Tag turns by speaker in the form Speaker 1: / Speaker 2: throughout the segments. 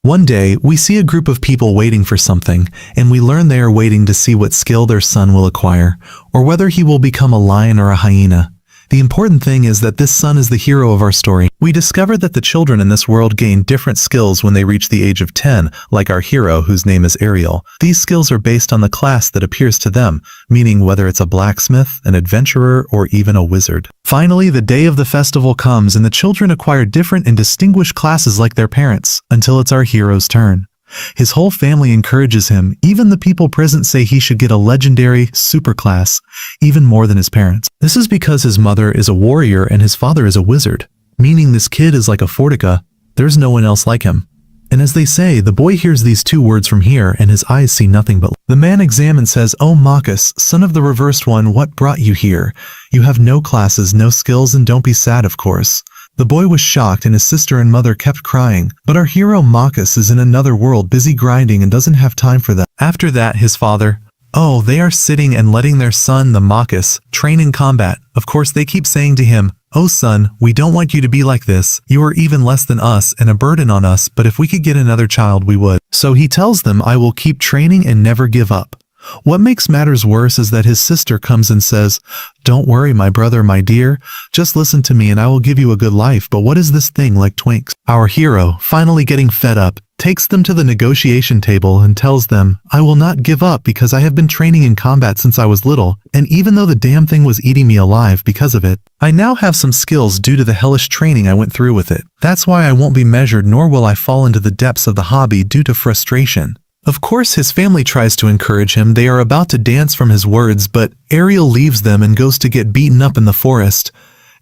Speaker 1: One day, we see a group of people waiting for something, and we learn they are waiting to see what skill their son will acquire, or whether he will become a lion or a hyena. The important thing is that this son is the hero of our story. We discover that the children in this world gain different skills when they reach the age of 10, like our hero whose name is Arel. These skills are based on the class that appears to them, meaning whether it's a blacksmith, an adventurer, or even a wizard. Finally, the day of the festival comes and the children acquire different and distinguished classes like their parents, until it's our hero's turn. His whole family encourages him. Even the people present say he should get a legendary superclass, even more than his parents. This is because his mother is a warrior and his father is a wizard, meaning this kid is like a Fortica. There's no one else like him. And as they say, the boy hears these two words from here and his eyes see nothing but. The man examines says, "Oh Marcus, son of the reversed one, what brought you here? You have no classes, no skills, and don't be sad, of course." The boy was shocked and his sister and mother kept crying, but our hero Marcus is in another world busy grinding and doesn't have time for that. After that, his father, they are sitting and letting their son, the Marcus, train in combat. Of course, they keep saying to him, "Oh son, we don't want you to be like this. You are even less than us and a burden on us, but if we could get another child, we would." So he tells them, "I will keep training and never give up." What makes matters worse is that his sister comes and says, "Don't worry, my brother, my dear. Just listen to me and I will give you a good life, but what is this thing like Twinks?" Our hero, finally getting fed up, takes them to the negotiation table and tells them, "I will not give up because I have been training in combat since I was little, and even though the damn thing was eating me alive because of it, I now have some skills due to the hellish training I went through with it. That's why I won't be measured nor will I fall into the depths of the hobby due to frustration." Of course, his family tries to encourage him. They are about to dance from his words, but Arel leaves them and goes to get beaten up in the forest.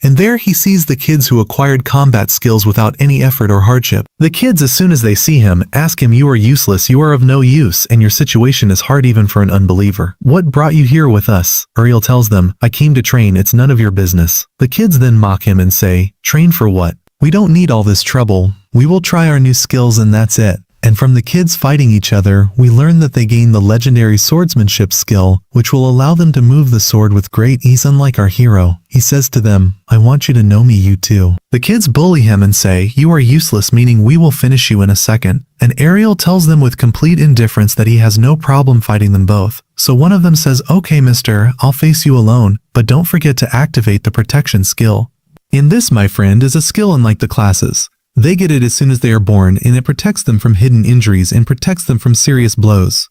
Speaker 1: And there he sees the kids who acquired combat skills without any effort or hardship. The kids, as soon as they see him, ask him, "You are useless, you are of no use, and your situation is hard even for an unbeliever. What brought you here with us?" Arel tells them, "I came to train, it's none of your business." The kids then mock him and say, "Train for what? We don't need all this trouble. We will try our new skills and that's it." And from the kids fighting each other, we learn that they gain the legendary swordsmanship skill, which will allow them to move the sword with great ease. Unlike our hero, he says to them, "I want you to know me, you too." The kids bully him and say, "You are useless, meaning we will finish you in a second." And Arel tells them with complete indifference that he has no problem fighting them both. So one of them says, "Okay, mister, I'll face you alone, but don't forget to activate the protection skill." In this, my friend, is a skill unlike the classes. They get it as soon as they are born, and it protects them from hidden injuries and protects them from serious blows.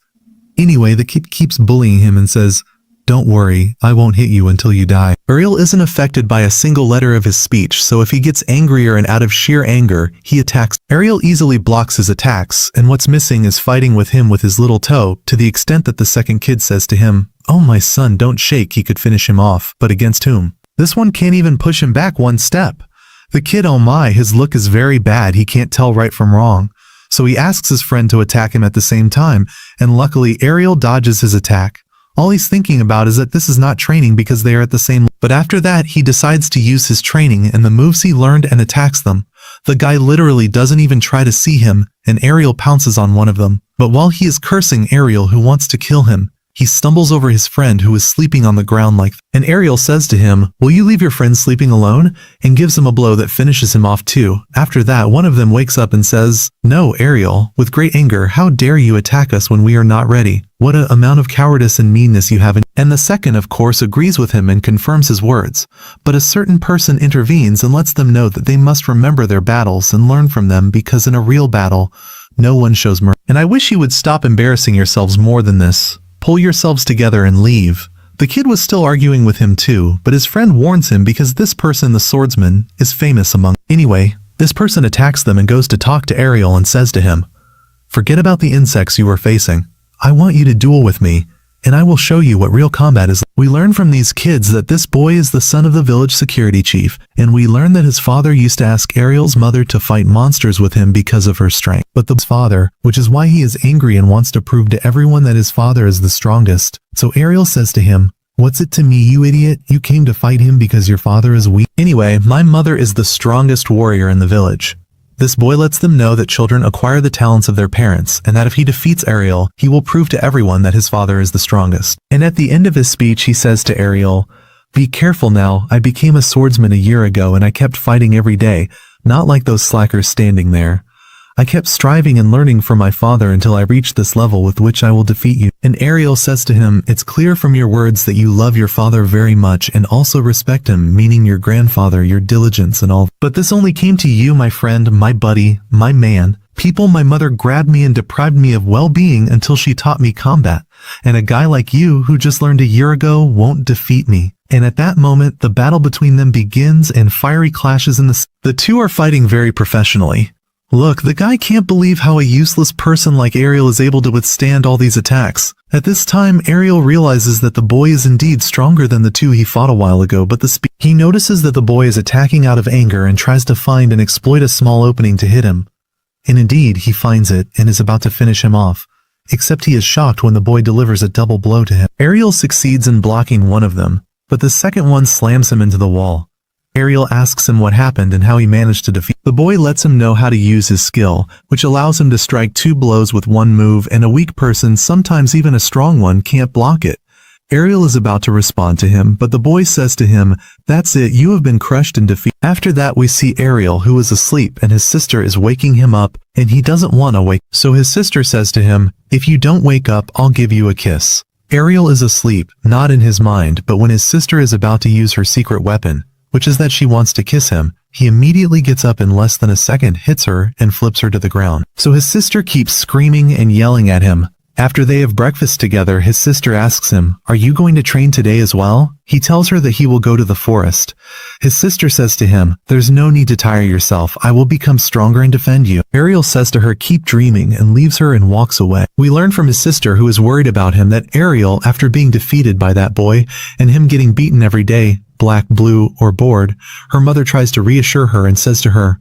Speaker 1: Anyway, the kid keeps bullying him and says, "Don't worry, I won't hit you until you die." Arel isn't affected by a single letter of his speech, so if he gets angrier and out of sheer anger, he attacks. Arel easily blocks his attacks, and what's missing is fighting with him with his little toe, to the extent that the second kid says to him, "Oh my son, don't shake," he could finish him off, but against whom? This one can't even push him back one step. The kid, oh my, his look is very bad, he can't tell right from wrong. So he asks his friend to attack him at the same time, and luckily Arel dodges his attack. All he's thinking about is that this is not training because they are at the same. But after that, he decides to use his training and the moves he learned and attacks them. The guy literally doesn't even try to see him, and Arel pounces on one of them. But while he is cursing Arel, who wants to kill him, he stumbles over his friend who is sleeping on the ground and Arel says to him, "Will you leave your friend sleeping alone?" and gives him a blow that finishes him off too. After that, one of them wakes up and says, "No, Arel," with great anger, "how dare you attack us when we are not ready? What an amount of cowardice and meanness you have." And the second, of course, agrees with him and confirms his words. But a certain person intervenes and lets them know that they must remember their battles and learn from them, because in a real battle, no one shows mercy. And I wish you would stop embarrassing yourselves more than this. Pull yourselves together and leave. The kid was still arguing with him too, but his friend warns him because this person, the swordsman, is famous among. Anyway, this person attacks them and goes to talk to Arel and says to him, "Forget about the insects you are facing. I want you to duel with me, and I will show you what real combat is." We learn from these kids that this boy is the son of the village security chief, and we learn that his father used to ask Arel's mother to fight monsters with him because of her strength. But the father, which is why he is angry and wants to prove to everyone that his father is the strongest. So Arel says to him, "What's it to me, you idiot? You came to fight him because your father is weak. Anyway, my mother is the strongest warrior in the village." This boy lets them know that children acquire the talents of their parents, and that if he defeats Arel, he will prove to everyone that his father is the strongest. And at the end of his speech, he says to Arel, "Be careful now, I became a swordsman a year ago and I kept fighting every day, not like those slackers standing there. I kept striving and learning from my father until I reached this level with which I will defeat you. And Arel says to him, it's clear from your words that you love your father very much and also respect him, meaning your grandfather, your diligence and all. But this only came to you, my friend, my buddy, my man. People, my mother grabbed me and deprived me of well-being until she taught me combat. And a guy like you, who just learned a year ago, won't defeat me. And at that moment, the battle between them begins and fiery clashes in the two are fighting very professionally. Look, the guy can't believe how a useless person like Arel is able to withstand all these attacks. At this time, Arel realizes that the boy is indeed stronger than the two he fought a while ago, but he notices that the boy is attacking out of anger and tries to find and exploit a small opening to hit him. And indeed, he finds it and is about to finish him off. Except he is shocked when the boy delivers a double blow to him. Arel succeeds in blocking one of them, but the second one slams him into the wall. Arel asks him what happened and how he managed to defeat. The boy lets him know how to use his skill, which allows him to strike 2 blows with one move, and a weak person, sometimes even a strong one, can't block it. Arel is about to respond to him, but the boy says to him, that's it, you have been crushed and defeated. After that we see Arel, who is asleep, and his sister is waking him up, and he doesn't want to wake. So his sister says to him, if you don't wake up, I'll give you a kiss. Arel is asleep, not in his mind, but when his sister is about to use her secret weapon, which is that she wants to kiss him, he immediately gets up in less than a second, hits her, and flips her to the ground. So his sister keeps screaming and yelling at him. After they have breakfast together, his sister asks him, are you going to train today as well? He tells her that he will go to the forest. His sister says to him, there's no need to tire yourself, I will become stronger and defend you. Arel says to her, keep dreaming, and leaves her and walks away. We learn from his sister, who is worried about him, that Arel, after being defeated by that boy, and him getting beaten every day, black, blue, or bored, her mother tries to reassure her and says to her,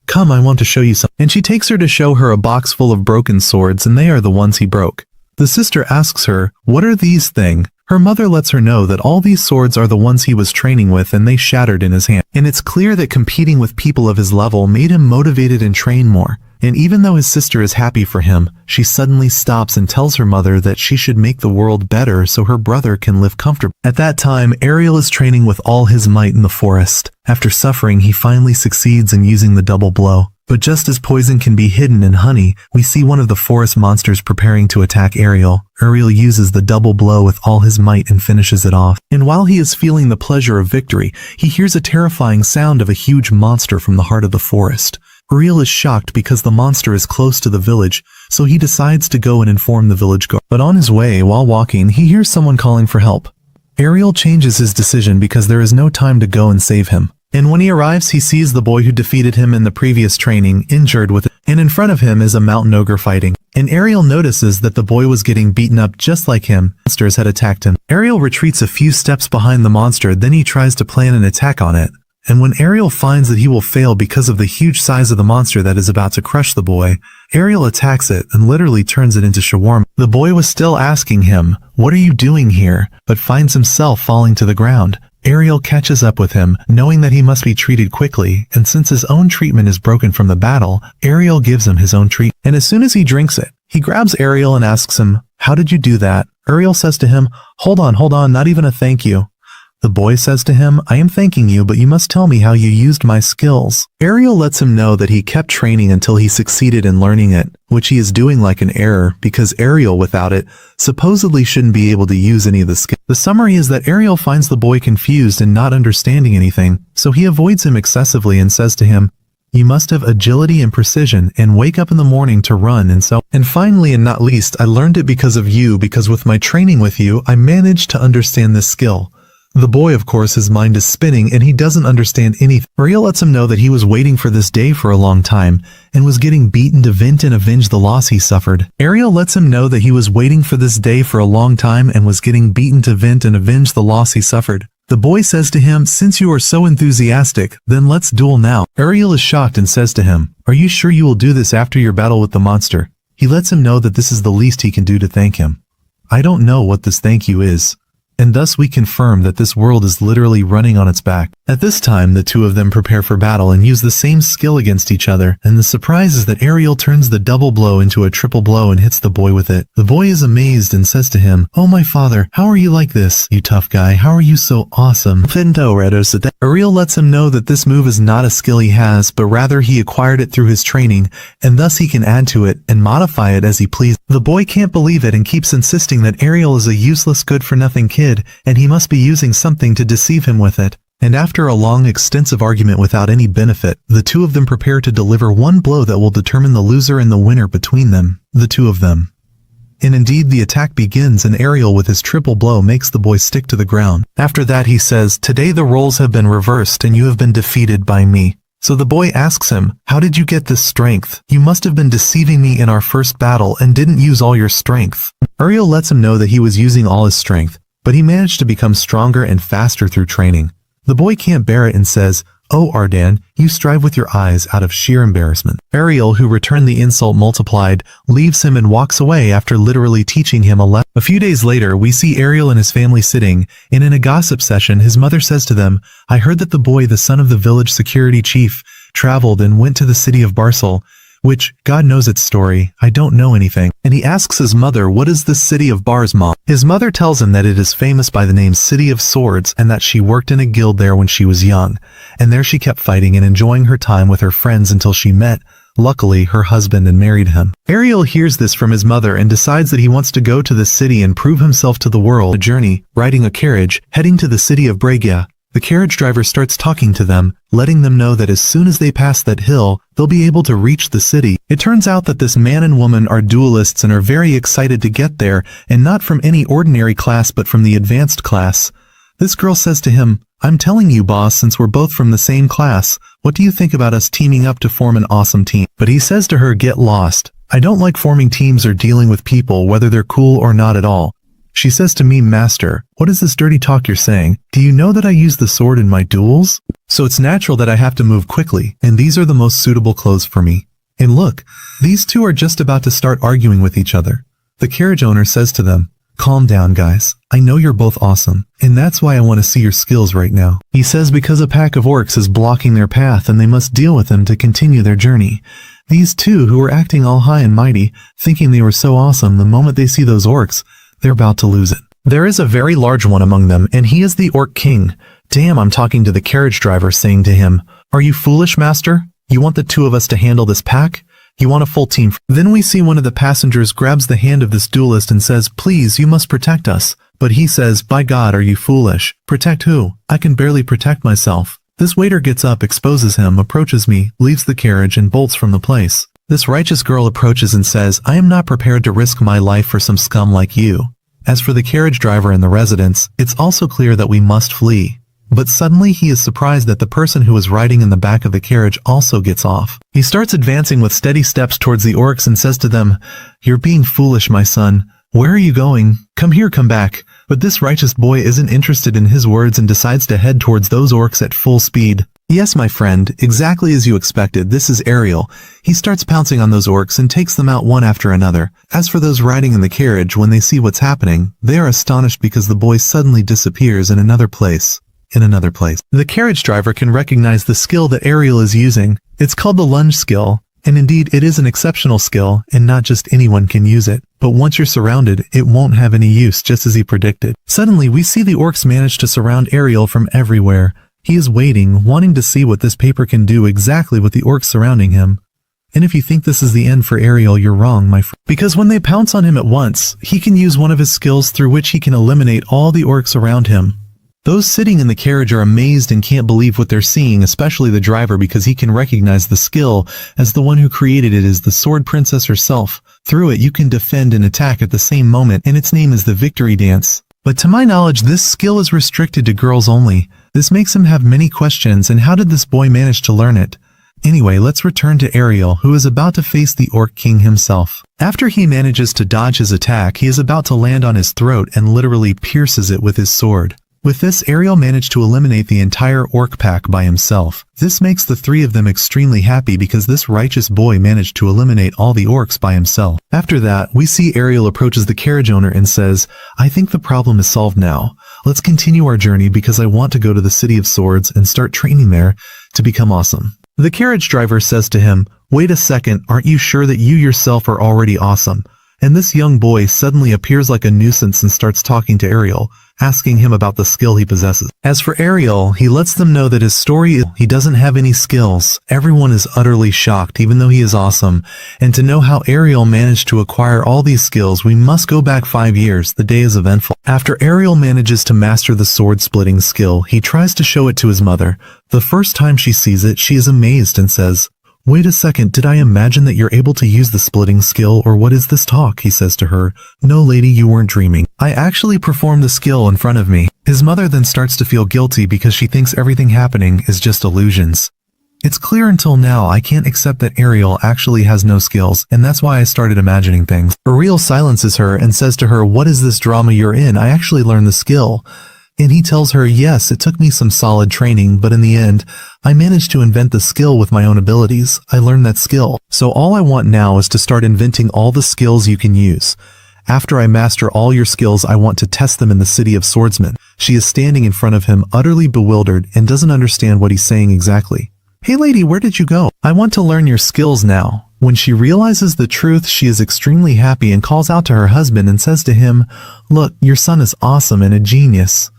Speaker 1: come, I want to show you something. And she takes her to show her a box full of broken swords, and they are the ones he broke. The sister asks her, what are these things? Her mother lets her know that all these swords are the ones he was training with and they shattered in his hand. And it's clear that competing with people of his level made him motivated and train more. And even though his sister is happy for him, she suddenly stops and tells her mother that she should make the world better so her brother can live comfortably. At that time, Arel is training with all his might in the forest. After suffering, he finally succeeds in using the double blow. But just as poison can be hidden in honey, we see one of the forest monsters preparing to attack Arel. Arel uses the double blow with all his might and finishes it off. And while he is feeling the pleasure of victory, he hears a terrifying sound of a huge monster from the heart of the forest. Arel is shocked because the monster is close to the village, so he decides to go and inform the village guard. But on his way, while walking, he hears someone calling for help. Arel changes his decision because there is no time to go and save him. And when he arrives, he sees the boy who defeated him in the previous training, injured with it, and in front of him is a mountain ogre fighting. And Arel notices that the boy was getting beaten up just like him. Monsters had attacked him. Arel retreats a few steps behind the monster, then he tries to plan an attack on it. And when Arel finds that he will fail because of the huge size of the monster that is about to crush the boy, Arel attacks it and literally turns it into shawarma. The boy was still asking him, what are you doing here? But finds himself falling to the ground. Arel catches up with him, knowing that he must be treated quickly, and since his own treatment is broken from the battle, Arel gives him his own treatment. And as soon as he drinks it, he grabs Arel and asks him, how did you do that? Arel says to him, hold on, not even a thank you. The boy says to him, I am thanking you, but you must tell me how you used my skills. Arel lets him know that he kept training until he succeeded in learning it, which he is doing like an error, because Arel, without it, supposedly shouldn't be able to use any of the skills. The summary is that Arel finds the boy confused and not understanding anything, so he avoids him excessively and says to him, you must have agility and precision and wake up in the morning to run and so. And finally and not least, I learned it because of you, because with my training with you, I managed to understand this skill. The boy, of course, his mind is spinning and he doesn't understand anything. Arel lets him know that he was waiting for this day for a long time and was getting beaten to vent and avenge the loss he suffered. Arel lets him know that he was waiting for this day for a long time and was getting beaten to vent and avenge the loss he suffered. The boy says to him, since you are so enthusiastic, then let's duel now. Arel is shocked and says to him, are you sure you will do this after your battle with the monster? He lets him know that this is the least he can do to thank him. I don't know what this thank you is. and thus we confirm that this world is literally running on its back. At this time, the two of them prepare for battle and use the same skill against each other, and the surprise is that Arel turns the double blow into a triple blow and hits the boy with it. The boy is amazed and says to him, "Oh my father, how are you like this? You tough guy, how are you so awesome?" Arel lets him know that this move is not a skill he has, but rather he acquired it through his training, and thus he can add to it and modify it as he pleases. The boy can't believe it and keeps insisting that Arel is a useless good-for-nothing kid, and he must be using something to deceive him with it. And after a long, extensive argument without any benefit, the two of them prepare to deliver one blow that will determine the loser and the winner between them, the two of them. And indeed, the attack begins, and Arel with his triple blow makes the boy stick to the ground. After that he says, "Today the roles have been reversed and you have been defeated by me." So the boy asks him, "How did you get this strength? You must have been deceiving me in our first battle and didn't use all your strength." Arel lets him know that he was using all his strength, but he managed to become stronger and faster through training. The boy can't bear it and says, "Oh Ardan, you strive with your eyes," out of sheer embarrassment. Arel, who returned the insult multiplied, leaves him and walks away after literally teaching him a lesson. A few days later, we see Arel and his family sitting, and in a gossip session his mother says to them, "I heard that the boy, the son of the village security chief, traveled and went to the city of Barcel, which, God knows its story, I don't know anything." And he asks his mother, "What is this city of Bar's, Mom?" His mother tells him that it is famous by the name City of Swords and that she worked in a guild there when she was young, and there she kept fighting and enjoying her time with her friends until she met, luckily, her husband and married him. Arel hears this from his mother and decides that he wants to go to this city and prove himself to the world. A journey, riding a carriage, heading to the city of Bregia. The carriage driver starts talking to them, letting them know that as soon as they pass that hill, they'll be able to reach the city. It turns out that this man and woman are duelists and are very excited to get there, and not from any ordinary class but from the advanced class. This girl says to him, "I'm telling you, boss, since we're both from the same class, what do you think about us teaming up to form an awesome team?" But he says to her, "Get lost. I don't like forming teams or dealing with people, whether they're cool or not at all." She says to me, "Master, what is this dirty talk you're saying? Do you know that I use the sword in my duels? So it's natural that I have to move quickly, and these are the most suitable clothes for me." And look, these two are just about to start arguing with each other. The carriage owner says to them, "Calm down, guys. I know you're both awesome, and that's why I want to see your skills right now." He says because a pack of orcs is blocking their path and they must deal with them to continue their journey. These two, who were acting all high and mighty, thinking they were so awesome, the moment they see those orcs, they're about to lose it. There is a very large one among them, and he is the Orc King. Damn, I'm talking to the carriage driver, saying to him, "Are you foolish, master? You want the two of us to handle this pack? You want a full team?" Then we see one of the passengers grabs the hand of this duelist and says, "Please, you must protect us." But he says, "By God, are you foolish? Protect who? I can barely protect myself." This waiter gets up, exposes him, approaches me, leaves the carriage, and bolts from the place. This righteous girl approaches and says, "I am not prepared to risk my life for some scum like you." As for the carriage driver and the residents, it's also clear that we must flee. But suddenly he is surprised that the person who is riding in the back of the carriage also gets off. He starts advancing with steady steps towards the orcs and says to them, "You're being foolish, my son. Where are you going? Come here, come back." But this righteous boy isn't interested in his words and decides to head towards those orcs at full speed. Yes, my friend, exactly as you expected, this is Arel. He starts pouncing on those orcs and takes them out one after another. As for those riding in the carriage, when they see what's happening, they are astonished because the boy suddenly disappears in another place. The carriage driver can recognize the skill that Arel is using. It's called the lunge skill, and indeed it is an exceptional skill, and not just anyone can use it. But once you're surrounded, it won't have any use, just as he predicted. Suddenly, we see the orcs manage to surround Arel from everywhere. He is waiting, wanting to see what this paper can do exactly with the orcs surrounding him. And if you think this is the end for Arel, you're wrong, my friend. Because when they pounce on him at once, he can use one of his skills through which he can eliminate all the orcs around him. Those sitting in the carriage are amazed and can't believe what they're seeing, especially the driver, because he can recognize the skill as the one who created it is the Sword Princess herself. Through it you can defend and attack at the same moment, and its name is the Victory Dance. But to my knowledge, this skill is restricted to girls only. This makes him have many questions, and how did this boy manage to learn it? Anyway, let's return to Arel, who is about to face the Orc King himself. After he manages to dodge his attack, he is about to land on his throat and literally pierces it with his sword. With this, Arel managed to eliminate the entire orc pack by himself. This makes the three of them extremely happy because this righteous boy managed to eliminate all the orcs by himself. After that, we see Arel approaches the carriage owner and says, "I think the problem is solved now. Let's continue our journey because I want to go to the City of Swords and start training there to become awesome. The carriage driver says to him, wait a second, aren't you sure that you yourself are already awesome? And this young boy suddenly appears like a nuisance and starts talking to Arel, asking him about the skill he possesses. As for Arel, he lets them know that his story is he doesn't have any skills. Everyone is utterly shocked, even though he is awesome. And to know how Arel managed to acquire all these skills, we must go back 5 years. The day is eventful. After Arel manages to master the sword-splitting skill, he tries to show it to his mother. The first time she sees it, she is amazed and says, wait a second, did I imagine that you're able to use the splitting skill, or what is this talk? He says to her, no lady, you weren't dreaming. I actually performed the skill in front of me. His mother then starts to feel guilty because she thinks everything happening is just illusions. It's clear until now I can't accept that Arel actually has no skills, and that's why I started imagining things. Arel silences her and says to her, what is this drama you're in? I actually learned the skill. And he tells her, yes, it took me some solid training, but in the end, I managed to invent the skill with my own abilities. I learned that skill. So all I want now is to start inventing all the skills you can use. After I master all your skills, I want to test them in the City of Swordsmen. She is standing in front of him, utterly bewildered, and doesn't understand what he's saying exactly. Hey lady, where did you go? I want to learn your skills now. When she realizes the truth, she is extremely happy and calls out to her husband and says to him, look, your son is awesome and a genius.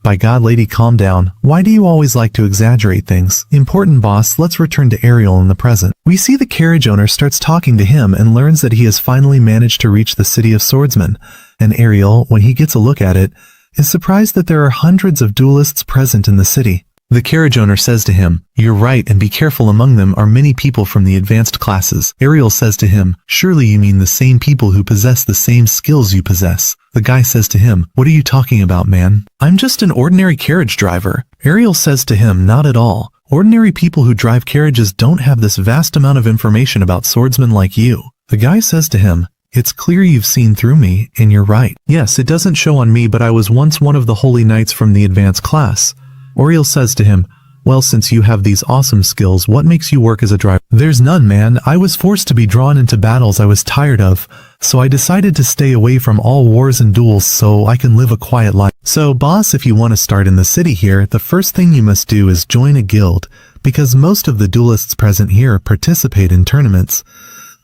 Speaker 1: By God, lady, calm down. Why do you always like to exaggerate things? Important boss, let's return to Arel in the present. We see the carriage owner starts talking to him and learns that he has finally managed to reach the City of Swordsmen. And Arel, when he gets a look at it, is surprised that there are hundreds of duelists present in the city. The carriage owner says to him, you're right, and be careful, among them are many people from the advanced classes. Arel says to him, surely you mean the same people who possess the same skills you possess. The guy says to him, what are you talking about, man? I'm just an ordinary carriage driver. Arel says to him, not at all. Ordinary people who drive carriages don't have this vast amount of information about swordsmen like you. The guy says to him, it's clear you've seen through me, and you're right. Yes, it doesn't show on me, but I was once one of the holy knights from the advanced class. Arel says to him, well, since you have these awesome skills, what makes you work as a driver? There's none, man. I was forced to be drawn into battles I was tired of, so I decided to stay away from all wars and duels so I can live a quiet life. So, boss, if you want to start in the city here, the first thing you must do is join a guild, because most of the duelists present here participate in tournaments.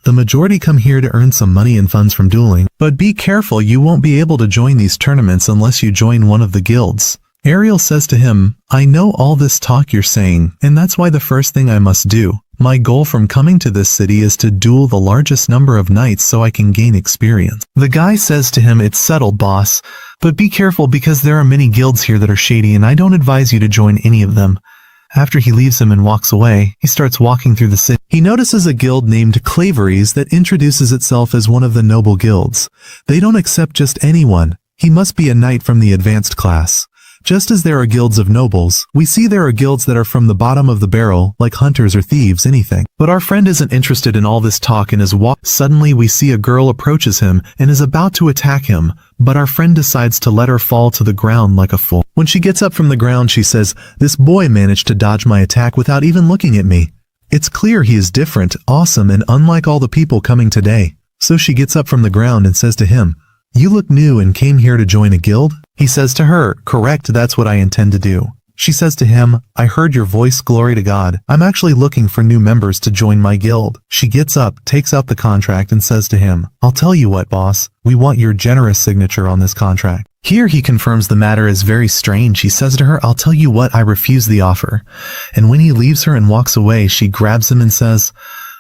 Speaker 1: The majority come here to earn some money and funds from dueling, but be careful, you won't be able to join these tournaments unless you join one of the guilds. Arel says to him, I know all this talk you're saying, and that's why the first thing I must do. My goal from coming to this city is to duel the largest number of knights so I can gain experience. The guy says to him, it's settled, boss, but be careful because there are many guilds here that are shady and I don't advise you to join any of them. After he leaves him and walks away, he starts walking through the city. He notices a guild named Clover that introduces itself as one of the noble guilds. They don't accept just anyone. He must be a knight from the advanced class. Just as there are guilds of nobles, we see there are guilds that are from the bottom of the barrel, like hunters or thieves, anything. But our friend isn't interested in all this talk and is Suddenly we see a girl approaches him and is about to attack him, but our friend decides to let her fall to the ground like a fool. When she gets up from the ground, she says, this boy managed to dodge my attack without even looking at me. It's clear he is different, awesome, and unlike all the people coming today. So she gets up from the ground and says to him, you look new and came here to join a guild? He says to her, correct, that's what I intend to do. She says to him, I heard your voice, glory to God. I'm actually looking for new members to join my guild. She gets up, takes out the contract and says to him, I'll tell you what, boss, we want your generous signature on this contract. Here he confirms the matter is very strange. He says to her, I'll tell you what, I refuse the offer. And when he leaves her and walks away, she grabs him and says,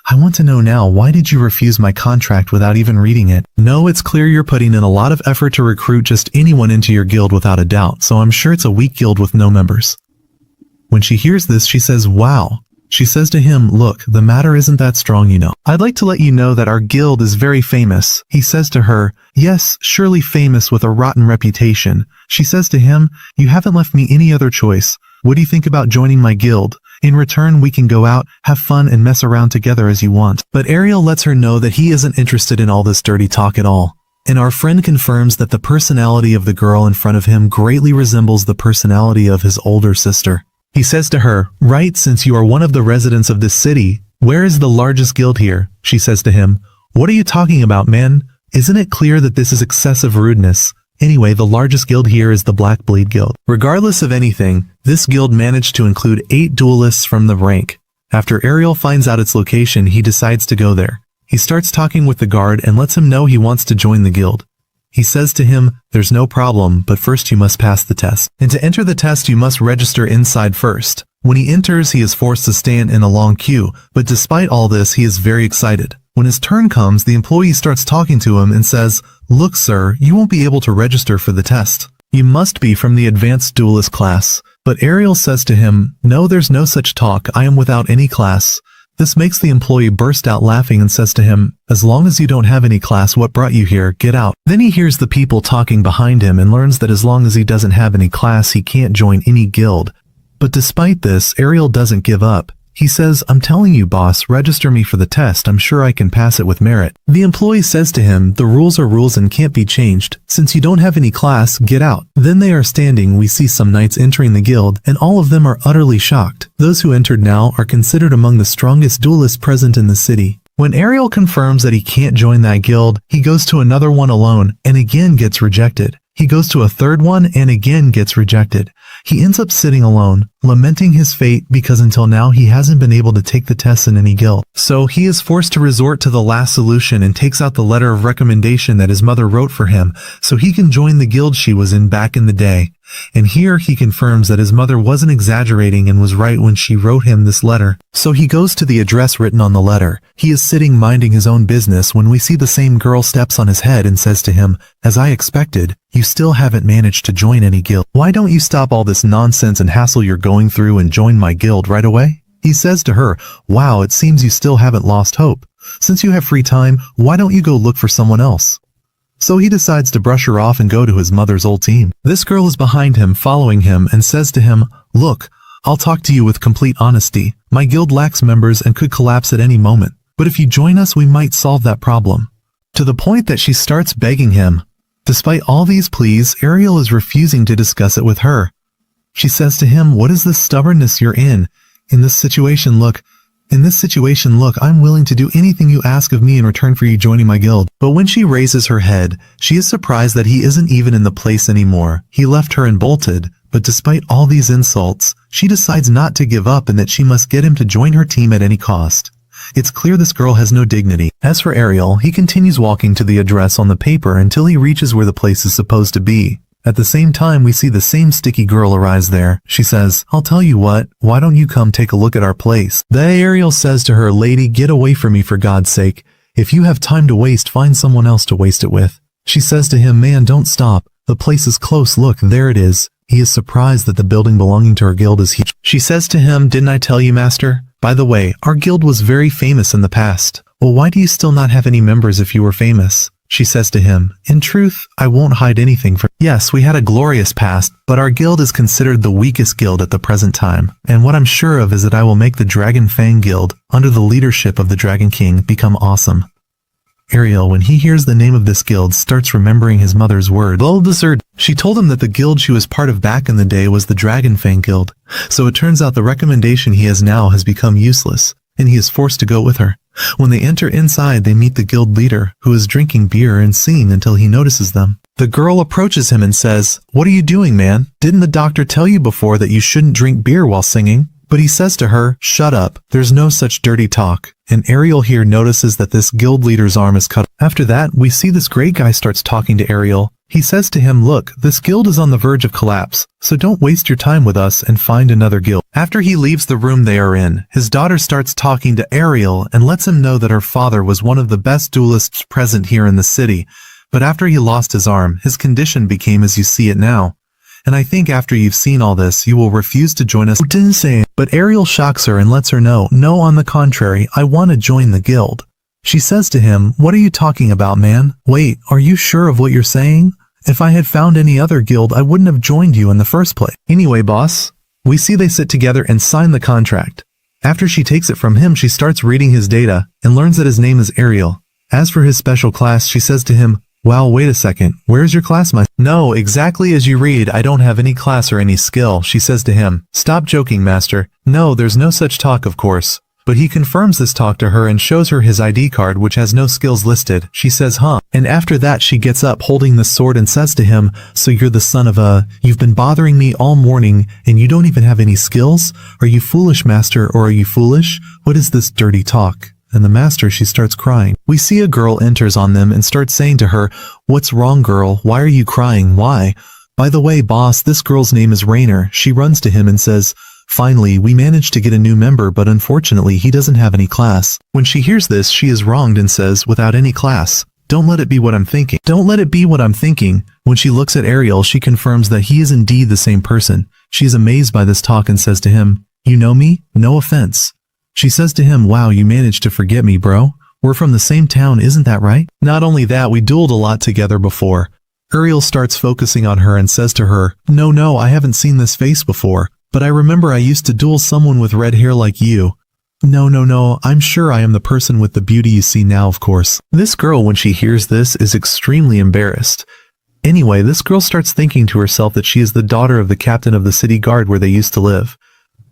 Speaker 1: I want to know now, why did you refuse my contract without even reading it? No, it's clear you're putting in a lot of effort to recruit just anyone into your guild without a doubt, so I'm sure it's a weak guild with no members. When she hears this, she says, wow. She says to him, look, the matter isn't that strong, you know. I'd like to let you know that our guild is very famous. He says to her, yes, surely famous with a rotten reputation. She says to him, you haven't left me any other choice. What do you think about joining my guild? In return, we can go out, have fun, and mess around together as you want. But Arel lets her know that he isn't interested in all this dirty talk at all. And our friend confirms that the personality of the girl in front of him greatly resembles the personality of his older sister. He says to her, right, since you are one of the residents of this city, where is the largest guild here? She says to him, what are you talking about, man? Isn't it clear that this is excessive rudeness? Anyway, the largest guild here is the Black Bleed Guild. Regardless of anything, this guild managed to include 8 duelists from the rank. After Arel finds out its location, he decides to go there. He starts talking with the guard and lets him know he wants to join the guild. He says to him, "There's no problem, but first you must pass the test. And to enter the test you must register inside first." When he enters, he is forced to stand in a long queue, but despite all this, he is very excited. When his turn comes, the employee starts talking to him and says, "Look sir, you won't be able to register for the test. You must be from the advanced duelist class." But Arel says to him, "No, there's no such talk, I am without any class." This makes the employee burst out laughing and says to him, "As long as you don't have any class, what brought you here? Get out." Then he hears the people talking behind him and learns that as long as he doesn't have any class, he can't join any guild. But despite this, Arel doesn't give up. He says, "I'm telling you boss, register me for the test, I'm sure I can pass it with merit." The employee says to him, "The rules are rules and can't be changed. Since you don't have any class, get out." Then they are standing, we see some knights entering the guild, and all of them are utterly shocked. Those who entered now are considered among the strongest duelists present in the city. When Arel confirms that he can't join that guild, he goes to another one alone, and again gets rejected. He goes to a third one and again gets rejected. He ends up sitting alone, lamenting his fate because until now he hasn't been able to take the test in any guild. So he is forced to resort to the last solution and takes out the letter of recommendation that his mother wrote for him so he can join the guild she was in back in the day. And here he confirms that his mother wasn't exaggerating and was right when she wrote him this letter. So he goes to the address written on the letter. He is sitting minding his own business when we see the same girl steps on his head and says to him, "As I expected, you still haven't managed to join any guild. Why don't you stop all this nonsense and hassle you're going through and join my guild right away?" He says to her, "Wow, it seems you still haven't lost hope. Since you have free time, why don't you go look for someone else?" So he decides to brush her off and go to his mother's old team. This girl is behind him, following him, and says to him, "Look, I'll talk to you with complete honesty. My guild lacks members and could collapse at any moment. But if you join us, we might solve that problem." To the point that she starts begging him. Despite all these pleas, Arel is refusing to discuss it with her. She says to him, "What is this stubbornness you're in? In this situation, look, I'm willing to do anything you ask of me in return for you joining my guild." But when she raises her head, she is surprised that he isn't even in the place anymore. He left her and bolted, but despite all these insults, she decides not to give up and that she must get him to join her team at any cost. It's clear this girl has no dignity. As for Arel, he continues walking to the address on the paper until he reaches where the place is supposed to be. At the same time, we see the same sticky girl arise there. She says, "I'll tell you what, why don't you come take a look at our place?" Then Arel says to her, "Lady, get away from me for God's sake. If you have time to waste, find someone else to waste it with." She says to him, "Man, don't stop. The place is close. Look, there it is." He is surprised that the building belonging to her guild is huge. She says to him, "Didn't I tell you, master? By the way, our guild was very famous in the past." "Well, why do you still not have any members if you were famous?" She says to him, "In truth, I won't hide anything from. Yes, we had a glorious past, but our guild is considered the weakest guild at the present time. And what I'm sure of is that I will make the Dragon Fang Guild, under the leadership of the Dragon King, become awesome." Arel, when he hears the name of this guild, starts remembering his mother's word. She told him that the guild she was part of back in the day was the Dragon Fang Guild. So it turns out the recommendation he has now has become useless, and he is forced to go with her. When they enter inside, they meet the guild leader, who is drinking beer and singing until he notices them. The girl approaches him and says, "What are you doing, man? Didn't the doctor tell you before that you shouldn't drink beer while singing?" But he says to her, "Shut up, there's no such dirty talk." And Arel here notices that this guild leader's arm is cut. After that, we see this great guy starts talking to Arel. He says to him, "Look, this guild is on the verge of collapse, so don't waste your time with us and find another guild." After he leaves the room they are in, his daughter starts talking to Arel and lets him know that her father was one of the best duelists present here in the city. But after he lost his arm, his condition became as you see it now. And I think after you've seen all this, you will refuse to join us. But Arel shocks her and lets her know, "No, on the contrary, I want to join the guild." She says to him, "What are you talking about, man? Wait, are you sure of what you're saying? If I had found any other guild, I wouldn't have joined you in the first place." Anyway, boss, we see they sit together and sign the contract. After she takes it from him, she starts reading his data and learns that his name is Arel. As for his special class, she says to him, "Wow, wait a second, where's your class, my—" "No, exactly as you read, I don't have any class or any skill," she says to him. "Stop joking, master. No, there's no such talk, of course. But he confirms this talk to her and shows her his ID card which has no skills listed. She says, huh? And after that she gets up holding the sword and says to him, so you're the son of a, you've been bothering me all morning and you don't even have any skills? Are you foolish, master, or are you foolish? What is this dirty talk? And the master, she starts crying. We see a girl enters on them and starts saying to her, what's wrong, girl? Why are you crying? Why? By the way, boss, this girl's name is Rainer. She runs to him and says, finally, we managed to get a new member, but unfortunately he doesn't have any class. When she hears this, she is wronged and says, without any class. Don't let it be what I'm thinking. Don't let it be what I'm thinking. When she looks at Arel, she confirms that he is indeed the same person. She is amazed by this talk and says to him, you know me? No offense. She says to him, wow, you managed to forget me, bro. We're from the same town, isn't that right? Not only that, we dueled a lot together before. Arel starts focusing on her and says to her, no, I haven't seen this face before, but I remember I used to duel someone with red hair like you. No, I'm sure I am the person with the beauty you see now, of course. This girl, when she hears this, is extremely embarrassed. Anyway, this girl starts thinking to herself that she is the daughter of the captain of the city guard where they used to live.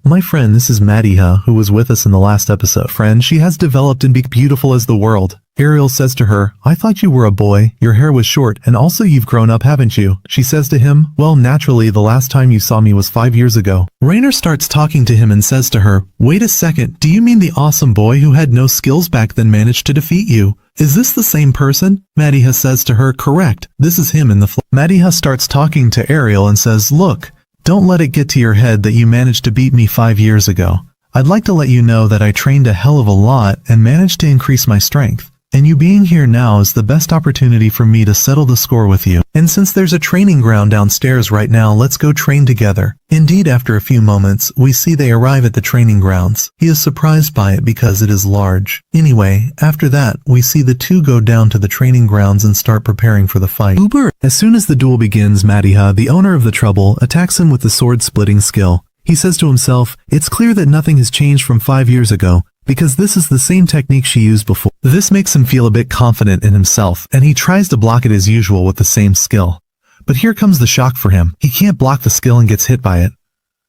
Speaker 1: My friend, this is Madiha, who was with us in the last episode. Friend, she has developed and be beautiful as the world. Arel says to her, I thought you were a boy, your hair was short, and also you've grown up, haven't you? She says to him, well, naturally, the last time you saw me was 5 years ago. Rainer starts talking to him and says to her, wait a second, do you mean the awesome boy who had no skills back then managed to defeat you? Is this the same person? Madiha says to her, correct, this is him in the Madiha starts talking to Arel and says, look, don't let it get to your head that you managed to beat me 5 years ago. I'd like to let you know that I trained a hell of a lot and managed to increase my strength. And you being here now is the best opportunity for me to settle the score with you. And since there's a training ground downstairs right now, let's go train together. Indeed, after a few moments, we see they arrive at the training grounds. He is surprised by it because it is large. Anyway, after that, we see the two go down to the training grounds and start preparing for the fight. As soon as the duel begins, Madiha, the owner of the trouble, attacks him with the sword-splitting skill. He says to himself, it's clear that nothing has changed from 5 years ago, because this is the same technique she used before. This makes him feel a bit confident in himself, and he tries to block it as usual with the same skill. But here comes the shock for him. He can't block the skill and gets hit by it.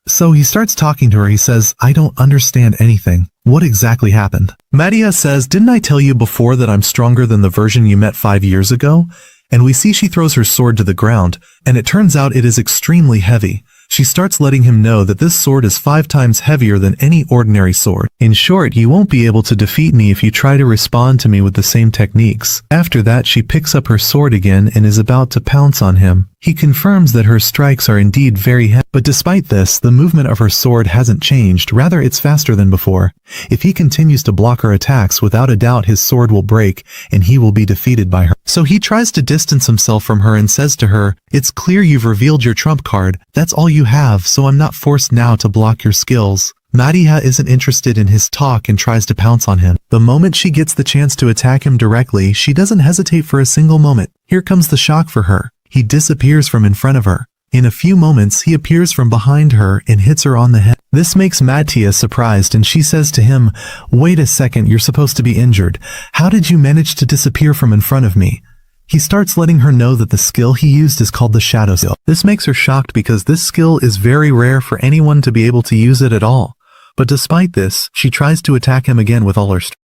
Speaker 1: So he starts talking to her. He says, I don't understand anything. What exactly happened? Madiha says, didn't I tell you before that I'm stronger than the version you met 5 years ago? And we see she throws her sword to the ground, and it turns out it is extremely heavy. She starts letting him know that this sword is 5 times heavier than any ordinary sword. In short, you won't be able to defeat me if you try to respond to me with the same techniques. After that, she picks up her sword again and is about to pounce on him. He confirms that her strikes are indeed very heavy, but despite this, the movement of her sword hasn't changed, rather it's faster than before. If he continues to block her attacks, without a doubt his sword will break, and he will be defeated by her. So he tries to distance himself from her and says to her, it's clear you've revealed your trump card, that's all you have, so I'm not forced now to block your skills. Madiha isn't interested in his talk and tries to pounce on him. The moment she gets the chance to attack him directly, she doesn't hesitate for a single moment. Here comes the shock for her. He disappears from in front of her. In a few moments, he appears from behind her and hits her on the head. This makes Madiha surprised, and she says to him, wait a second, you're supposed to be injured. How did you manage to disappear from in front of me? He starts letting her know that the skill he used is called the shadow skill. This makes her shocked because this skill is very rare for anyone to be able to use it at all. But despite this, she tries to attack him again with all her strength.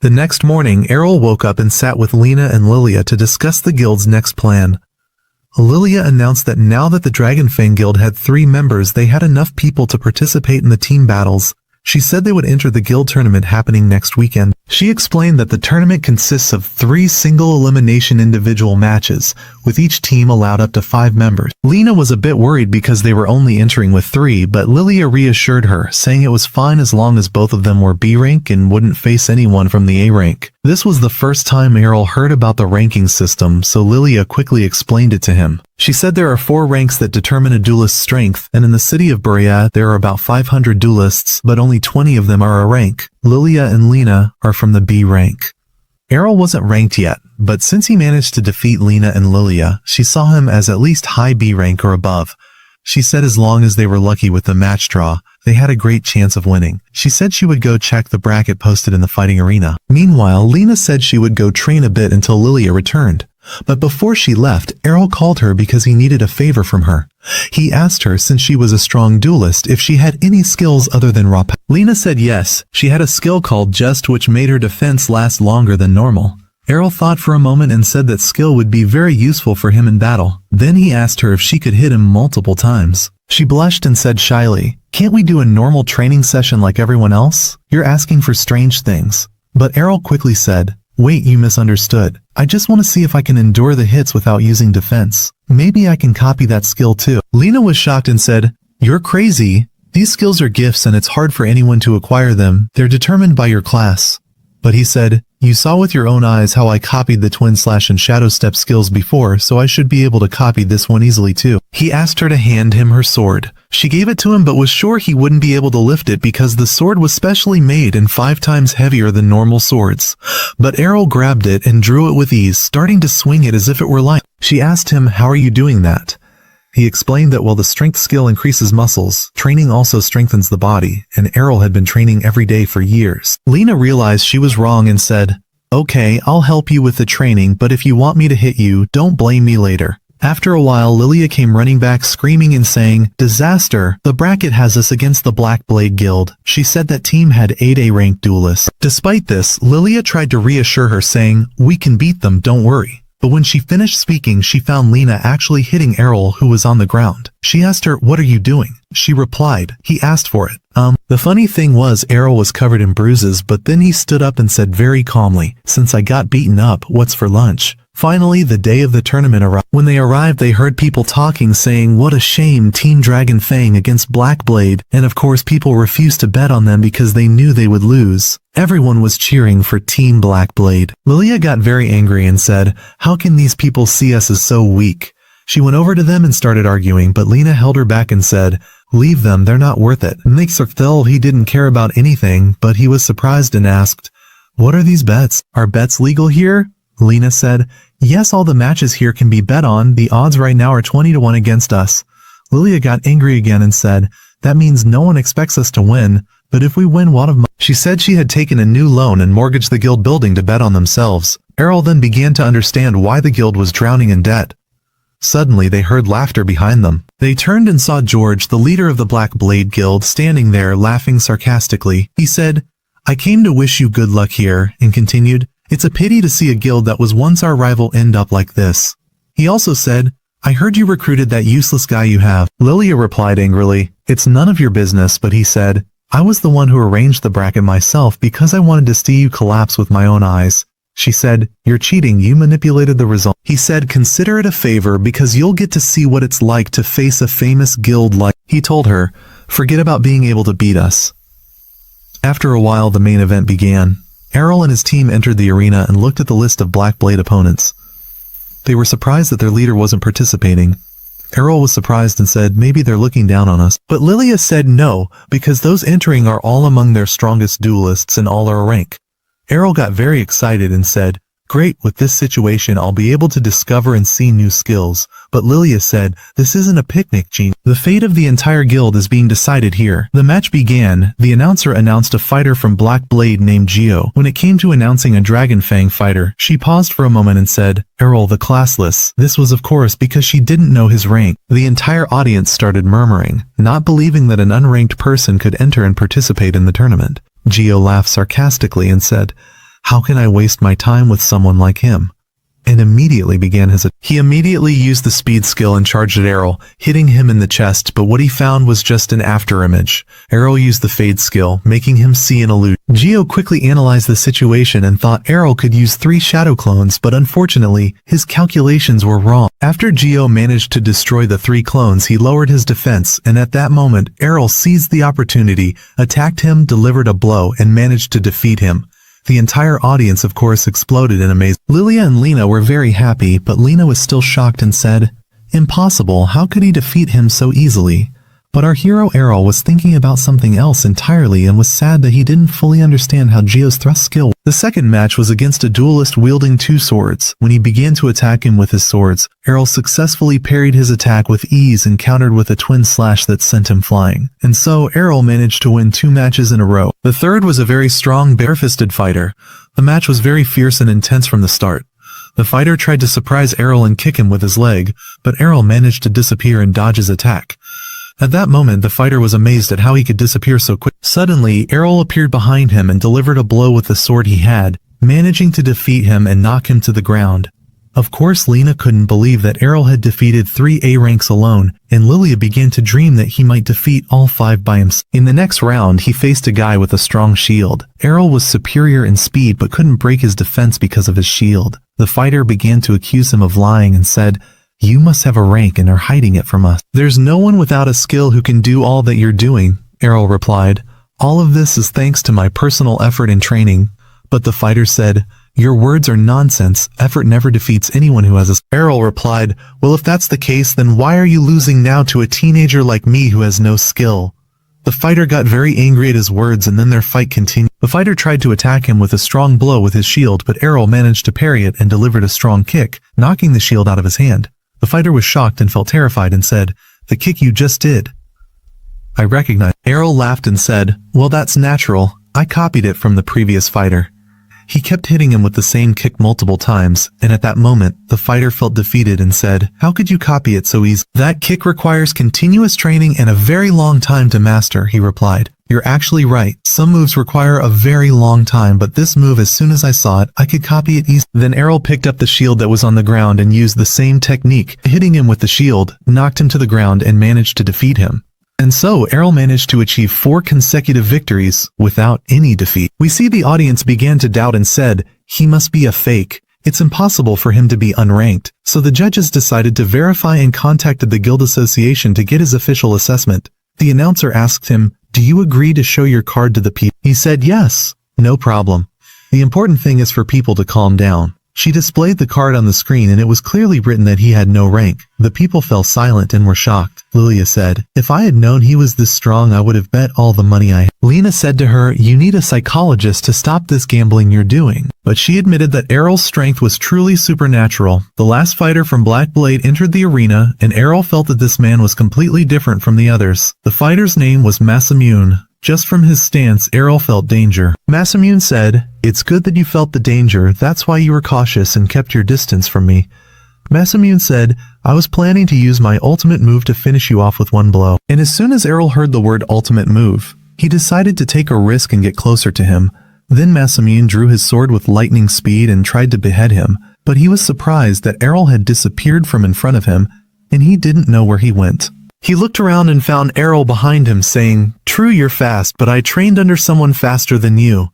Speaker 1: The next morning, Arel woke up and sat with Lena and Lilia to discuss the guild's next plan. Lilia announced that now that the Dragon Fang Guild had 3 members, they had enough people to participate in the team battles. She said they would enter the guild tournament happening next weekend. She explained that the tournament consists of 3 single-elimination individual matches, with each team allowed up to 5 members. Lena was a bit worried because they were only entering with 3, but Lilia reassured her, saying it was fine as long as both of them were B rank and wouldn't face anyone from the A rank. This was the first time Arel heard about the ranking system, so Lilia quickly explained it to him. She said there are 4 ranks that determine a duelist's strength, and in the city of Berea there are about 500 duelists, but only 20 of them are a rank. Lilia and Lena are from the B rank. Arel wasn't ranked yet, but since he managed to defeat Lena and Lilia, she saw him as at least high B rank or above. She said as long as they were lucky with the match draw, they had a great chance of winning. She said she would go check the bracket posted in the fighting arena. Meanwhile, Lena said she would go train a bit until Lilia returned. But before she left, Arel called her because he needed a favor from her. He asked her, since she was a strong duelist, if she had any skills other than raw power. Lena said yes, she had a skill called Just, which made her defense last longer than normal. Arel thought for a moment and said that skill would be very useful for him in battle. Then he asked her if she could hit him multiple times. She blushed and said shyly, "Can't we do a normal training session like everyone else? You're asking for strange things." But Arel quickly said, "Wait, you misunderstood. I just want to see if I can endure the hits without using defense. Maybe I can copy that skill too." Lena was shocked and said, "You're crazy. These skills are gifts and it's hard for anyone to acquire them. They're determined by your class." But he said, "You saw with your own eyes how I copied the twin slash and shadow step skills before, so I should be able to copy this one easily too." He asked her to hand him her sword. She gave it to him but was sure he wouldn't be able to lift it because the sword was specially made and 5 times heavier than normal swords. But Arel grabbed it and drew it with ease, starting to swing it as if it were light. She asked him, "How are you doing that?" He explained that while the strength skill increases muscles, training also strengthens the body, and Arel had been training every day for years. Lena realized she was wrong and said, "Okay, I'll help you with the training, but if you want me to hit you, don't blame me later." After a while, Lilia came running back screaming and saying, "Disaster! The bracket has us against the Black Blade Guild." She said that team had 8 A-ranked duelists. Despite this, Lilia tried to reassure her saying, "We can beat them, don't worry." But when she finished speaking, she found Lena actually hitting Arel, who was on the ground. She asked her, "What are you doing?" She replied, "He asked for it." The funny thing was Arel was covered in bruises, but then he stood up and said very calmly, "Since I got beaten up, what's for lunch?" Finally, the day of the tournament arrived. When they arrived, they heard people talking saying, "What a shame, Team Dragon Fang against Black Blade," and of course people refused to bet on them because they knew they would lose. Everyone was cheering for Team Black Blade. Lilia got very angry and said, "How can these people see us as so weak?" She went over to them and started arguing, but Lena held her back and said, "Leave them, they're not worth it." Makes her feel he didn't care about anything, but he was surprised and asked, "What are these bets? Are bets legal here?" Lena said, "Yes, all the matches here can be bet on. The odds right now are 20 to 1 against us." Lilia got angry again and said, "That means no one expects us to win, but if we win, what of money?" She said she had taken a new loan and mortgaged the guild building to bet on themselves. Arel then began to understand why the guild was drowning in debt. Suddenly, they heard laughter behind them. They turned and saw George, the leader of the Black Blade Guild, standing there laughing sarcastically. He said, "I came to wish you good luck here," and continued, "It's a pity to see a guild that was once our rival end up like this." He also said, "I heard you recruited that useless guy you have." Lilia replied angrily, "It's none of your business," but he said, "I was the one who arranged the bracket myself because I wanted to see you collapse with my own eyes." She said, "You're cheating, you manipulated the result." He said, "Consider it a favor because you'll get to see what it's like to face a famous guild like." He told her, "Forget about being able to beat us." After a while, the main event began. Arel and his team entered the arena and looked at the list of Black Blade opponents. They were surprised that their leader wasn't participating. Arel was surprised and said, "Maybe they're looking down on us." But Lilia said no, because those entering are all among their strongest duelists and all are a rank. Arel got very excited and said, "Great, with this situation I'll be able to discover and see new skills." But Lilia said, "This isn't a picnic, Jean. The fate of the entire guild is being decided here." The match began. The announcer announced a fighter from Black Blade named Gio. When it came to announcing a Dragon Fang fighter, she paused for a moment and said, "Arel the Classless." This was of course because she didn't know his rank. The entire audience started murmuring, not believing that an unranked person could enter and participate in the tournament. Gio laughed sarcastically and said, How can I waste my time with someone like him? And immediately began his attack. He immediately used the speed skill and charged at Arel, hitting him in the chest, but what he found was just an afterimage. Arel used the fade skill, making him see an illusion. Geo quickly analyzed the situation and thought Arel could use 3 shadow clones, but unfortunately, his calculations were wrong. After Geo managed to destroy the 3 clones, he lowered his defense, and at that moment, Arel seized the opportunity, attacked him, delivered a blow, and managed to defeat him. The entire audience, of course, exploded in amaze. Lilia and Lena were very happy, but Lena was still shocked and said, "Impossible, how could he defeat him so easily?" But our hero Arel was thinking about something else entirely and was sad that he didn't fully understand how Geo's thrust skill. The second match was against a duelist wielding 2 swords. When he began to attack him with his swords, Arel successfully parried his attack with ease and countered with a twin slash that sent him flying. And so Arel managed to win 2 matches in a row. The third was a very strong bare-fisted fighter. The match was very fierce and intense from the start. The fighter tried to surprise Arel and kick him with his leg, but Arel managed to disappear and dodge his attack. At that moment, the fighter was amazed at how he could disappear so quick. Suddenly, Arel appeared behind him and delivered a blow with the sword he had, managing to defeat him and knock him to the ground. Of course, Lena couldn't believe that Arel had defeated 3 A ranks alone, and Lilia began to dream that he might defeat all 5 by himself. In the next round, he faced a guy with a strong shield. Arel was superior in speed but couldn't break his defense because of his shield. The fighter began to accuse him of lying and said, "You must have a rank and are hiding it from us." "There's no one without a skill who can do all that you're doing," Arel replied. "All of this is thanks to my personal effort and training." But the fighter said, "Your words are nonsense. Effort never defeats anyone who has a..." Arel replied, "Well, if that's the case, then why are you losing now to a teenager like me who has no skill?" The fighter got very angry at his words and then their fight continued. The fighter tried to attack him with a strong blow with his shield, but Arel managed to parry it and delivered a strong kick, knocking the shield out of his hand. The fighter was shocked and felt terrified and said, "The kick you just did, I recognize." Arel laughed and said, "Well, that's natural. I copied it from the previous fighter." He kept hitting him with the same kick multiple times, and at that moment, the fighter felt defeated and said, "How could you copy it so easily?" "That kick requires continuous training and a very long time to master," he replied. "You're actually right. Some moves require a very long time, but this move, as soon as I saw it, I could copy it easily." Then Arel picked up the shield that was on the ground and used the same technique, hitting him with the shield, knocked him to the ground and managed to defeat him. And so Arel managed to achieve 4 consecutive victories without any defeat. We see the audience began to doubt and said, "He must be a fake. It's impossible for him to be unranked." So the judges decided to verify and contacted the Guild Association to get his official assessment. The announcer asked him, "Do you agree to show your card to the people?" He said, "Yes, no problem. The important thing is for people to calm down." She displayed the card on the screen and it was clearly written that he had no rank. The people fell silent and were shocked. Lilia said, "If I had known he was this strong, I would have bet all the money I had." Lena said to her, "You need a psychologist to stop this gambling you're doing." But she admitted that Arel's strength was truly supernatural. The last fighter from Black Blade entered the arena, and Arel felt that this man was completely different from the others. The fighter's name was Masamune. Just from his stance, Arel felt danger. Masamune said, "It's good that you felt the danger. That's why you were cautious and kept your distance from me." Masamune said, "I was planning to use my ultimate move to finish you off with one blow." And as soon as Arel heard the word ultimate move, he decided to take a risk and get closer to him. Then Masamune drew his sword with lightning speed and tried to behead him, but he was surprised that Arel had disappeared from in front of him, and he didn't know where he went. He looked around and found Arel behind him saying, "True, you're fast, but I trained under someone faster than you."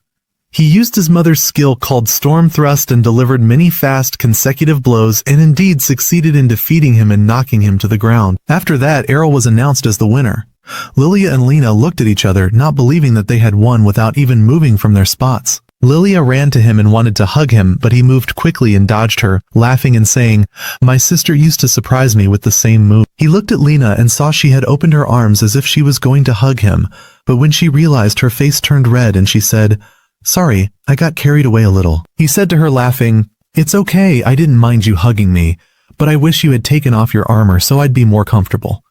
Speaker 1: He used his mother's skill called Storm Thrust and delivered many fast, consecutive blows and indeed succeeded in defeating him and knocking him to the ground. After that, Arel was announced as the winner. Lilia and Lena looked at each other, not believing that they had won without even moving from their spots. Lilia ran to him and wanted to hug him, but he moved quickly and dodged her, laughing and saying, "My sister used to surprise me with the same move." He looked at Lena and saw she had opened her arms as if she was going to hug him, but when she realized, her face turned red and she said, "Sorry, I got carried away a little." He said to her laughing, "It's okay, I didn't mind you hugging me, but I wish you had taken off your armor so I'd be more comfortable."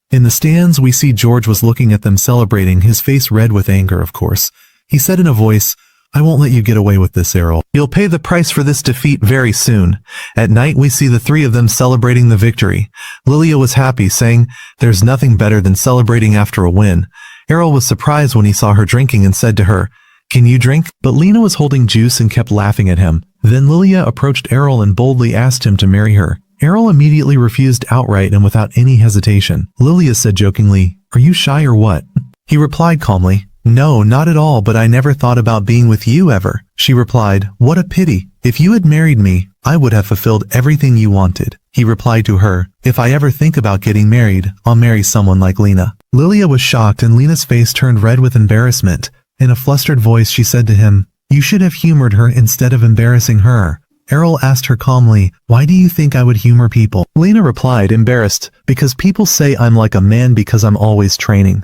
Speaker 1: In the stands, we see George was looking at them celebrating, his face red with anger, of course. He said in a voice, "I won't let you get away with this, Arel. You'll pay the price for this defeat very soon." At night, we see the 3 of them celebrating the victory. Lilia was happy, saying, "There's nothing better than celebrating after a win." Arel was surprised when he saw her drinking and said to her, Can you drink? But Lena was holding juice and kept laughing at him. Then Lilia approached Arel and boldly asked him to marry her. Arel immediately refused outright and without any hesitation. Lilia said jokingly, "Are you shy or what?" He replied calmly, "No, not at all, but I never thought about being with you ever." She replied, "What a pity. If you had married me, I would have fulfilled everything you wanted." He replied to her, "If I ever think about getting married, I'll marry someone like Lena." Lilia was shocked and Lena's face turned red with embarrassment. In a flustered voice she said to him, "You should have humored her instead of embarrassing her." Arel asked her calmly, "Why do you think I would humor people?" Lena replied, embarrassed, "Because people say I'm like a man because I'm always training."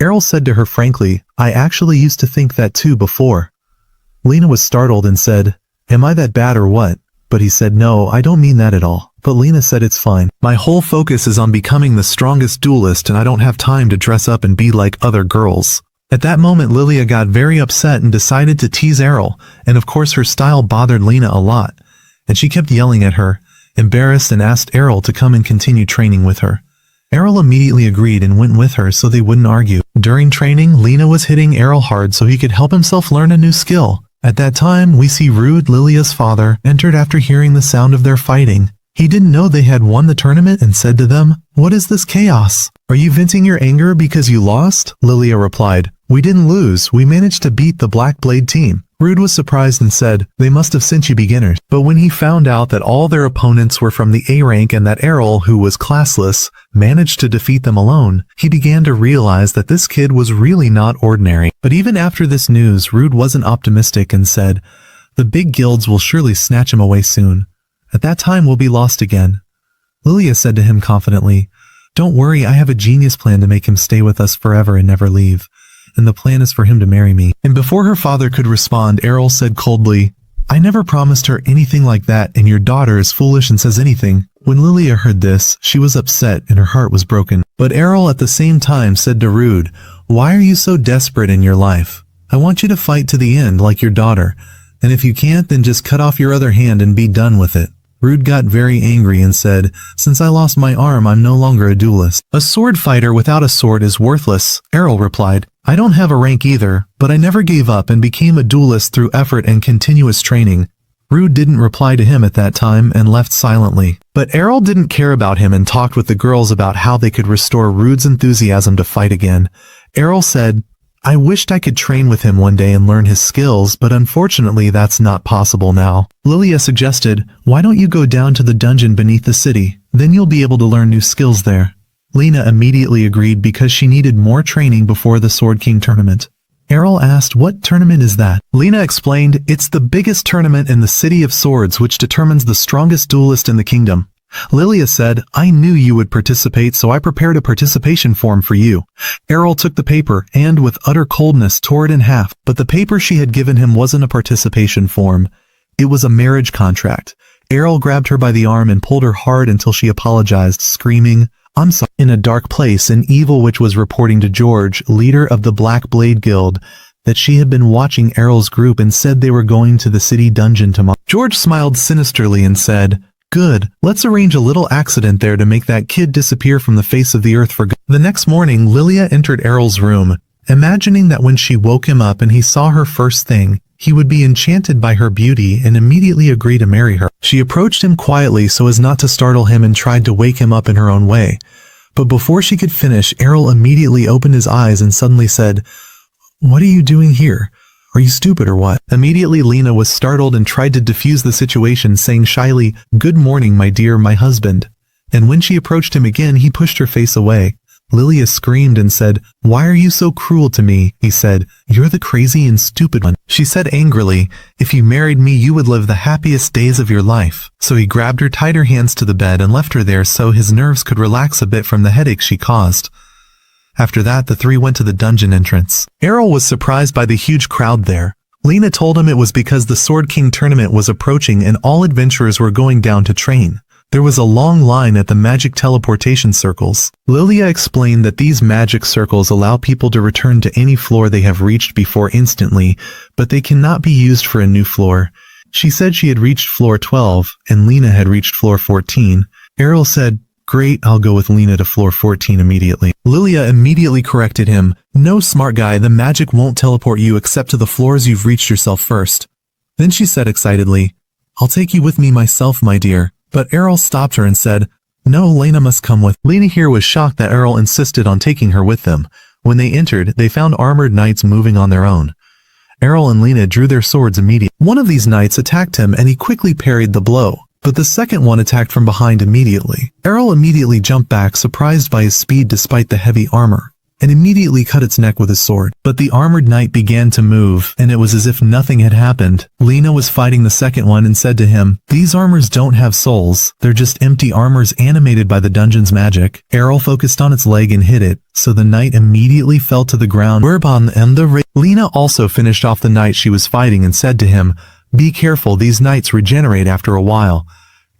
Speaker 1: Arel said to her frankly, "I actually used to think that too before." Lena was startled and said, "Am I that bad or what?" But he said, "No, I don't mean that at all." But Lena said, "It's fine. My whole focus is on becoming the strongest duelist and I don't have time to dress up and be like other girls." At that moment Lilia got very upset and decided to tease Arel, and of course her style bothered Lena a lot, and she kept yelling at her, embarrassed, and asked Arel to come and continue training with her. Arel immediately agreed and went with her so they wouldn't argue. During training, Lena was hitting Arel hard so he could help himself learn a new skill. At that time, we see Rude, Lilia's father, entered after hearing the sound of their fighting. He didn't know they had won the tournament and said to them, "What is this chaos? Are you venting your anger because you lost?" Lilia replied, "We didn't lose, we managed to beat the Black Blade team." Rude was surprised and said, "They must have sent you beginners." But when he found out that all their opponents were from the A rank and that Arel, who was classless, managed to defeat them alone, he began to realize that this kid was really not ordinary. But even after this news, Rude wasn't optimistic and said, "The big guilds will surely snatch him away soon. At that time we'll be lost again." Lilia said to him confidently, "Don't worry, I have a genius plan to make him stay with us forever and never leave. And the plan is for him to marry me." And before her father could respond, Arel said coldly, "I never promised her anything like that, and your daughter is foolish and says anything." When Lilia heard this, she was upset and her heart was broken. But Arel at the same time said to Rude, "Why are you so desperate in your life? I want you to fight to the end like your daughter, and if you can't, then just cut off your other hand and be done with it." Rude got very angry and said, "Since I lost my arm, I'm no longer a duelist." "A sword fighter without a sword is worthless," Arel replied. "I don't have a rank either, but I never gave up and became a duelist through effort and continuous training." Rude didn't reply to him at that time and left silently. But Arel didn't care about him and talked with the girls about how they could restore Rude's enthusiasm to fight again. Arel said, "I wished I could train with him one day and learn his skills, but unfortunately that's not possible now." Lilia suggested, "Why don't you go down to the dungeon beneath the city? Then you'll be able to learn new skills there." Lena immediately agreed because she needed more training before the Sword King tournament. Arel asked, "What tournament is that?" Lena explained, "It's the biggest tournament in the City of Swords which determines the strongest duelist in the kingdom." Lilia said, "I knew you would participate, so I prepared a participation form for you." Arel took the paper and, with utter coldness, tore it in half, but the paper she had given him wasn't a participation form. It was a marriage contract. Arel grabbed her by the arm and pulled her hard until she apologized, screaming, "I'm sorry." In a dark place, an evil witch was reporting to George, leader of the Black Blade Guild, that she had been watching Arel's group and said they were going to the city dungeon tomorrow. George smiled sinisterly and said, "Good, let's arrange a little accident there to make that kid disappear from the face of the earth for good." The next morning, Lilia entered Arel's room, imagining that when she woke him up and he saw her first thing, he would be enchanted by her beauty and immediately agree to marry her. She approached him quietly so as not to startle him and tried to wake him up in her own way. But before she could finish, Arel immediately opened his eyes and suddenly said, "What are you doing here? Are you stupid or what?" Immediately Lena was startled and tried to defuse the situation, saying shyly, "Good morning, my dear, my husband." And when she approached him again, he pushed her face away. Lilia screamed and said, "Why are you so cruel to me?" He said, "You're the crazy and stupid one." She said angrily, "If you married me, you would live the happiest days of your life." So he grabbed her, tied her hands to the bed, and left her there so his nerves could relax a bit from the headache she caused. After that, the three went to the dungeon entrance. Arel was surprised by the huge crowd there. Lena told him it was because the Sword King tournament was approaching and all adventurers were going down to train. There was a long line at the magic teleportation circles. Lilia explained that these magic circles allow people to return to any floor they have reached before instantly, but they cannot be used for a new floor. She said she had reached floor 12, and Lena had reached floor 14. Arel said, Great, I'll go with Lena to floor 14 immediately. Lilia immediately corrected him. No, smart guy, the magic won't teleport you except to the floors you've reached yourself first. Then she said excitedly, I'll take you with me myself, my dear. But Arel stopped her and said, No, Lena must come with. Lena here was shocked that Arel insisted on taking her with them. When they entered, they found armored knights moving on their own. Arel and Lena drew their swords immediately. One of these knights attacked him and he quickly parried the blow, but the second one attacked from behind immediately. Arel immediately jumped back, surprised by his speed despite the heavy armor, and immediately cut its neck with his sword. But the armored knight began to move, and it was as if nothing had happened. Lena was fighting the second one and said to him, These armors don't have souls, they're just empty armors animated by the dungeon's magic. Arel focused on its leg and hit it, so the knight immediately fell to the ground. Lena also finished off the knight she was fighting and said to him, Be careful, these knights regenerate after a while.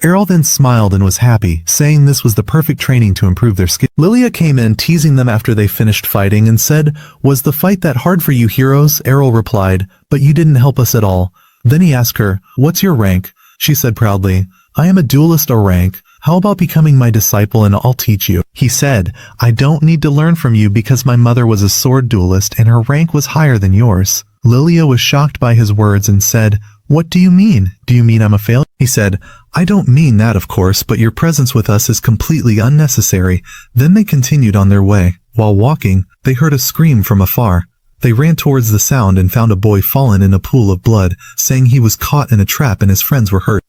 Speaker 1: Arel then smiled and was happy, saying this was the perfect training to improve their skill. Lilia came in teasing them after they finished fighting and said, Was the fight that hard for you heroes? Arel replied, But you didn't help us at all. Then he asked her, What's your rank? She said proudly, I am a duelist or rank. How about becoming my disciple and I'll teach you? He said, I don't need to learn from you because my mother was a sword duelist and her rank was higher than yours. Lilia was shocked by his words and said, What do you mean? Do you mean I'm a failure? He said, I don't mean that of course, but your presence with us is completely unnecessary. Then they continued on their way. While walking, they heard a scream from afar. They ran towards the sound and found a boy fallen in a pool of blood, saying he was caught in a trap and his friends were hurt.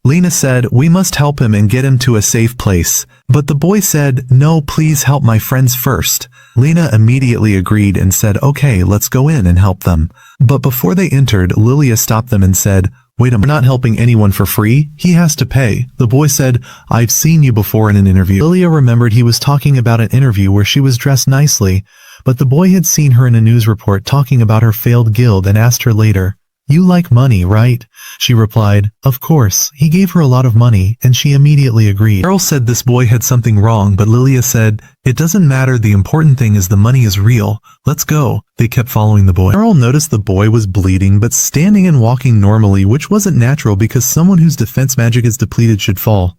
Speaker 1: Lena said, We must help him and get him to a safe place. But the boy said, No, please help my friends first. Lena immediately agreed and said, Okay, let's go in and help them. But before they entered, Lilia stopped them and said, Wait a minute, we're not helping anyone for free. He has to pay. The boy said, I've seen you before in an interview. Lilia remembered he was talking about an interview where she was dressed nicely, but the boy had seen her in a news report talking about her failed guild and asked her later, You like money, right? She replied, Of course. He gave her a lot of money, and she immediately agreed. Arel said this boy had something wrong, but Lilia said, It doesn't matter, the important thing is the money is real. Let's go. They kept following the boy. Arel noticed the boy was bleeding but standing and walking normally, which wasn't natural because someone whose defense magic is depleted should fall.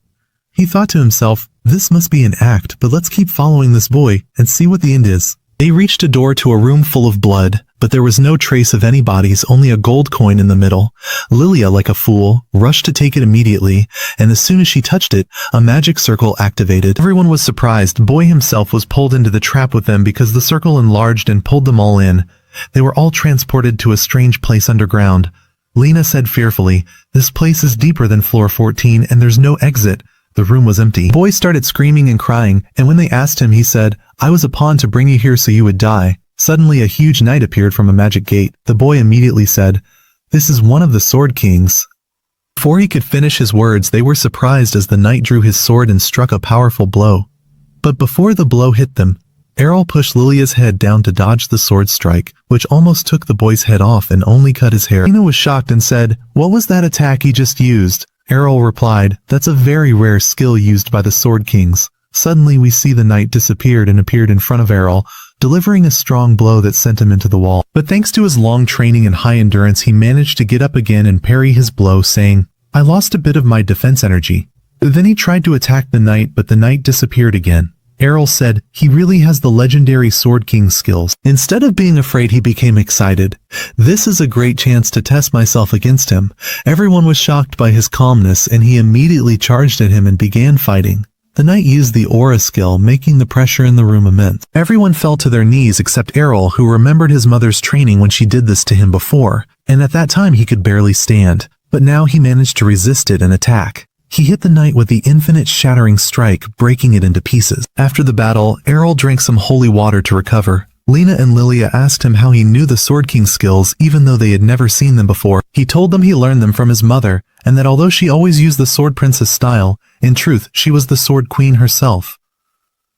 Speaker 1: He thought to himself, This must be an act, but let's keep following this boy and see what the end is. They reached a door to a room full of blood, but there was no trace of any bodies, only a gold coin in the middle. Lilia, like a fool, rushed to take it immediately, and as soon as she touched it, a magic circle activated. Everyone was surprised. Boy himself was pulled into the trap with them because the circle enlarged and pulled them all in. They were all transported to a strange place underground. Lena said fearfully, This place is deeper than floor 14 and there's no exit. The room was empty. The boy started screaming and crying, and when they asked him, he said, I was a pawn to bring you here so you would die. Suddenly a huge knight appeared from a magic gate. The boy immediately said, This is one of the Sword Kings. Before he could finish his words, they were surprised as the knight drew his sword and struck a powerful blow. But before the blow hit them, Arel pushed Lilia's head down to dodge the sword strike, which almost took the boy's head off and only cut his hair. Lena was shocked and said, What was that attack he just used? Arel replied, That's a very rare skill used by the Sword Kings. Suddenly we see the knight disappeared and appeared in front of Arel, delivering a strong blow that sent him into the wall. But thanks to his long training and high endurance, he managed to get up again and parry his blow, saying, I lost a bit of my defense energy. Then he tried to attack the knight, but the knight disappeared again. Arel said, He really has the legendary Sword King skills. Instead of being afraid, he became excited. This is a great chance to test myself against him. Everyone was shocked by his calmness, and he immediately charged at him and began fighting. The knight used the aura skill, making the pressure in the room immense. Everyone fell to their knees except Arel, who remembered his mother's training when she did this to him before, and at that time he could barely stand. But now he managed to resist it and attack. He hit the knight with the infinite shattering strike, breaking it into pieces. After the battle, Arel drank some holy water to recover. Lena and Lilia asked him how he knew the Sword King skills even though they had never seen them before. He told them he learned them from his mother, and that although she always used the Sword Princess style, in truth she was the Sword Queen herself.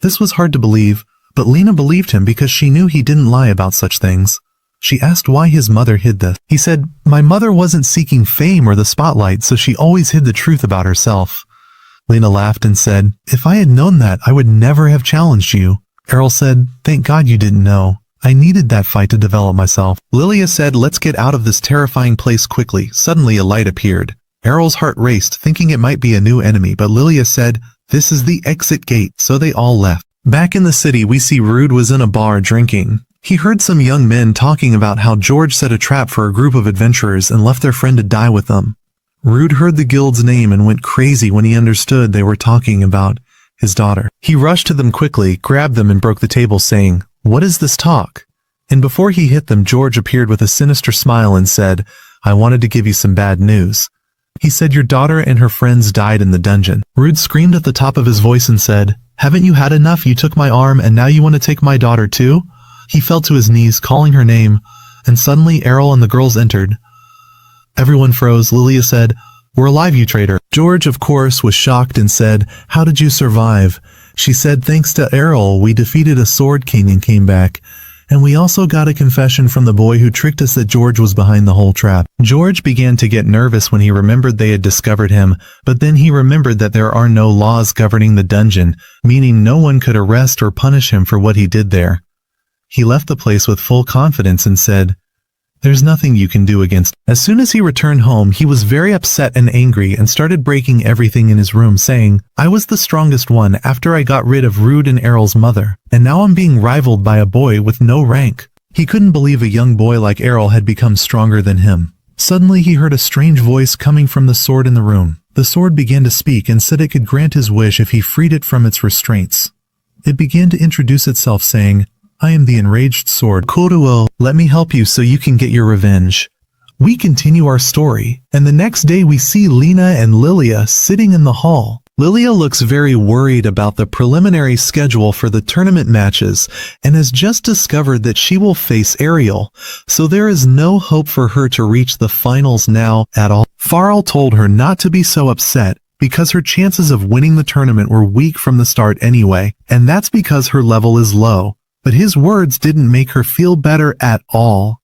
Speaker 1: This was hard to believe, but Lena believed him because she knew he didn't lie about such things. She asked why his mother hid this. He said, My mother wasn't seeking fame or the spotlight, so she always hid the truth about herself. Lena laughed and said, If I had known that, I would never have challenged you. Arel said, Thank God you didn't know. I needed that fight to develop myself. Lilia said, Let's get out of this terrifying place quickly. Suddenly a light appeared. Arel's heart raced, thinking it might be a new enemy, but Lilia said, This is the exit gate, so they all left. Back in the city, we see Rude was in a bar drinking. He heard some young men talking about how George set a trap for a group of adventurers and left their friend to die with them. Rude heard the guild's name and went crazy when he understood they were talking about his daughter. He rushed to them quickly, grabbed them and broke the table saying, "What is this talk?" And before he hit them, George appeared with a sinister smile and said, "I wanted to give you some bad news." He said, "Your daughter and her friends died in the dungeon." Rude screamed at the top of his voice and said, "Haven't you had enough? You took my arm and now you want to take my daughter too?" He fell to his knees, calling her name, and suddenly Arel and the girls entered. Everyone froze. Lilia said, "We're alive, you traitor." George, of course, was shocked and said, "How did you survive?" She said, "Thanks to Arel, we defeated a sword king and came back. And we also got a confession from the boy who tricked us that George was behind the whole trap." George began to get nervous when he remembered they had discovered him, but then he remembered that there are no laws governing the dungeon, meaning no one could arrest or punish him for what he did there. He left the place with full confidence and said, "There's nothing you can do against." As soon as he returned home, he was very upset and angry and started breaking everything in his room, saying, "I was the strongest one after I got rid of Rude and Arel's mother, and now I'm being rivaled by a boy with no rank." He couldn't believe a young boy like Arel had become stronger than him. Suddenly he heard a strange voice coming from the sword in the room. The sword began to speak and said it could grant his wish if he freed it from its restraints. It began to introduce itself saying, "I am the enraged sword. Koruo, let me help you so you can get your revenge." We continue our story, and the next day we see Lena and Lilia sitting in the hall. Lilia looks very worried about the preliminary schedule for the tournament matches and has just discovered that she will face Arel, so there is no hope for her to reach the finals now at all. Farrell told her not to be so upset because her chances of winning the tournament were weak from the start anyway, and that's because her level is low. But his words didn't make her feel better at all.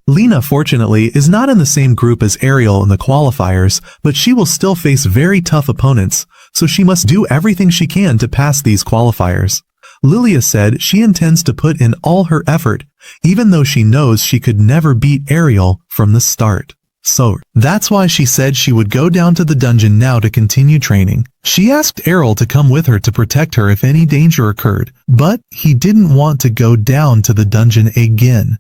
Speaker 1: Lena, fortunately, is not in the same group as Arel in the qualifiers, but she will still face very tough opponents, so she must do everything she can to pass these qualifiers. Lilia said she intends to put in all her effort, even though she knows she could never beat Arel from the start. So, that's why she said she would go down to the dungeon now to continue training. She asked Arel to come with her to protect her if any danger occurred, but he didn't want to go down to the dungeon again.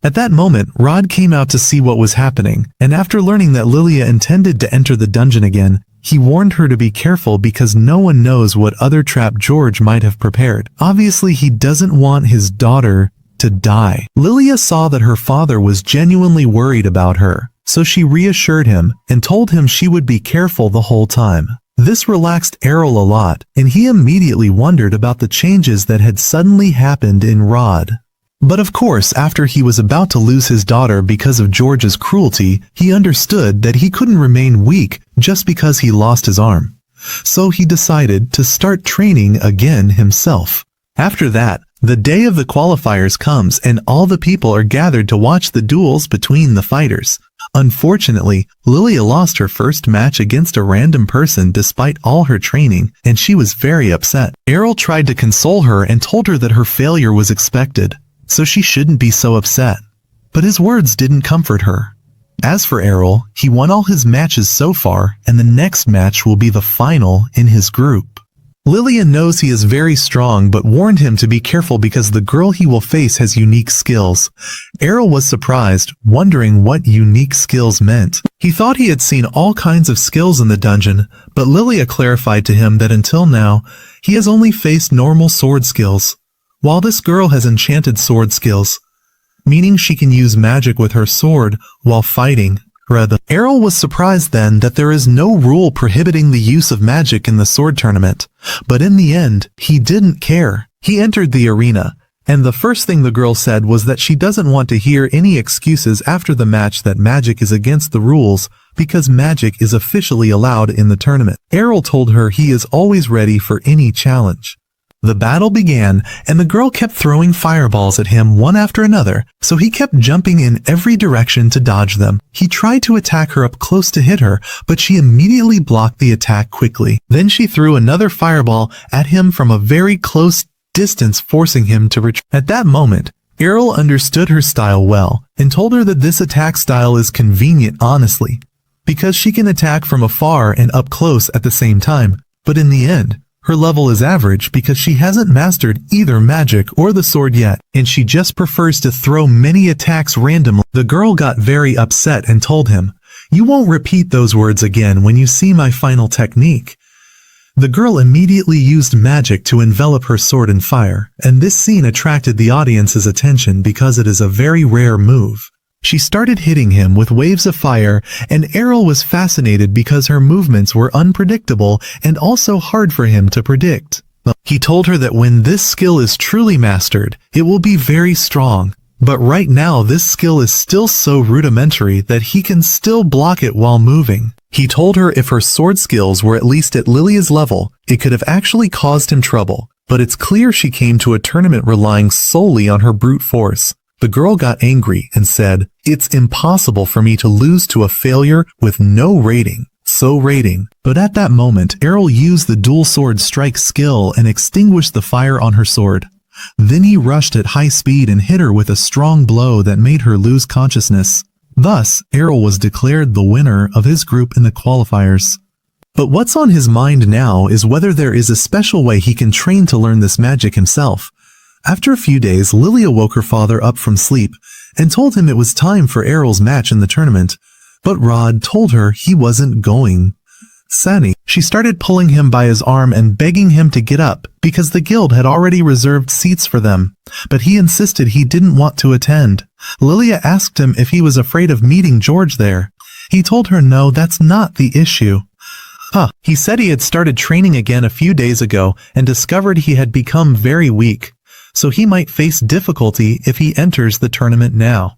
Speaker 1: At that moment, Rod came out to see what was happening, and after learning that Lilia intended to enter the dungeon again, he warned her to be careful because no one knows what other trap George might have prepared. Obviously, he doesn't want his daughter to die. Lilia saw that her father was genuinely worried about her, so she reassured him and told him she would be careful the whole time. This relaxed Arel a lot, and he immediately wondered about the changes that had suddenly happened in Rod. But of course, after he was about to lose his daughter because of George's cruelty, he understood that he couldn't remain weak just because he lost his arm. So he decided to start training again himself. After that, the day of the qualifiers comes and all the people are gathered to watch the duels between the fighters. Unfortunately, Lilia lost her first match against a random person despite all her training, and she was very upset. Arel tried to console her and told her that her failure was expected, so she shouldn't be so upset. But his words didn't comfort her. As for Arel, he won all his matches so far, and the next match will be the final in his group. Lilia knows he is very strong but warned him to be careful because the girl he will face has unique skills. Arel was surprised, wondering what unique skills meant. He thought he had seen all kinds of skills in the dungeon, but Lilia clarified to him that until now, he has only faced normal sword skills, while this girl has enchanted sword skills, meaning she can use magic with her sword while fighting. Arel was surprised then that there is no rule prohibiting the use of magic in the sword tournament, but in the end, he didn't care. He entered the arena, and the first thing the girl said was that she doesn't want to hear any excuses after the match that magic is against the rules because magic is officially allowed in the tournament. Arel told her he is always ready for any challenge. The battle began, and the girl kept throwing fireballs at him one after another, so he kept jumping in every direction to dodge them. He tried to attack her up close to hit her, but she immediately blocked the attack quickly. Then she threw another fireball at him from a very close distance, forcing him to retreat. At that moment, Arel understood her style well, and told her that this attack style is convenient honestly, because she can attack from afar and up close at the same time, but in the end, Her level is average because she hasn't mastered either magic or the sword yet, and she just prefers to throw many attacks randomly. The girl got very upset and told him, "You won't repeat those words again when you see my final technique." The girl immediately used magic to envelop her sword in fire, and this scene attracted the audience's attention because it is a very rare move. She started hitting him with waves of fire, and Arel was fascinated because her movements were unpredictable and also hard for him to predict. He told her that when this skill is truly mastered, it will be very strong. But right now this skill is still so rudimentary that he can still block it while moving. He told her if her sword skills were at least at Lilia's level, it could have actually caused him trouble. But it's clear she came to a tournament relying solely on her brute force. The girl got angry and said, "It's impossible for me to lose to a failure with no rating." But at that moment, Arel used the dual sword strike skill and extinguished the fire on her sword. Then he rushed at high speed and hit her with a strong blow that made her lose consciousness. Thus, Arel was declared the winner of his group in the qualifiers. But what's on his mind now is whether there is a special way he can train to learn this magic himself. After a few days, Lilia woke her father up from sleep and told him it was time for Arel's match in the tournament. But Rod told her he wasn't going. Sani, she started pulling him by his arm and begging him to get up because the guild had already reserved seats for them. But he insisted he didn't want to attend. Lilia asked him if he was afraid of meeting George there. He told her no, that's not the issue. He said he had started training again a few days ago and discovered he had become very weak. So he might face difficulty if he enters the tournament now.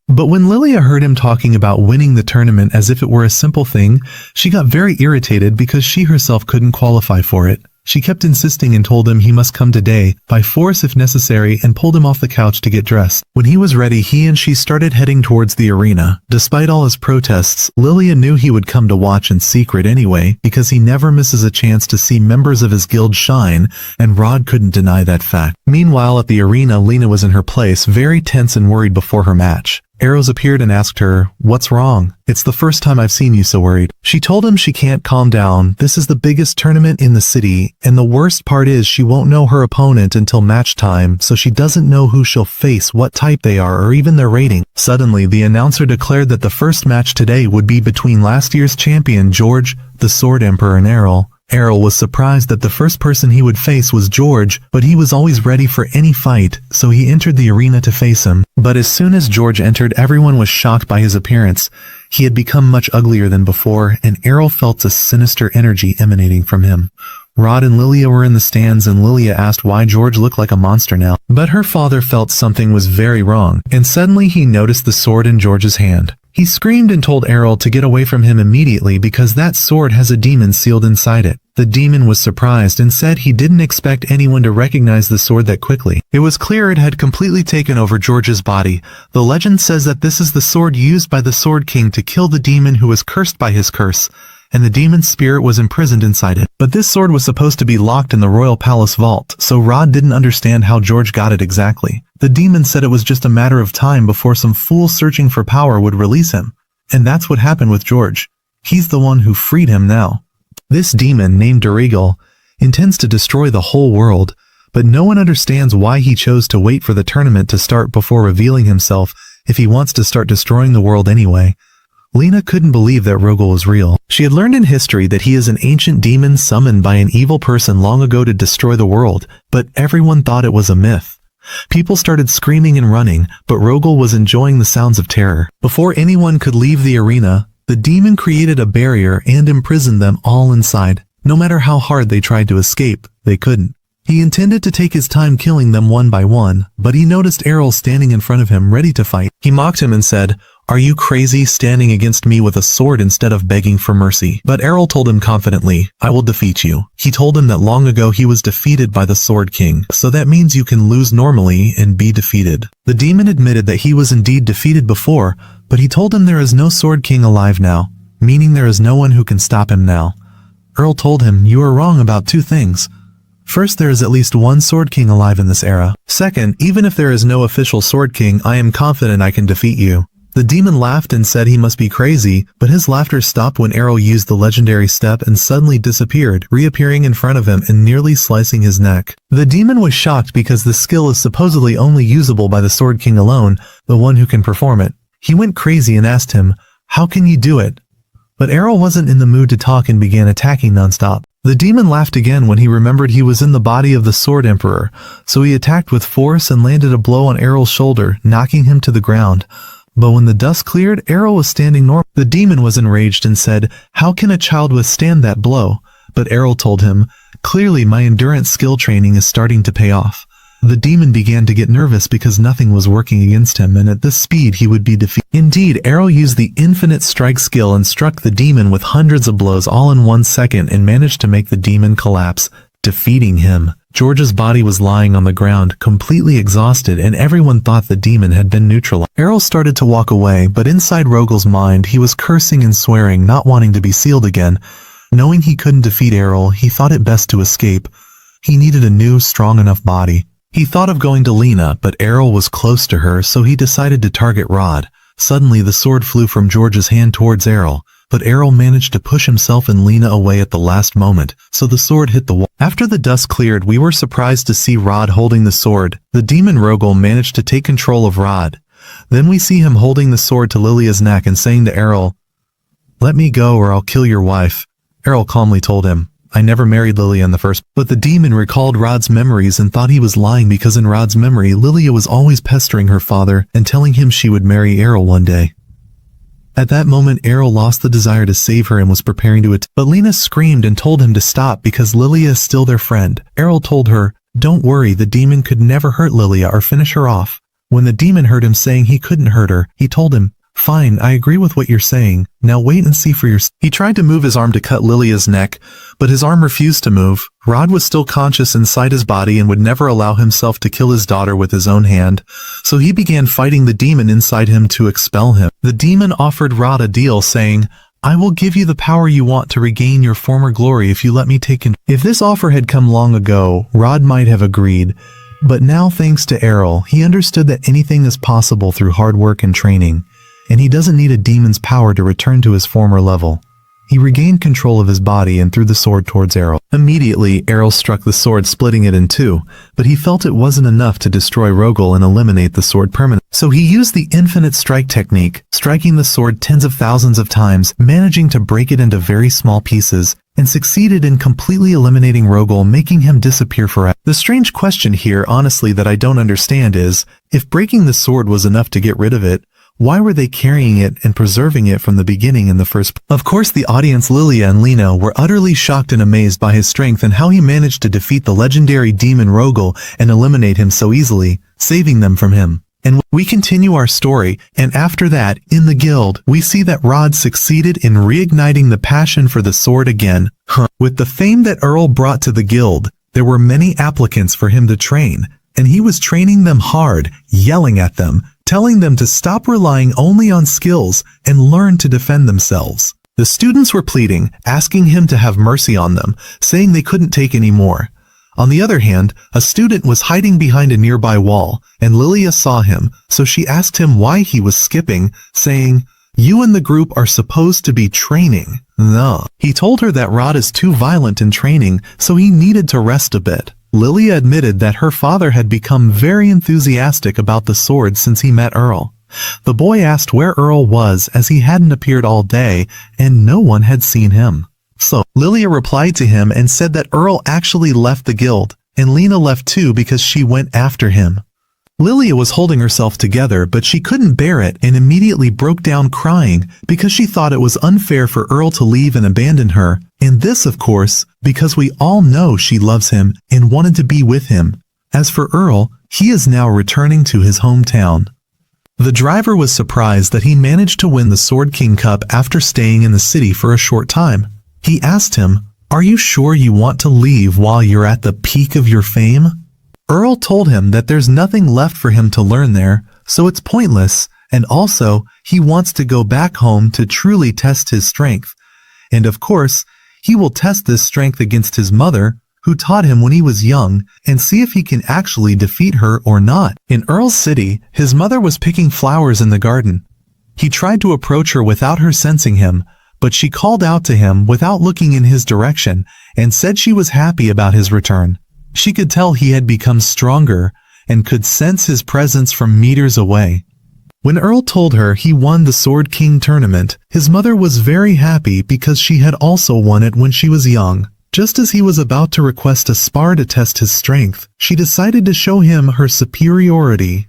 Speaker 1: But when Lilia heard him talking about winning the tournament as if it were a simple thing, she got very irritated because she herself couldn't qualify for it. She kept insisting and told him he must come today, by force if necessary, and pulled him off the couch to get dressed. When he was ready, he and she started heading towards the arena. Despite all his protests, Lilia knew he would come to watch in secret anyway, because he never misses a chance to see members of his guild shine, and Rod couldn't deny that fact. Meanwhile, at the arena, Lena was in her place, very tense and worried before her match. Arrows appeared and asked her, "What's wrong? It's the first time I've seen you so worried." She told him she can't calm down. This is the biggest tournament in the city, and the worst part is she won't know her opponent until match time, so she doesn't know who she'll face, what type they are, or even their rating. Suddenly, the announcer declared that the first match today would be between last year's champion George, the Sword Emperor, and Arel. Arel was surprised that the first person he would face was George, but he was always ready for any fight, so he entered the arena to face him. But as soon as George entered, everyone was shocked by his appearance. He had become much uglier than before, and Arel felt a sinister energy emanating from him. Rod and Lilia were in the stands, and Lilia asked why George looked like a monster now. But her father felt something was very wrong, and suddenly he noticed the sword in George's hand. He screamed and told Arel to get away from him immediately because that sword has a demon sealed inside it. The demon was surprised and said he didn't expect anyone to recognize the sword that quickly. It was clear it had completely taken over George's body. The legend says that this is the sword used by the Sword King to kill the demon who was cursed by his curse, and the demon's spirit was imprisoned inside it. But this sword was supposed to be locked in the royal palace vault, so Rod didn't understand how George got it exactly. The demon said it was just a matter of time before some fool searching for power would release him. And that's what happened with George. He's the one who freed him now. This demon, named Dirigal, intends to destroy the whole world, but no one understands why he chose to wait for the tournament to start before revealing himself if he wants to start destroying the world anyway. Lena couldn't believe that Rogel was real. She had learned in history that he is an ancient demon summoned by an evil person long ago to destroy the world, but everyone thought it was a myth. People started screaming and running, but Rogel was enjoying the sounds of terror. Before anyone could leave the arena, the demon created a barrier and imprisoned them all inside. No matter how hard they tried to escape, they couldn't. He intended to take his time killing them one by one, but he noticed Arel standing in front of him ready to fight. He mocked him and said, "Are you crazy standing against me with a sword instead of begging for mercy?" But Arel told him confidently, "I will defeat you." He told him that long ago he was defeated by the Sword King, so that means you can lose normally and be defeated. The demon admitted that he was indeed defeated before, but he told him there is no Sword King alive now, meaning there is no one who can stop him now. Arel told him, "You are wrong about two things. First, there is at least one Sword King alive in this era. Second, even if there is no official Sword King, I am confident I can defeat you." The demon laughed and said he must be crazy, but his laughter stopped when Arel used the legendary step and suddenly disappeared, reappearing in front of him and nearly slicing his neck. The demon was shocked because the skill is supposedly only usable by the Sword King alone, the one who can perform it. He went crazy and asked him, "How can you do it?" But Arel wasn't in the mood to talk and began attacking nonstop. The demon laughed again when he remembered he was in the body of the Sword Emperor, so he attacked with force and landed a blow on Arel's shoulder, knocking him to the ground. But when the dust cleared, Arel was standing normal. The demon was enraged and said, "How can a child withstand that blow?" But Arel told him, "Clearly my endurance skill training is starting to pay off." The demon began to get nervous because nothing was working against him, and at this speed he would be defeated. Indeed, Arel used the infinite strike skill and struck the demon with hundreds of blows all in 1 second and managed to make the demon collapse, defeating him. George's body was lying on the ground, completely exhausted, and everyone thought the demon had been neutralized. Arel started to walk away, but inside Rogel's mind he was cursing and swearing, not wanting to be sealed again. Knowing he couldn't defeat Arel, he thought it best to escape. He needed a new, strong enough body. He thought of going to Lena, but Arel was close to her, so he decided to target Rod. Suddenly the sword flew from George's hand towards Arel, but Arel managed to push himself and Lena away at the last moment, so the sword hit the wall. After the dust cleared, we were surprised to see Rod holding the sword. The demon Rogel managed to take control of Rod. Then we see him holding the sword to Lilia's neck and saying to Arel, "Let me go or I'll kill your wife." Arel calmly told him, "I never married Lilia in the first." But the demon recalled Rod's memories and thought he was lying because in Rod's memory, Lilia was always pestering her father and telling him she would marry Arel one day. At that moment, Arel lost the desire to save her and was preparing to attack. But Lena screamed and told him to stop because Lilia is still their friend. Arel told her, "Don't worry, the demon could never hurt Lilia or finish her off." When the demon heard him saying he couldn't hurt her, he told him, "Fine, I agree with what you're saying. Now wait and see for yourself." He tried to move his arm to cut Lilia's neck, but his arm refused to move. Rod was still conscious inside his body and would never allow himself to kill his daughter with his own hand, so he began fighting the demon inside him to expel him. The demon offered Rod a deal, saying, "I will give you the power you want to regain your former glory if you let me take control." If this offer had come long ago, Rod might have agreed, but now thanks to Arel, he understood that anything is possible through hard work and training. And he doesn't need a demon's power to return to his former level. He regained control of his body and threw the sword towards Arel. Immediately, Arel struck the sword, splitting it in two, but he felt it wasn't enough to destroy Rogel and eliminate the sword permanently. So he used the infinite strike technique, striking the sword tens of thousands of times, managing to break it into very small pieces, and succeeded in completely eliminating Rogel, making him disappear forever. The strange question here, honestly, that I don't understand is, if breaking the sword was enough to get rid of it, why were they carrying it and preserving it from the beginning in the first place? Of course, the audience Lilia and Lena were utterly shocked and amazed by his strength and how he managed to defeat the legendary demon Rogel and eliminate him so easily, saving them from him. And we continue our story, and after that, in the guild, we see that Rod succeeded in reigniting the passion for the sword again. With the fame that Arel brought to the guild, there were many applicants for him to train, and he was training them hard, yelling at them, telling them to stop relying only on skills and learn to defend themselves. The students were pleading, asking him to have mercy on them, saying they couldn't take any more. On the other hand, a student was hiding behind a nearby wall, and Lilia saw him, so she asked him why he was skipping, saying, "You and the group are supposed to be training." No. He told her that Rod is too violent in training, so he needed to rest a bit. Lilia admitted that her father had become very enthusiastic about the sword since he met Arel. The boy asked where Arel was as he hadn't appeared all day and no one had seen him. So, Lilia replied to him and said that Arel actually left the guild, and Lena left too because she went after him. Lilia was holding herself together, but she couldn't bear it and immediately broke down crying because she thought it was unfair for Arel to leave and abandon her, and this, of course, because we all know she loves him and wanted to be with him. As for Arel, he is now returning to his hometown. The driver was surprised that he managed to win the Sword King Cup after staying in the city for a short time. He asked him, "Are you sure you want to leave while you're at the peak of your fame?" Arel told him that there's nothing left for him to learn there, so it's pointless, and also, he wants to go back home to truly test his strength. And of course, he will test this strength against his mother, who taught him when he was young, and see if he can actually defeat her or not. In Arel's city, his mother was picking flowers in the garden. He tried to approach her without her sensing him, but she called out to him without looking in his direction and said she was happy about his return. She could tell he had become stronger and could sense his presence from meters away. When Arel told her he won the Sword King tournament, his mother was very happy because she had also won it when she was young. Just as he was about to request a spar to test his strength, she decided to show him her superiority.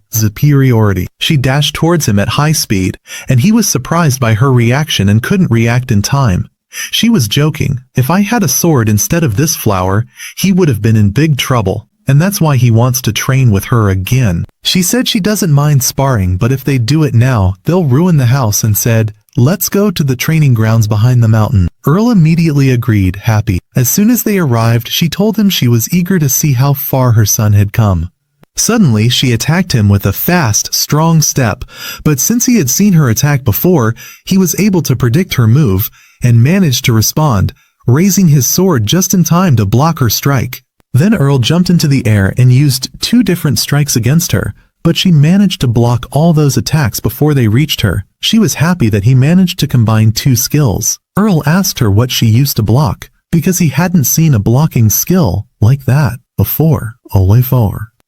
Speaker 1: She dashed towards him at high speed, and he was surprised by her reaction and couldn't react in time. She was joking. If I had a sword instead of this flower, he would have been in big trouble, and that's why he wants to train with her again. She said she doesn't mind sparring, but if they do it now, they'll ruin the house, and said, "Let's go to the training grounds behind the mountain." Arel immediately agreed, happy. As soon as they arrived, she told him she was eager to see how far her son had come. Suddenly, she attacked him with a fast, strong step, but since he had seen her attack before, he was able to predict her move and managed to respond, raising his sword just in time to block her strike. Then Arel jumped into the air and used 2 different strikes against her, but she managed to block all those attacks before they reached her. She was happy that he managed to combine 2 skills. Arel asked her what she used to block, because he hadn't seen a blocking skill like that before.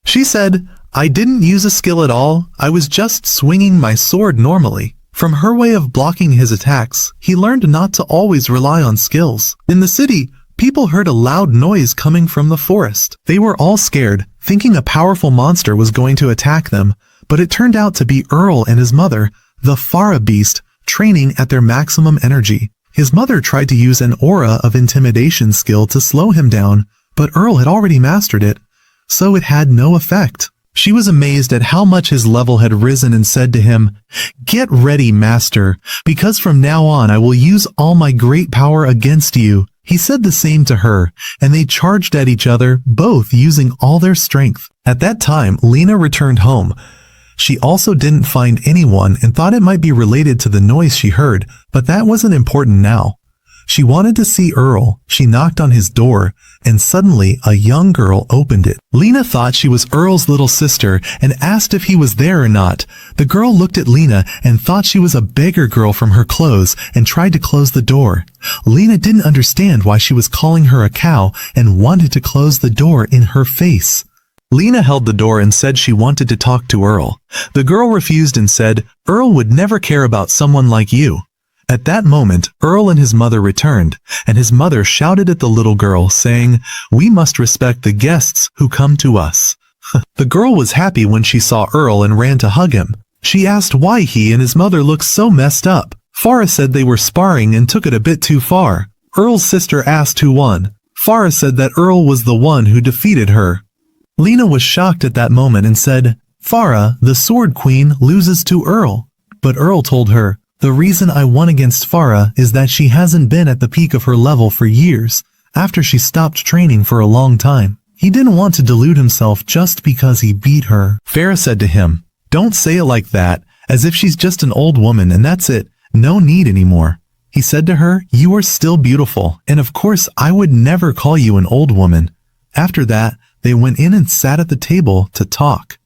Speaker 1: She said, "I didn't use a skill at all, I was just swinging my sword normally." From her way of blocking his attacks, he learned not to always rely on skills. In the city, people heard a loud noise coming from the forest. They were all scared, thinking a powerful monster was going to attack them, but it turned out to be Arel and his mother, the Farah beast, training at their maximum energy. His mother tried to use an aura of intimidation skill to slow him down, but Arel had already mastered it, so it had no effect. She was amazed at how much his level had risen and said to him, "Get ready, master, because from now on I will use all my great power against you." He said the same to her, and they charged at each other, both using all their strength. At that time, Lena returned home. She also didn't find anyone and thought it might be related to the noise she heard, but that wasn't important now. She wanted to see Arel. She knocked on his door, and suddenly a young girl opened it. Lena thought she was Arel's little sister and asked if he was there or not. The girl looked at Lena and thought she was a beggar girl from her clothes and tried to close the door. Lena didn't understand why she was calling her a cow and wanted to close the door in her face. Lena held the door and said she wanted to talk to Arel. The girl refused and said, "Arel would never care about someone like you." At that moment, Arel and his mother returned, and his mother shouted at the little girl, saying, "We must respect the guests who come to us." The girl was happy when she saw Arel and ran to hug him. She asked why he and his mother looked so messed up. Farah said they were sparring and took it a bit too far. Arel's sister asked who won. Farah said that Arel was the one who defeated her. Lena was shocked at that moment and said, "Farah, the Sword Queen, loses to Arel." But Arel told her, "The reason I won against Farah is that she hasn't been at the peak of her level for years, after she stopped training for a long time." He didn't want to delude himself just because he beat her. Farah said to him, "Don't say it like that, as if she's just an old woman and that's it, no need anymore." He said to her, "You are still beautiful, and of course I would never call you an old woman." After that, they went in and sat at the table to talk.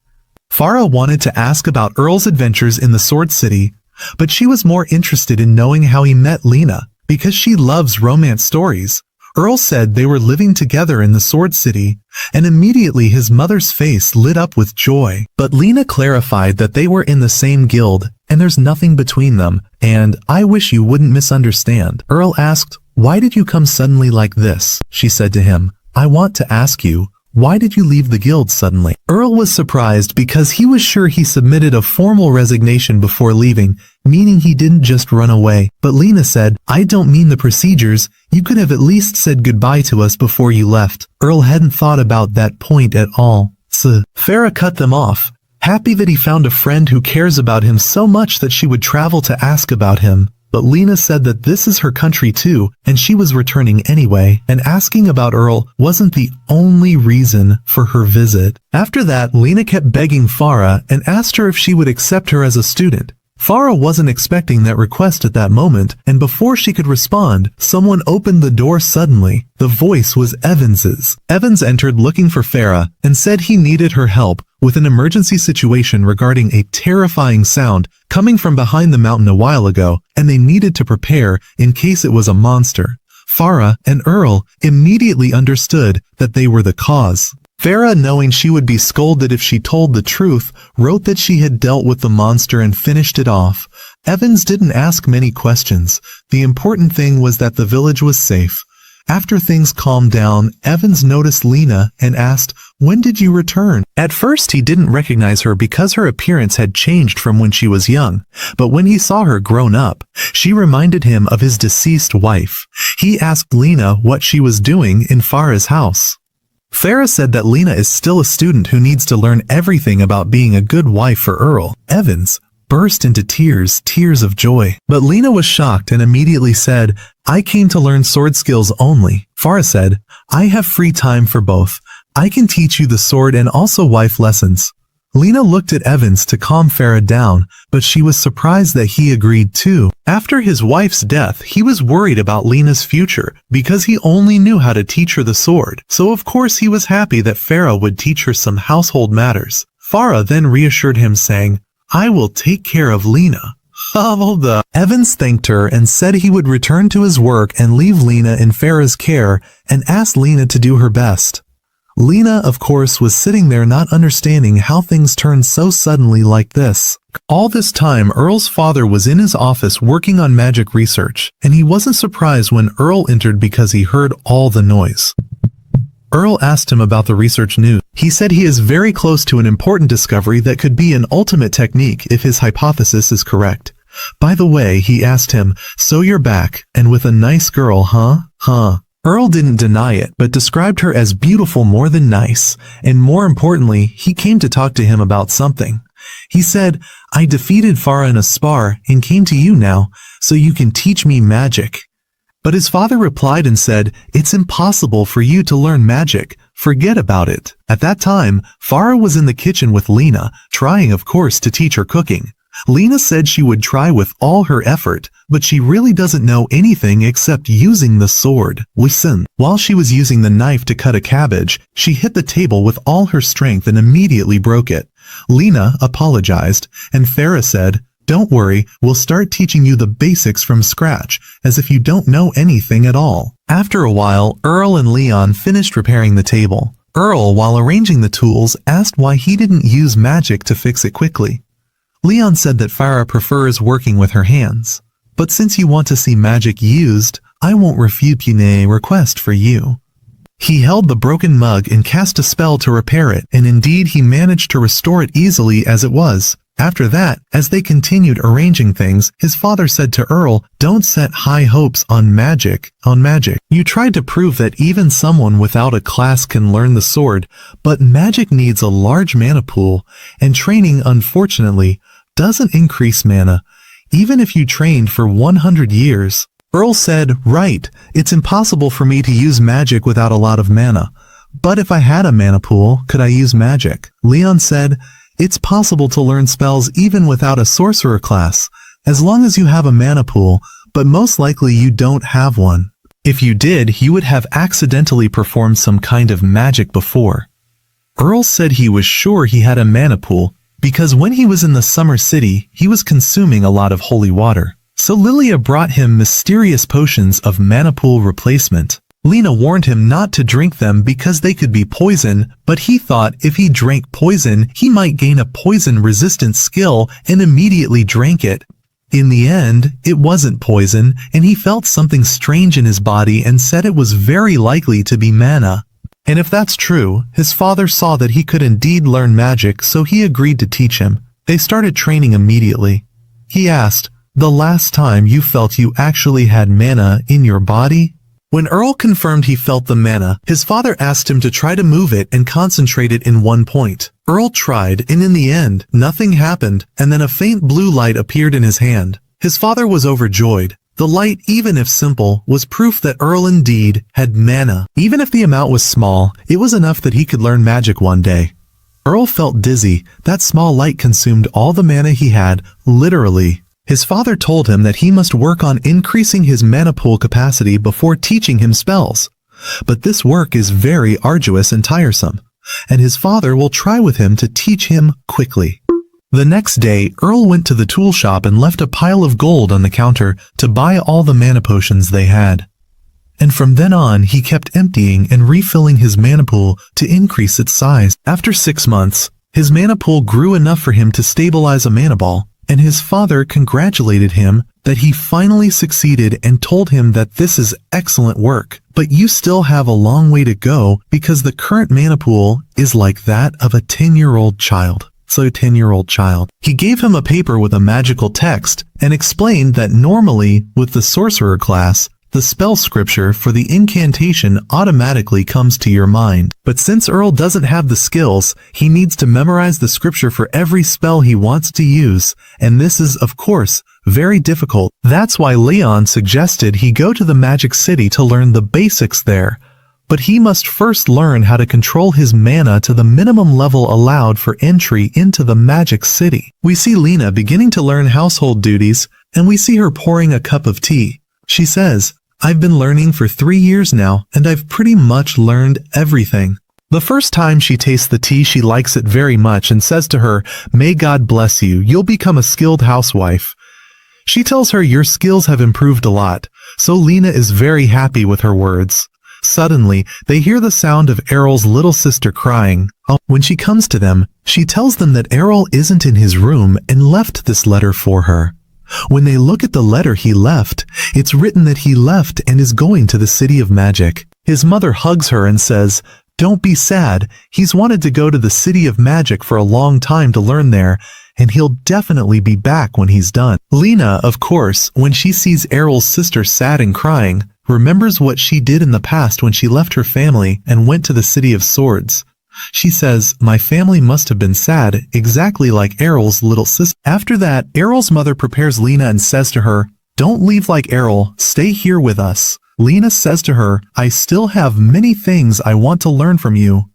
Speaker 1: Farah wanted to ask about Arel's adventures in the Sword City, but she was more interested in knowing how he met Lena, because she loves romance stories. Arel said they were living together in the Sword City, and immediately his mother's face lit up with joy. But Lena clarified that they were in the same guild, and there's nothing between them, and "I wish you wouldn't misunderstand." Arel asked, "Why did you come suddenly like this?" She said to him, "I want to ask you, why did you leave the guild suddenly?" Arel was surprised because he was sure he submitted a formal resignation before leaving, meaning he didn't just run away. But Lena said, "I don't mean the procedures, you could have at least said goodbye to us before you left." Arel hadn't thought about that point at all. Farah cut them off, happy that he found a friend who cares about him so much that she would travel to ask about him. But Lena said that this is her country too, and she was returning anyway, and asking about Arel wasn't the only reason for her visit. After that, Lena kept begging Farah and asked her if she would accept her as a student. Farah wasn't expecting that request at that moment, and before she could respond, someone opened the door suddenly. The voice was Evans's. Evans entered looking for Farah and said he needed her help with an emergency situation regarding a terrifying sound coming from behind the mountain a while ago, and they needed to prepare in case it was a monster. Farah and Arel immediately understood that they were the cause. Farah, knowing she would be scolded if she told the truth, wrote that she had dealt with the monster and finished it off. Evans didn't ask many questions. The important thing was that the village was safe. After things calmed down, Evans noticed Lena and asked, "When did you return?" At first he didn't recognize her because her appearance had changed from when she was young, but when he saw her grown up, she reminded him of his deceased wife. He asked Lena what she was doing in Farah's house. Farah said that Lena is still a student who needs to learn everything about being a good wife for Arel. Evans burst into tears of joy. But Lena was shocked and immediately said, "I came to learn sword skills only." Farah said, "I have free time for both. I can teach you the sword and also wife lessons." Lena looked at Evans to calm Farah down, but she was surprised that he agreed too. After his wife's death, he was worried about Lena's future because he only knew how to teach her the sword. So of course he was happy that Farah would teach her some household matters. Farah then reassured him saying, "I will take care of Lena." Evans thanked her and said he would return to his work and leave Lena in Farah's care and asked Lena to do her best. Lena, of course, was sitting there not understanding how things turned so suddenly like this. All this time, Arel's father was in his office working on magic research, and he wasn't surprised when Arel entered because he heard all the noise. Arel asked him about the research news. He said he is very close to an important discovery that could be an ultimate technique if his hypothesis is correct. By the way, he asked him, "So you're back, and with a nice girl, huh?" Arel didn't deny it, but described her as beautiful more than nice, and more importantly, he came to talk to him about something. He said, "I defeated Farah in a spar and came to you now, so you can teach me magic." But his father replied and said, "It's impossible for you to learn magic. Forget about it." At that time, Farah was in the kitchen with Lena, trying of course to teach her cooking. Lena said she would try with all her effort, but she really doesn't know anything except using the sword. Listen. While she was using the knife to cut a cabbage, she hit the table with all her strength and immediately broke it. Lena apologized, and Farah said, "Don't worry, we'll start teaching you the basics from scratch, as if you don't know anything at all." After a while, Arel and Leon finished repairing the table. Arel, while arranging the tools, asked why he didn't use magic to fix it quickly. Leon said that Farah prefers working with her hands. "But since you want to see magic used, I won't refute your request for you." He held the broken mug and cast a spell to repair it, and indeed he managed to restore it easily as it was. After that, as they continued arranging things, his father said to Arel, "Don't set high hopes on magic. You tried to prove that even someone without a class can learn the sword, but magic needs a large mana pool, and training, unfortunately, doesn't increase mana, even if you trained for 100 years. Arel said, "Right, it's impossible for me to use magic without a lot of mana. But if I had a mana pool, could I use magic?" Leon said, "It's possible to learn spells even without a sorcerer class, as long as you have a mana pool, but most likely you don't have one. If you did, you would have accidentally performed some kind of magic before." Arel said he was sure he had a mana pool, because when he was in the summer city, he was consuming a lot of holy water. So Lilia brought him mysterious potions of mana pool replacement. Lena warned him not to drink them because they could be poison, but he thought if he drank poison, he might gain a poison-resistant skill and immediately drank it. In the end, it wasn't poison, and he felt something strange in his body and said it was very likely to be mana. And if that's true, his father saw that he could indeed learn magic, so he agreed to teach him. They started training immediately. He asked, "The last time you felt you actually had mana in your body?" When Arel confirmed he felt the mana, his father asked him to try to move it and concentrate it in one point. Arel tried, and in the end, nothing happened, and then a faint blue light appeared in his hand. His father was overjoyed. The light, even if simple, was proof that Arel indeed had mana. Even if the amount was small, it was enough that he could learn magic one day. Earl felt dizzy. That small light consumed all the mana he had, literally. His father told him that he must work on increasing his mana pool capacity before teaching him spells. But this work is very arduous and tiresome, and his father will try with him to teach him quickly. The next day, Earl went to the tool shop and left a pile of gold on the counter to buy all the mana potions they had. And from then on, he kept emptying and refilling his mana pool to increase its size. After 6 months, his mana pool grew enough for him to stabilize a mana ball, and his father congratulated him that he finally succeeded and told him that this is excellent work, but you still have a long way to go because the current mana pool is like that of a 10-year-old child. So 10-year-old child. He gave him a paper with a magical text and explained that normally, with the sorcerer class, the spell scripture for the incantation automatically comes to your mind. But since Earl doesn't have the skills, he needs to memorize the scripture for every spell he wants to use, and this is, of course, very difficult. That's why Leon suggested he go to the Magic City to learn the basics there. But he must first learn how to control his mana to the minimum level allowed for entry into the Magic City. We see Lena beginning to learn household duties, and we see her pouring a cup of tea. She says, "I've been learning for 3 years now, and I've pretty much learned everything." The first time she tastes the tea, she likes it very much and says to her, "May God bless you, you'll become a skilled housewife." She tells her your skills have improved a lot, so Lena is very happy with her words. Suddenly, they hear the sound of Arel's little sister crying. When she comes to them, she tells them that Arel isn't in his room and left this letter for her. When they look at the letter he left, it's written that he left and is going to the City of Magic. His mother hugs her and says, "Don't be sad, he's wanted to go to the City of Magic for a long time to learn there, and he'll definitely be back when he's done." Lena, of course, when she sees Arel's sister sad and crying, remembers what she did in the past when she left her family and went to the City of Swords. She says, "My family must have been sad, exactly like Arel's little sister." After that, Arel's mother prepares Lena and says to her, "Don't leave like Arel, stay here with us." Lena says to her, "I still have many things I want to learn from you."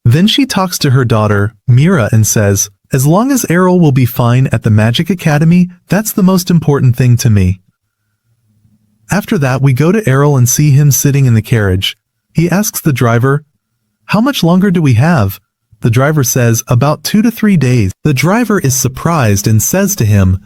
Speaker 1: Then she talks to her daughter, Mira, and says, "As long as Arel will be fine at the Magic Academy, that's the most important thing to me." After that, we go to Arel and see him sitting in the carriage. He asks the driver, "How much longer do we have?" The driver says, "About 2 to 3 days. The driver is surprised and says to him,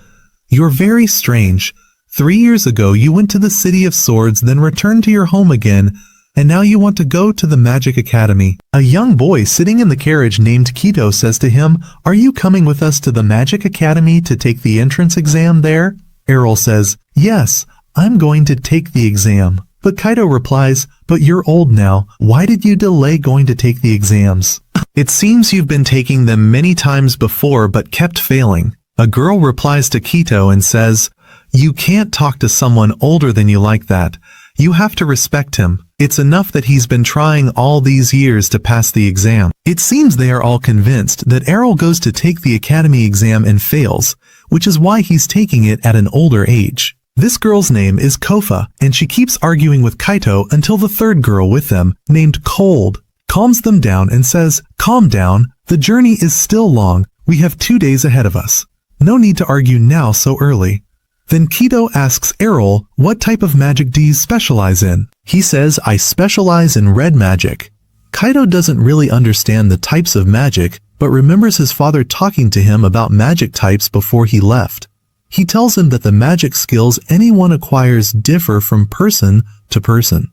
Speaker 1: "You're very strange. 3 years ago you went to the City of Swords, then returned to your home again, and now you want to go to the Magic Academy." A young boy sitting in the carriage named Kito says to him, "Are you coming with us to the Magic Academy to take the entrance exam there?" Arel says, "Yes, I'm going to take the exam." But Kito replies, "But you're old now. Why did you delay going to take the exams? It seems you've been taking them many times before but kept failing." A girl replies to Kito and says, "You can't talk to someone older than you like that. You have to respect him. It's enough that he's been trying all these years to pass the exam." It seems they are all convinced that Arel goes to take the academy exam and fails, which is why he's taking it at an older age. This girl's name is Kofa, and she keeps arguing with Kito until the third girl with them, named Cold, calms them down and says, "Calm down, the journey is still long, we have 2 days ahead of us. No need to argue now so early." Then Kito asks Arel, "What type of magic do you specialize in?" He says, "I specialize in red magic." Kito doesn't really understand the types of magic, but remembers his father talking to him about magic types before he left. He tells him that the magic skills anyone acquires differ from person to person.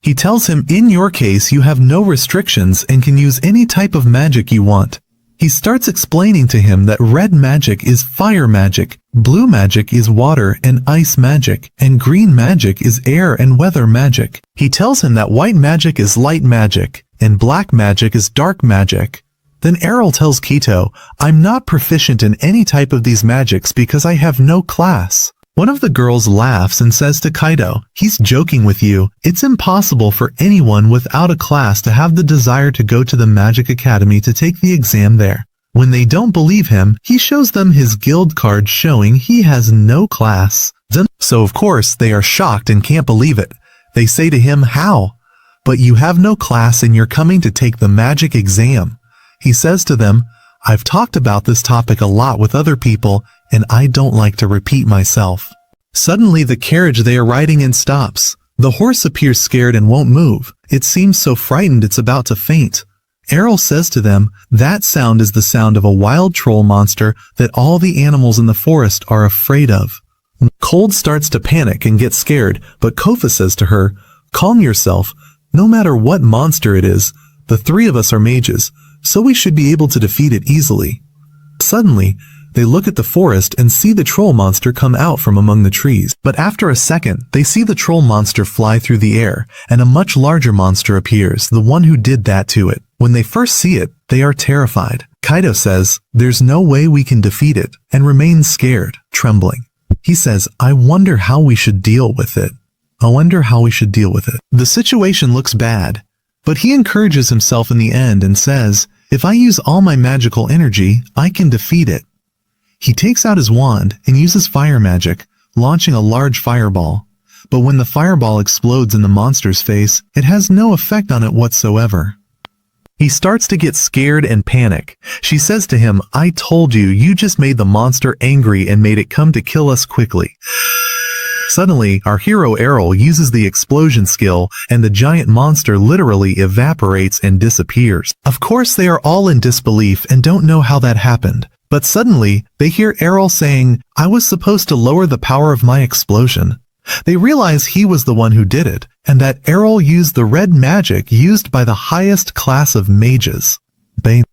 Speaker 1: He tells him, "In your case, you have no restrictions and can use any type of magic you want." He starts explaining to him that red magic is fire magic, blue magic is water and ice magic, and green magic is air and weather magic. He tells him that white magic is light magic, and black magic is dark magic. Then Arel tells Kito, "I'm not proficient in any type of these magics because I have no class." One of the girls laughs and says to Kito, "He's joking with you. It's impossible for anyone without a class to have the desire to go to the Magic Academy to take the exam there." When they don't believe him, he shows them his guild card showing he has no class. So of course they are shocked and can't believe it. They say to him, "How? But you have no class and you're coming to take the magic exam." He says to them, "I've talked about this topic a lot with other people, and I don't like to repeat myself." Suddenly the carriage they are riding in stops. The horse appears scared and won't move. It seems so frightened it's about to faint. Arel says to them, "That sound is the sound of a wild troll monster that all the animals in the forest are afraid of." Cold starts to panic and get scared, but Kofa says to her, "Calm yourself. No matter what monster it is, the three of us are mages, so we should be able to defeat it easily." Suddenly, they look at the forest and see the troll monster come out from among the trees. But after a second, they see the troll monster fly through the air, and a much larger monster appears, the one who did that to it. When they first see it, they are terrified. Kaido says, "There's no way we can defeat it," and remains scared, trembling. He says, "I wonder how we should deal with it. The situation looks bad, but he encourages himself in the end and says, "If I use all my magical energy, I can defeat it." He takes out his wand and uses fire magic, launching a large fireball. But when the fireball explodes in the monster's face, it has no effect on it whatsoever. He starts to get scared and panic. She says to him, "I told you, you just made the monster angry and made it come to kill us quickly." Suddenly, our hero Arel uses the explosion skill, and the giant monster literally evaporates and disappears. Of course, they are all in disbelief and don't know how that happened. But suddenly, they hear Arel saying, "I was supposed to lower the power of my explosion." They realize he was the one who did it, and that Arel used the red magic used by the highest class of mages.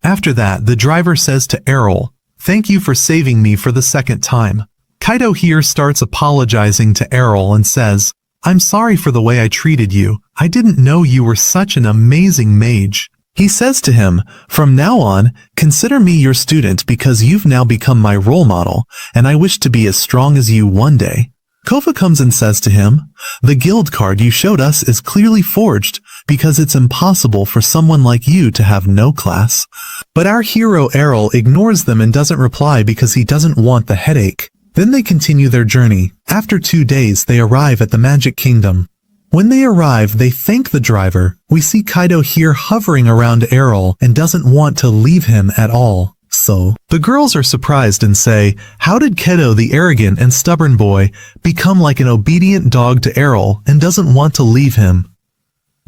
Speaker 1: After that, the driver says to Arel, "Thank you for saving me for the second time." Kaido here starts apologizing to Arel and says, "I'm sorry for the way I treated you. I didn't know you were such an amazing mage." He says to him, "From now on, consider me your student because you've now become my role model, and I wish to be as strong as you one day." Kofa comes and says to him, "The guild card you showed us is clearly forged because it's impossible for someone like you to have no class." But our hero Arel ignores them and doesn't reply because he doesn't want the headache. Then they continue their journey. After 2 days, they arrive at the Magic Kingdom. When they arrive, they thank the driver. We see Kaido here hovering around Arel and doesn't want to leave him at all. So, the girls are surprised and say, "How did Kaido, the arrogant and stubborn boy, become like an obedient dog to Arel and doesn't want to leave him?"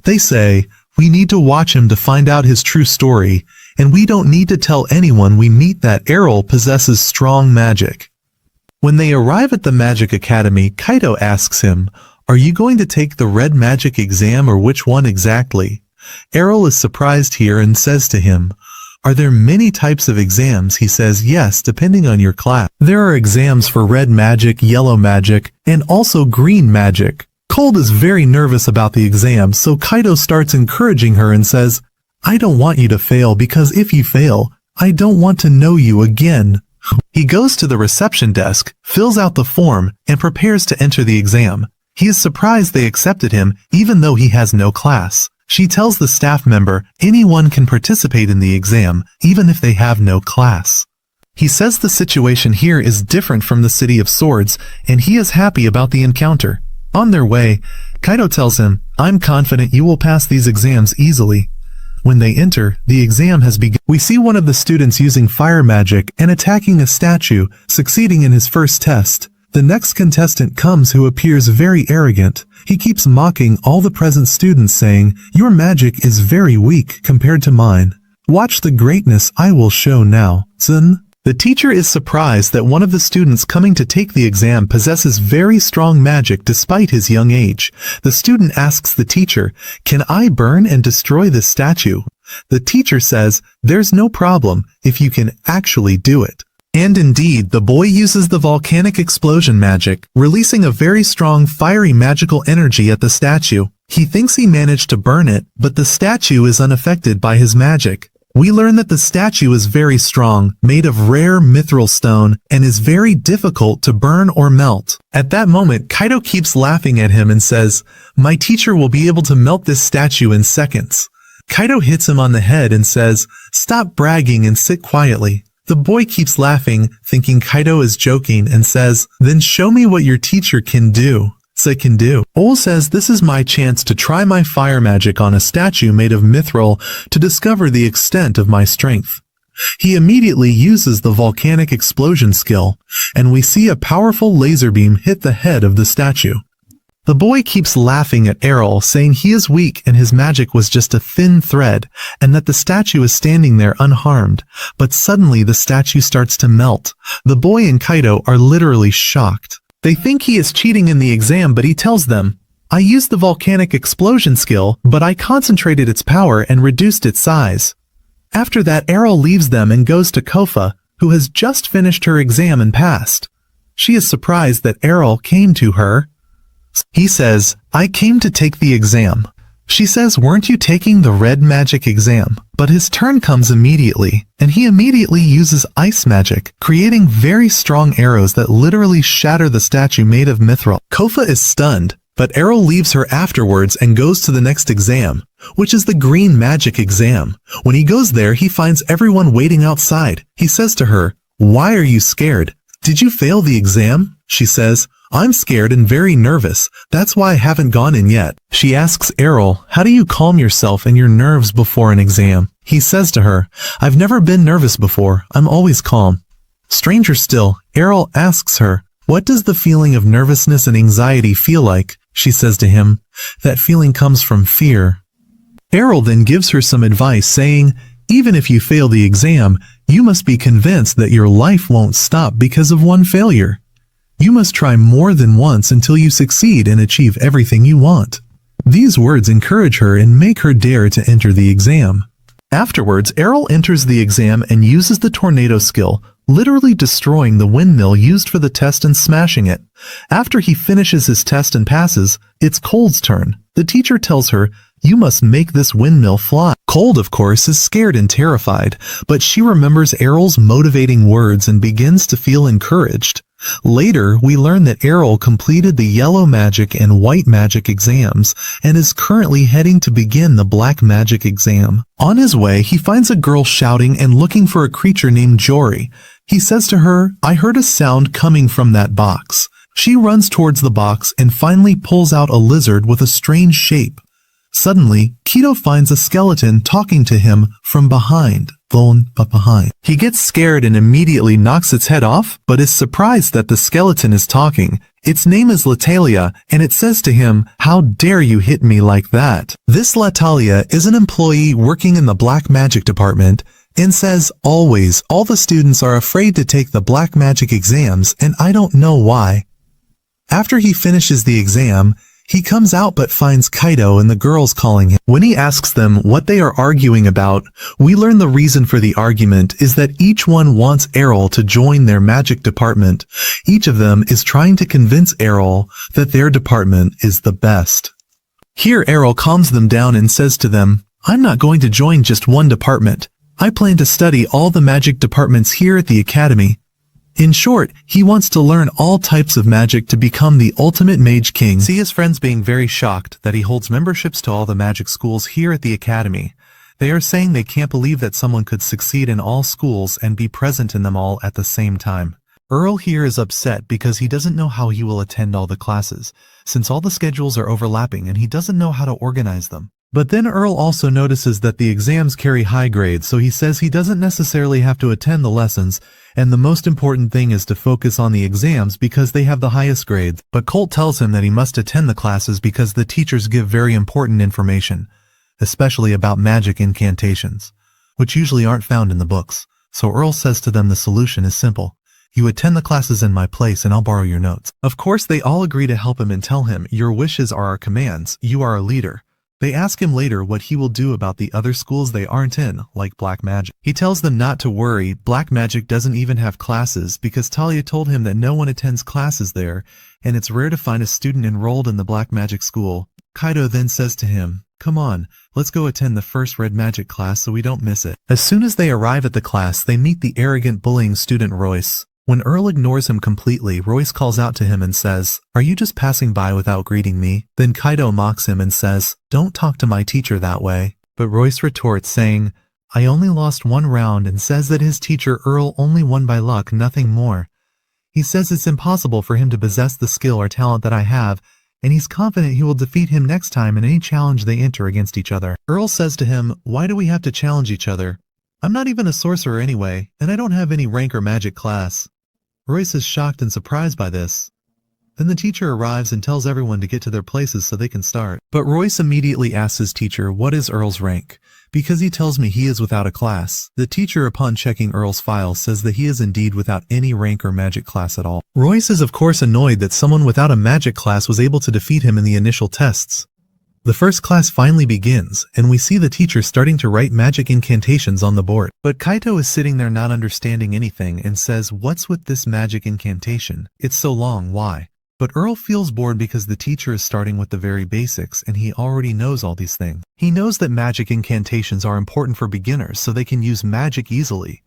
Speaker 1: They say, "We need to watch him to find out his true story, and we don't need to tell anyone we meet that Arel possesses strong magic." When they arrive at the Magic Academy, Kaido asks him, "Are you going to take the red magic exam or which one exactly?" Arel is surprised here and says to him, "Are there many types of exams?" He says, "Yes, depending on your class. There are exams for red magic, yellow magic, and also green magic." Cold is very nervous about the exam, so Kaido starts encouraging her and says, "I don't want you to fail because if you fail, I don't want to know you again." He goes to the reception desk, fills out the form, and prepares to enter the exam. He is surprised they accepted him even though he has no class. She tells the staff member anyone can participate in the exam even if they have no class. He says the situation here is different from the City of Swords and he is happy about the encounter. On their way, Kaido tells him, "I'm confident you will pass these exams easily." When they enter, the exam has begun. We see one of the students using fire magic and attacking a statue, succeeding in his first test. The next contestant comes who appears very arrogant. He keeps mocking all the present students saying, "Your magic is very weak compared to mine. Watch the greatness I will show now." Zun. The teacher is surprised that one of the students coming to take the exam possesses very strong magic despite his young age. The student asks the teacher, "Can I burn and destroy this statue?" The teacher says, "There's no problem if you can actually do it." And indeed, the boy uses the volcanic explosion magic, releasing a very strong fiery magical energy at the statue. He thinks he managed to burn it, but the statue is unaffected by his magic. We learn that the statue is very strong, made of rare mithril stone, and is very difficult to burn or melt. At that moment, Kaido keeps laughing at him and says, "My teacher will be able to melt this statue in seconds." Kaido hits him on the head and says, "Stop bragging and sit quietly." The boy keeps laughing, thinking Kaido is joking, and says, "Then show me what your teacher can do." I can do. Ol says this is my chance to try my fire magic on a statue made of mithril to discover the extent of my strength. He immediately uses the volcanic explosion skill, and we see a powerful laser beam hit the head of the statue. The boy keeps laughing at Arel, saying he is weak and his magic was just a thin thread, and that the statue is standing there unharmed. But suddenly the statue starts to melt. The boy and Kaido are literally shocked. They think he is cheating in the exam, but he tells them, I used the volcanic explosion skill, but I concentrated its power and reduced its size. After that, Arel leaves them and goes to Kofa, who has just finished her exam and passed. She is surprised that Arel came to her. He says, I came to take the exam. She says, weren't you taking the red magic exam? But his turn comes immediately, and he immediately uses ice magic, creating very strong arrows that literally shatter the statue made of mithril. Kofa is stunned, but Arel leaves her afterwards and goes to the next exam, which is the green magic exam. When he goes there, he finds everyone waiting outside. He says to her, why are you scared? Did you fail the exam? She says, I'm scared and very nervous, that's why I haven't gone in yet. She asks Arel, how do you calm yourself and your nerves before an exam? He says to her, I've never been nervous before, I'm always calm. Stranger still, Arel asks her, what does the feeling of nervousness and anxiety feel like? She says to him, that feeling comes from fear. Arel then gives her some advice saying, even if you fail the exam, you must be convinced that your life won't stop because of one failure. You must try more than once until you succeed and achieve everything you want. These words encourage her and make her dare to enter the exam. Afterwards, Arel enters the exam and uses the tornado skill, literally destroying the windmill used for the test and smashing it. After he finishes his test and passes, it's Cold's turn. The teacher tells her, you must make this windmill fly. Cold, of course, is scared and terrified, but she remembers Arel's motivating words and begins to feel encouraged. Later, we learn that Arel completed the yellow magic and white magic exams and is currently heading to begin the black magic exam. On his way, he finds a girl shouting and looking for a creature named Jory. He says to her, I heard a sound coming from that box. She runs towards the box and finally pulls out a lizard with a strange shape. Suddenly, Kido finds a skeleton talking to him from behind. He gets scared and immediately knocks its head off, but is surprised that the skeleton is talking. Its name is Latalia, and it says to him, how dare you hit me like that? This Latalia is an employee working in the black magic department, and says, always, all the students are afraid to take the black magic exams, and I don't know why. After he finishes the exam, he comes out but finds Kaido and the girls calling him. When he asks them what they are arguing about, we learn the reason for the argument is that each one wants Arel to join their magic department. Each of them is trying to convince Arel that their department is the best. Here Arel calms them down and says to them, I'm not going to join just one department. I plan to study all the magic departments here at the academy. In short, he wants to learn all types of magic to become the ultimate mage king. See his friends being very shocked that he holds memberships to all the magic schools here at the academy. They are saying they can't believe that someone could succeed in all schools and be present in them all at the same time. Earl here is upset because he doesn't know how he will attend all the classes, since all the schedules are overlapping and he doesn't know how to organize them. But then Earl also notices that the exams carry high grades, so he says he doesn't necessarily have to attend the lessons, and the most important thing is to focus on the exams because they have the highest grades. But Colt tells him that he must attend the classes because the teachers give very important information, especially about magic incantations, which usually aren't found in the books. So Earl says to them the solution is simple. You attend the classes in my place and I'll borrow your notes. Of course, they all agree to help him and tell him, your wishes are our commands, you are a leader. They ask him later what he will do about the other schools they aren't in, like black magic. He tells them not to worry, black magic doesn't even have classes because Talia told him that no one attends classes there, and it's rare to find a student enrolled in the black magic school. Kaido then says to him, come on, let's go attend the first red magic class so we don't miss it. As soon as they arrive at the class, they meet the arrogant bullying student Royce. When Earl ignores him completely, Royce calls out to him and says, are you just passing by without greeting me? Then Kaido mocks him and says, don't talk to my teacher that way. But Royce retorts saying, I only lost one round, and says that his teacher Earl only won by luck, nothing more. He says it's impossible for him to possess the skill or talent that I have, and he's confident he will defeat him next time in any challenge they enter against each other. Arel says to him, "Why do we have to challenge each other? I'm not even a sorcerer anyway, and I don't have any rank or magic class." Royce is shocked and surprised by this. Then the teacher arrives and tells everyone to get to their places so they can start. But Royce immediately asks his teacher, "What is Earl's rank?" "Because he tells me he is without a class." The teacher, upon checking Earl's file, says that he is indeed without any rank or magic class at all. Royce is of course annoyed that someone without a magic class was able to defeat him in the initial tests. The first class finally begins, and we see the teacher starting to write magic incantations on the board. But Kaito is sitting there not understanding anything and says, "What's with this magic incantation? It's so long, why?" But Earl feels bored because the teacher is starting with the very basics and he already knows all these things. He knows that magic incantations are important for beginners so they can use magic easily.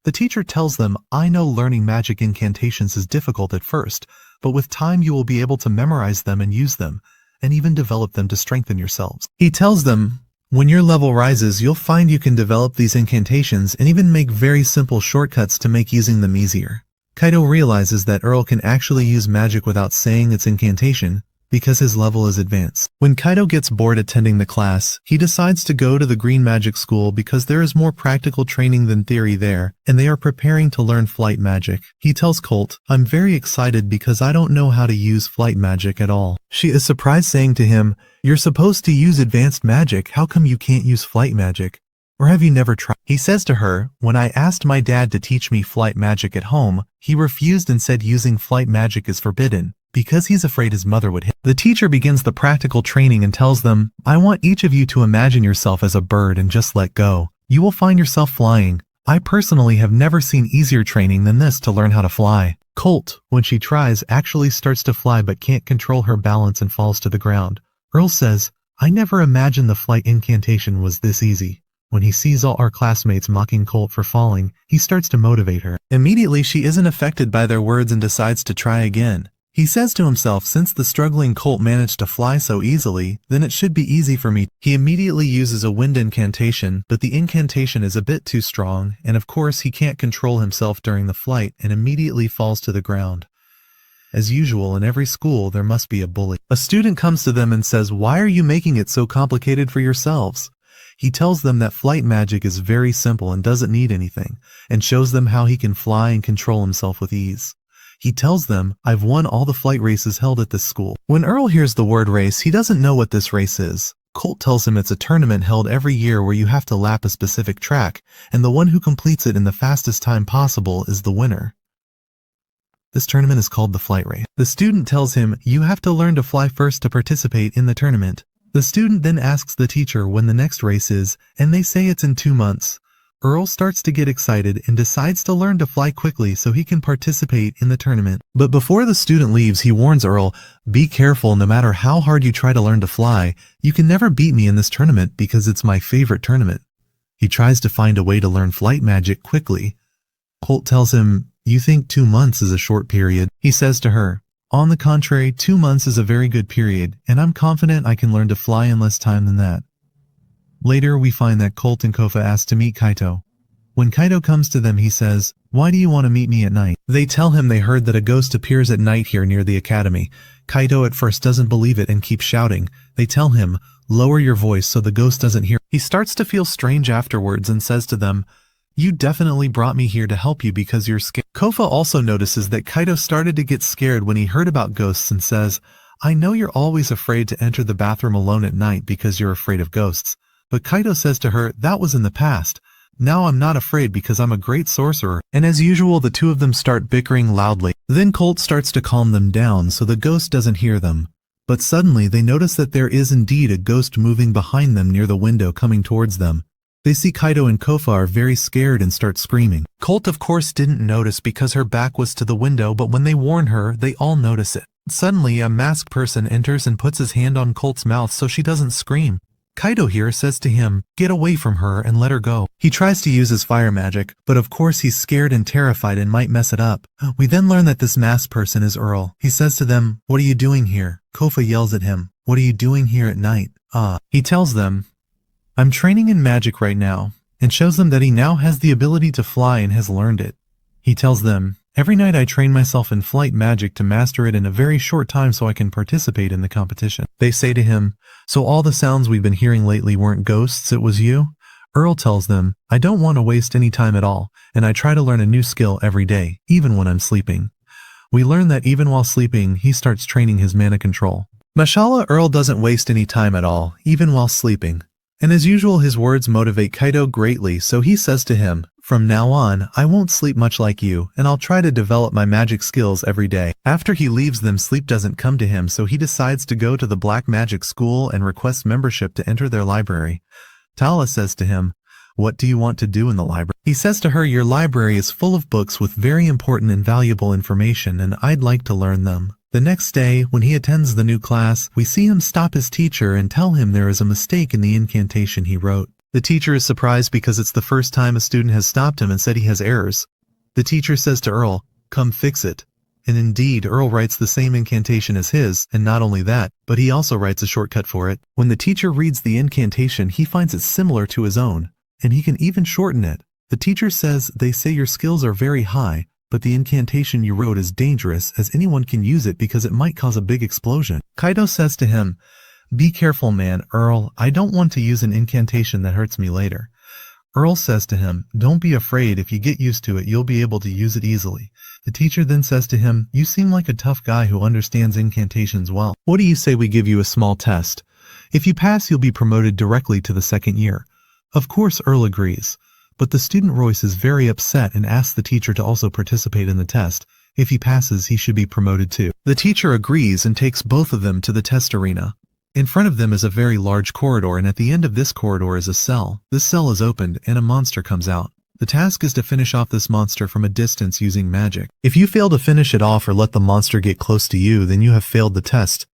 Speaker 1: The teacher tells them, "I know learning magic incantations is difficult at first, but with time you will be able to memorize them and use them, and even develop them to strengthen yourselves." He tells them, "When your level rises, you'll find you can develop these incantations and even make very simple shortcuts to make using them easier." Kaito realizes that Earl can actually use magic without saying its incantation because his level is advanced. When Kaito gets bored attending the class, he decides to go to the Green Magic School because there is more practical training than theory there, and they are preparing to learn flight magic. He tells Colt, "I'm very excited because I don't know how to use flight magic at all." She is surprised, saying to him, "You're supposed to use advanced magic, how come you can't use flight magic? Or have you never tried?" He says to her, "When I asked my dad to teach me flight magic at home, he refused and said using flight magic is forbidden, because he's afraid his mother would hit." The teacher begins the practical training and tells them, "I want each of you to imagine yourself as a bird and just let go. You will find yourself flying. I personally have never seen easier training than this to learn how to fly." Colt, when she tries, actually starts to fly but can't control her balance and falls to the ground. Earl says, "I never imagined the flight incantation was this easy." When he sees all our classmates mocking Colt for falling, he starts to motivate her. Immediately she isn't affected by their words and decides to try again. He says to himself, "Since the struggling Colt managed to fly so easily, then it should be easy for me." He immediately uses a wind incantation, but the incantation is a bit too strong, and of course he can't control himself during the flight and immediately falls to the ground. As usual, in every school there must be a bully. A student comes to them and says, "Why are you making it so complicated for yourselves?" He tells them that flight magic is very simple and doesn't need anything, and shows them how he can fly and control himself with ease. He tells them, "I've won all the flight races held at this school." When Earl hears the word race, he doesn't know what this race is. Colt tells him it's a tournament held every year where you have to lap a specific track, and the one who completes it in the fastest time possible is the winner. This tournament is called the flight race. The student tells him, "You have to learn to fly first to participate in the tournament." The student then asks the teacher when the next race is, and they say it's in 2 months. Earl starts to get excited and decides to learn to fly quickly so he can participate in the tournament. But before the student leaves, he warns Earl, "Be careful, no matter how hard you try to learn to fly, you can never beat me in this tournament because it's my favorite tournament." He tries to find a way to learn flight magic quickly. Colt tells him, "You think 2 months is a short period?" He says to her, "On the contrary, 2 months is a very good period, and I'm confident I can learn to fly in less time than that." Later, we find that Colt and Kofa ask to meet Kaito. When Kaito comes to them, he says, "Why do you want to meet me at night?" They tell him they heard that a ghost appears at night here near the academy. Kaito at first doesn't believe it and keeps shouting. They tell him, "Lower your voice so the ghost doesn't hear." He starts to feel strange afterwards and says to them, "You definitely brought me here to help you because you're scared." Kofa also notices that Kaito started to get scared when he heard about ghosts and says, "I know you're always afraid to enter the bathroom alone at night because you're afraid of ghosts." But Kaito says to her, "That was in the past. Now I'm not afraid because I'm a great sorcerer." And as usual, the two of them start bickering loudly. Then Colt starts to calm them down so the ghost doesn't hear them. But suddenly they notice that there is indeed a ghost moving behind them near the window coming towards them. They see Kaito and Kofa are very scared and start screaming. Colt of course didn't notice because her back was to the window, but when they warn her, they all notice it. Suddenly a masked person enters and puts his hand on Colt's mouth so she doesn't scream. Kaito here says to him, "Get away from her and let her go." He tries to use his fire magic, but of course he's scared and terrified and might mess it up. We then learn that this masked person is Earl. He says to them, "What are you doing here?" Kofa yells at him, "What are you doing here at night?" He tells them, "I'm training in magic right now," and shows them that he now has the ability to fly and has learned it. He tells them, Every night I train myself in flight magic to master it in a very short time so I can participate in the competition. They say to him, so all the sounds we've been hearing lately weren't ghosts, it was you? Arel tells them, I don't want to waste any time at all, and I try to learn a new skill every day, even when I'm sleeping. We learn that even while sleeping, he starts training his mana control. Mashallah, Arel doesn't waste any time at all, even while sleeping. And as usual, his words motivate Kaido greatly, so he says to him, from now on, I won't sleep much like you, and I'll try to develop my magic skills every day. After he leaves them, sleep doesn't come to him, so he decides to go to the Black Magic School and request membership to enter their library. Tala says to him, what do you want to do in the library? He says to her, your library is full of books with very important and valuable information, and I'd like to learn them. The next day, when he attends the new class, we see him stop his teacher and tell him there is a mistake in the incantation he wrote. The teacher is surprised because it's the first time a student has stopped him and said he has errors. The teacher says to Arel, come fix it. And indeed, Arel writes the same incantation as his, and not only that, but he also writes a shortcut for it. When the teacher reads the incantation, he finds it similar to his own, and he can even shorten it. The teacher says, they say your skills are very high, but the incantation you wrote is dangerous as anyone can use it because it might cause a big explosion. Kaido says to him, be careful man, Arel, I don't want to use an incantation that hurts me later. Arel says to him, don't be afraid, if you get used to it you'll be able to use it easily. The teacher then says to him, you seem like a tough guy who understands incantations well. What do you say we give you a small test? If you pass you'll be promoted directly to the second year. Of course Arel agrees. But the student Royce is very upset and asks the teacher to also participate in the test. If he passes, he should be promoted too. The teacher agrees and takes both of them to the test arena. In front of them is a very large corridor, and at the end of this corridor is a cell. This cell is opened and a monster comes out. The task is to finish off this monster from a distance using magic. If you fail to finish it off or let the monster get close to you, then you have failed the test.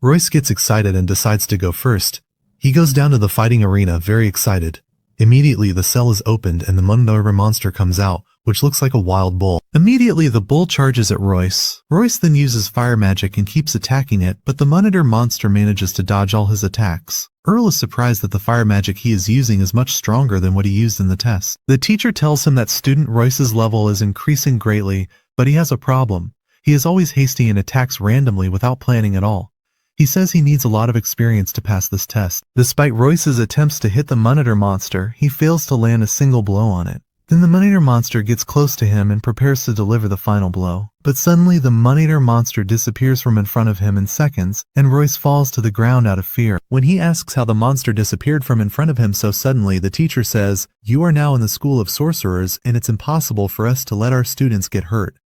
Speaker 1: Royce gets excited and decides to go first. He goes down to the fighting arena very excited. Immediately the cell is opened and the Mundara monster comes out, which looks like a wild bull. Immediately the bull charges at Royce. Royce then uses fire magic and keeps attacking it, but the Monitor monster manages to dodge all his attacks. Arel is surprised that the fire magic he is using is much stronger than what he used in the test. The teacher tells him that student Royce's level is increasing greatly, but he has a problem. He is always hasty and attacks randomly without planning at all. He says he needs a lot of experience to pass this test. Despite Royce's attempts to hit the Monitor monster, he fails to land a single blow on it. Then the Monitor monster gets close to him and prepares to deliver the final blow. But suddenly the Monitor monster disappears from in front of him in seconds, and Royce falls to the ground out of fear. When he asks how the monster disappeared from in front of him so suddenly, the teacher says, you are now in the school of sorcerers, and it's impossible for us to let our students get hurt.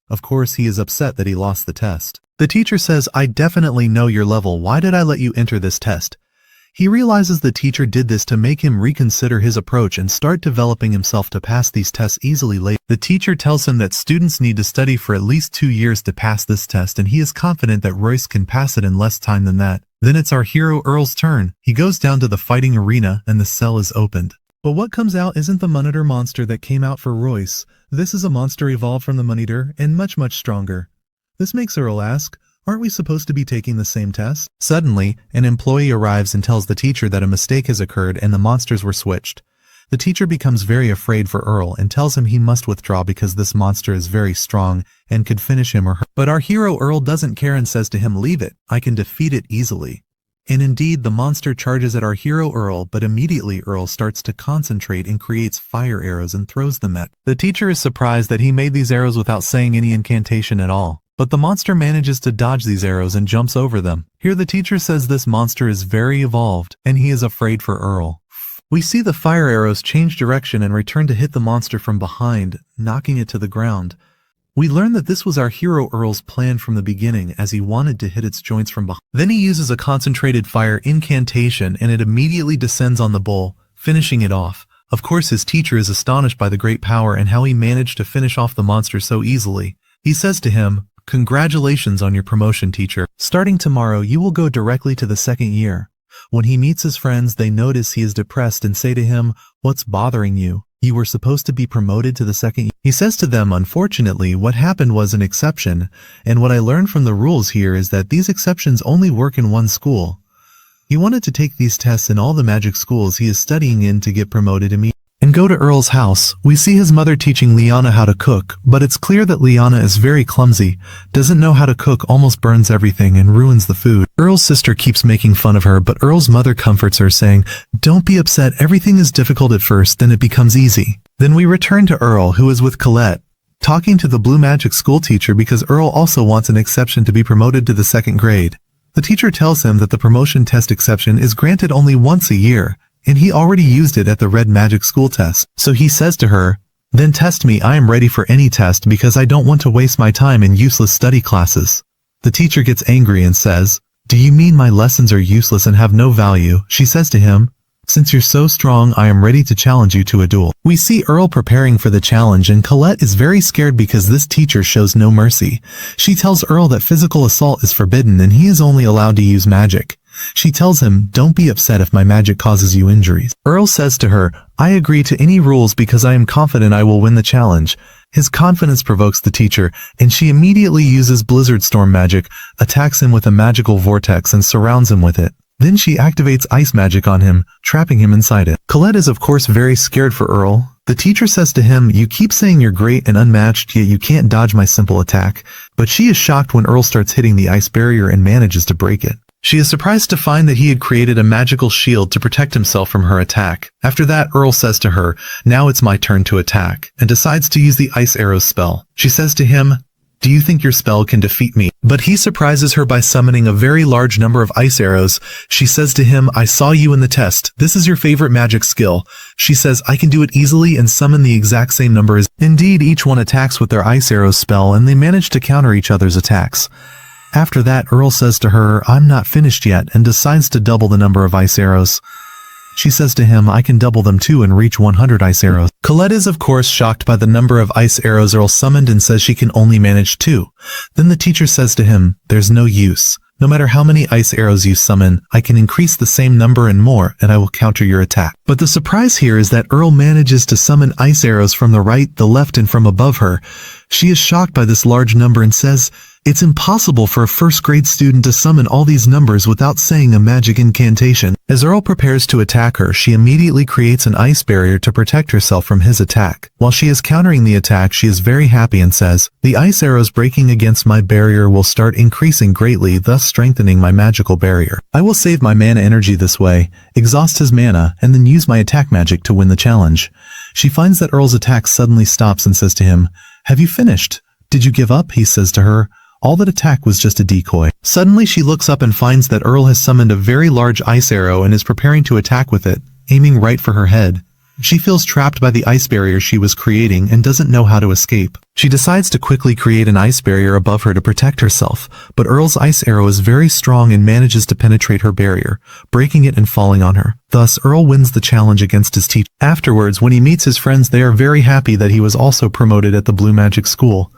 Speaker 1: Of course, he is upset that he lost the test. The teacher says, I definitely know your level, why did I let you enter this test? He realizes the teacher did this to make him reconsider his approach and start developing himself to pass these tests easily later. The teacher tells him that students need to study for at least 2 years to pass this test, and he is confident that Royce can pass it in less time than that. Then it's our hero Arel's turn. He goes down to the fighting arena and the cell is opened. But what comes out isn't the Monitor monster that came out for Royce. This is a monster evolved from the Monitor and much stronger. This makes Arel ask, aren't we supposed to be taking the same test? Suddenly, an employee arrives and tells the teacher that a mistake has occurred and the monsters were switched. The teacher becomes very afraid for Arel and tells him he must withdraw because this monster is very strong and could finish him or her. But our hero Arel doesn't care and says to him, leave it, I can defeat it easily. And indeed, the monster charges at our hero Arel, but immediately Arel starts to concentrate and creates fire arrows and throws them at. The teacher is surprised that he made these arrows without saying any incantation at all. But the monster manages to dodge these arrows and jumps over them. Here the teacher says this monster is very evolved, and he is afraid for Arel. We see the fire arrows change direction and return to hit the monster from behind, knocking it to the ground. We learn that this was our hero Arel's plan from the beginning, as he wanted to hit its joints from behind. Then he uses a concentrated fire incantation and it immediately descends on the bull, finishing it off. Of course his teacher is astonished by the great power and how he managed to finish off the monster so easily. He says to him, congratulations on your promotion, teacher. Starting tomorrow, you will go directly to the second year. When he meets his friends, they notice he is depressed and say to him, what's bothering you? You were supposed to be promoted to the second year. He says to them, unfortunately, what happened was an exception, and what I learned from the rules here is that these exceptions only work in one school. He wanted to take these tests in all the magic schools he is studying in to get promoted immediately. and go to Earl's house. We see his mother teaching Liana how to cook, but it's clear that Liana is very clumsy, doesn't know how to cook, almost burns everything and ruins the food. Earl's sister keeps making fun of her, but Earl's mother comforts her, saying, "Don't be upset, everything is difficult at first, then it becomes easy." Then we return to Earl, who is with Colette, talking to the Blue Magic school teacher because Earl also wants an exception to be promoted to the 2nd grade. The teacher tells him that the promotion test exception is granted only once a year, and he already used it at the Red Magic School test. So he says to her, "Then test me, I am ready for any test because I don't want to waste my time in useless study classes." The teacher gets angry and says, "Do you mean my lessons are useless and have no value?" She says to him, "Since you're so strong, I am ready to challenge you to a duel." We see Earl preparing for the challenge, and Colette is very scared because this teacher shows no mercy. She tells Earl that physical assault is forbidden and he is only allowed to use magic. She tells him, "Don't be upset if my magic causes you injuries." Earl says to her, "I agree to any rules because I am confident I will win the challenge." His confidence provokes the teacher, and she immediately uses Blizzard Storm magic, attacks him with a magical vortex and surrounds him with it. Then she activates ice magic on him, trapping him inside it. Colette is of course very scared for Earl. The teacher says to him, "You keep saying you're great and unmatched, yet you can't dodge my simple attack." But she is shocked when Earl starts hitting the ice barrier and manages to break it. She is surprised to find that he had created a magical shield to protect himself from her attack. After that, Earl says to her, "Now it's my turn to attack," and decides to use the Ice Arrows spell. She says to him, "Do you think your spell can defeat me?" But he surprises her by summoning a very large number of ice arrows. She says to him, "I saw you in the test. This is your favorite magic skill." She says, "I can do it easily and summon the exact same number as..." Indeed, each one attacks with their ice arrows spell, and they manage to counter each other's attacks. After that, Earl says to her, "I'm not finished yet," and decides to double the number of ice arrows. She says to him, "I can double them too and reach 100 ice arrows." Colette is of course shocked by the number of ice arrows Earl summoned and says she can only manage 2. Then the teacher says to him, "There's no use. No matter how many ice arrows you summon, I can increase the same number and more, and I will counter your attack." But the surprise here is that Earl manages to summon ice arrows from the right, the left, and from above her. She is shocked by this large number and says, "It's impossible for a 1st grade student to summon all these numbers without saying a magic incantation." As Earl prepares to attack her, she immediately creates an ice barrier to protect herself from his attack. While she is countering the attack, she is very happy and says, "The ice arrows breaking against my barrier will start increasing greatly, thus strengthening my magical barrier. I will save my mana energy this way, exhaust his mana, and then use my attack magic to win the challenge." She finds that Earl's attack suddenly stops and says to him, "Have you finished? Did you give up?" He says to her, "All that attack was just a decoy." Suddenly she looks up and finds that Earl has summoned a very large ice arrow and is preparing to attack with it, aiming right for her head. She feels trapped by the ice barrier she was creating and doesn't know how to escape. She decides to quickly create an ice barrier above her to protect herself, but Earl's ice arrow is very strong and manages to penetrate her barrier, breaking it and falling on her. Thus, Earl wins the challenge against his teacher. Afterwards, when he meets his friends, they are very happy that he was also promoted at the Blue Magic School.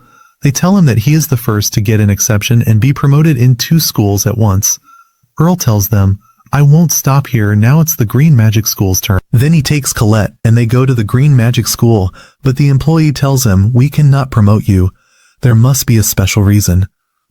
Speaker 1: They tell him that he is the first to get an exception and be promoted in 2 schools at once. Earl tells them, "I won't stop here, now it's the Green Magic School's turn." Then he takes Colette, and they go to the Green Magic School, but the employee tells him, "We cannot promote you. There must be a special reason."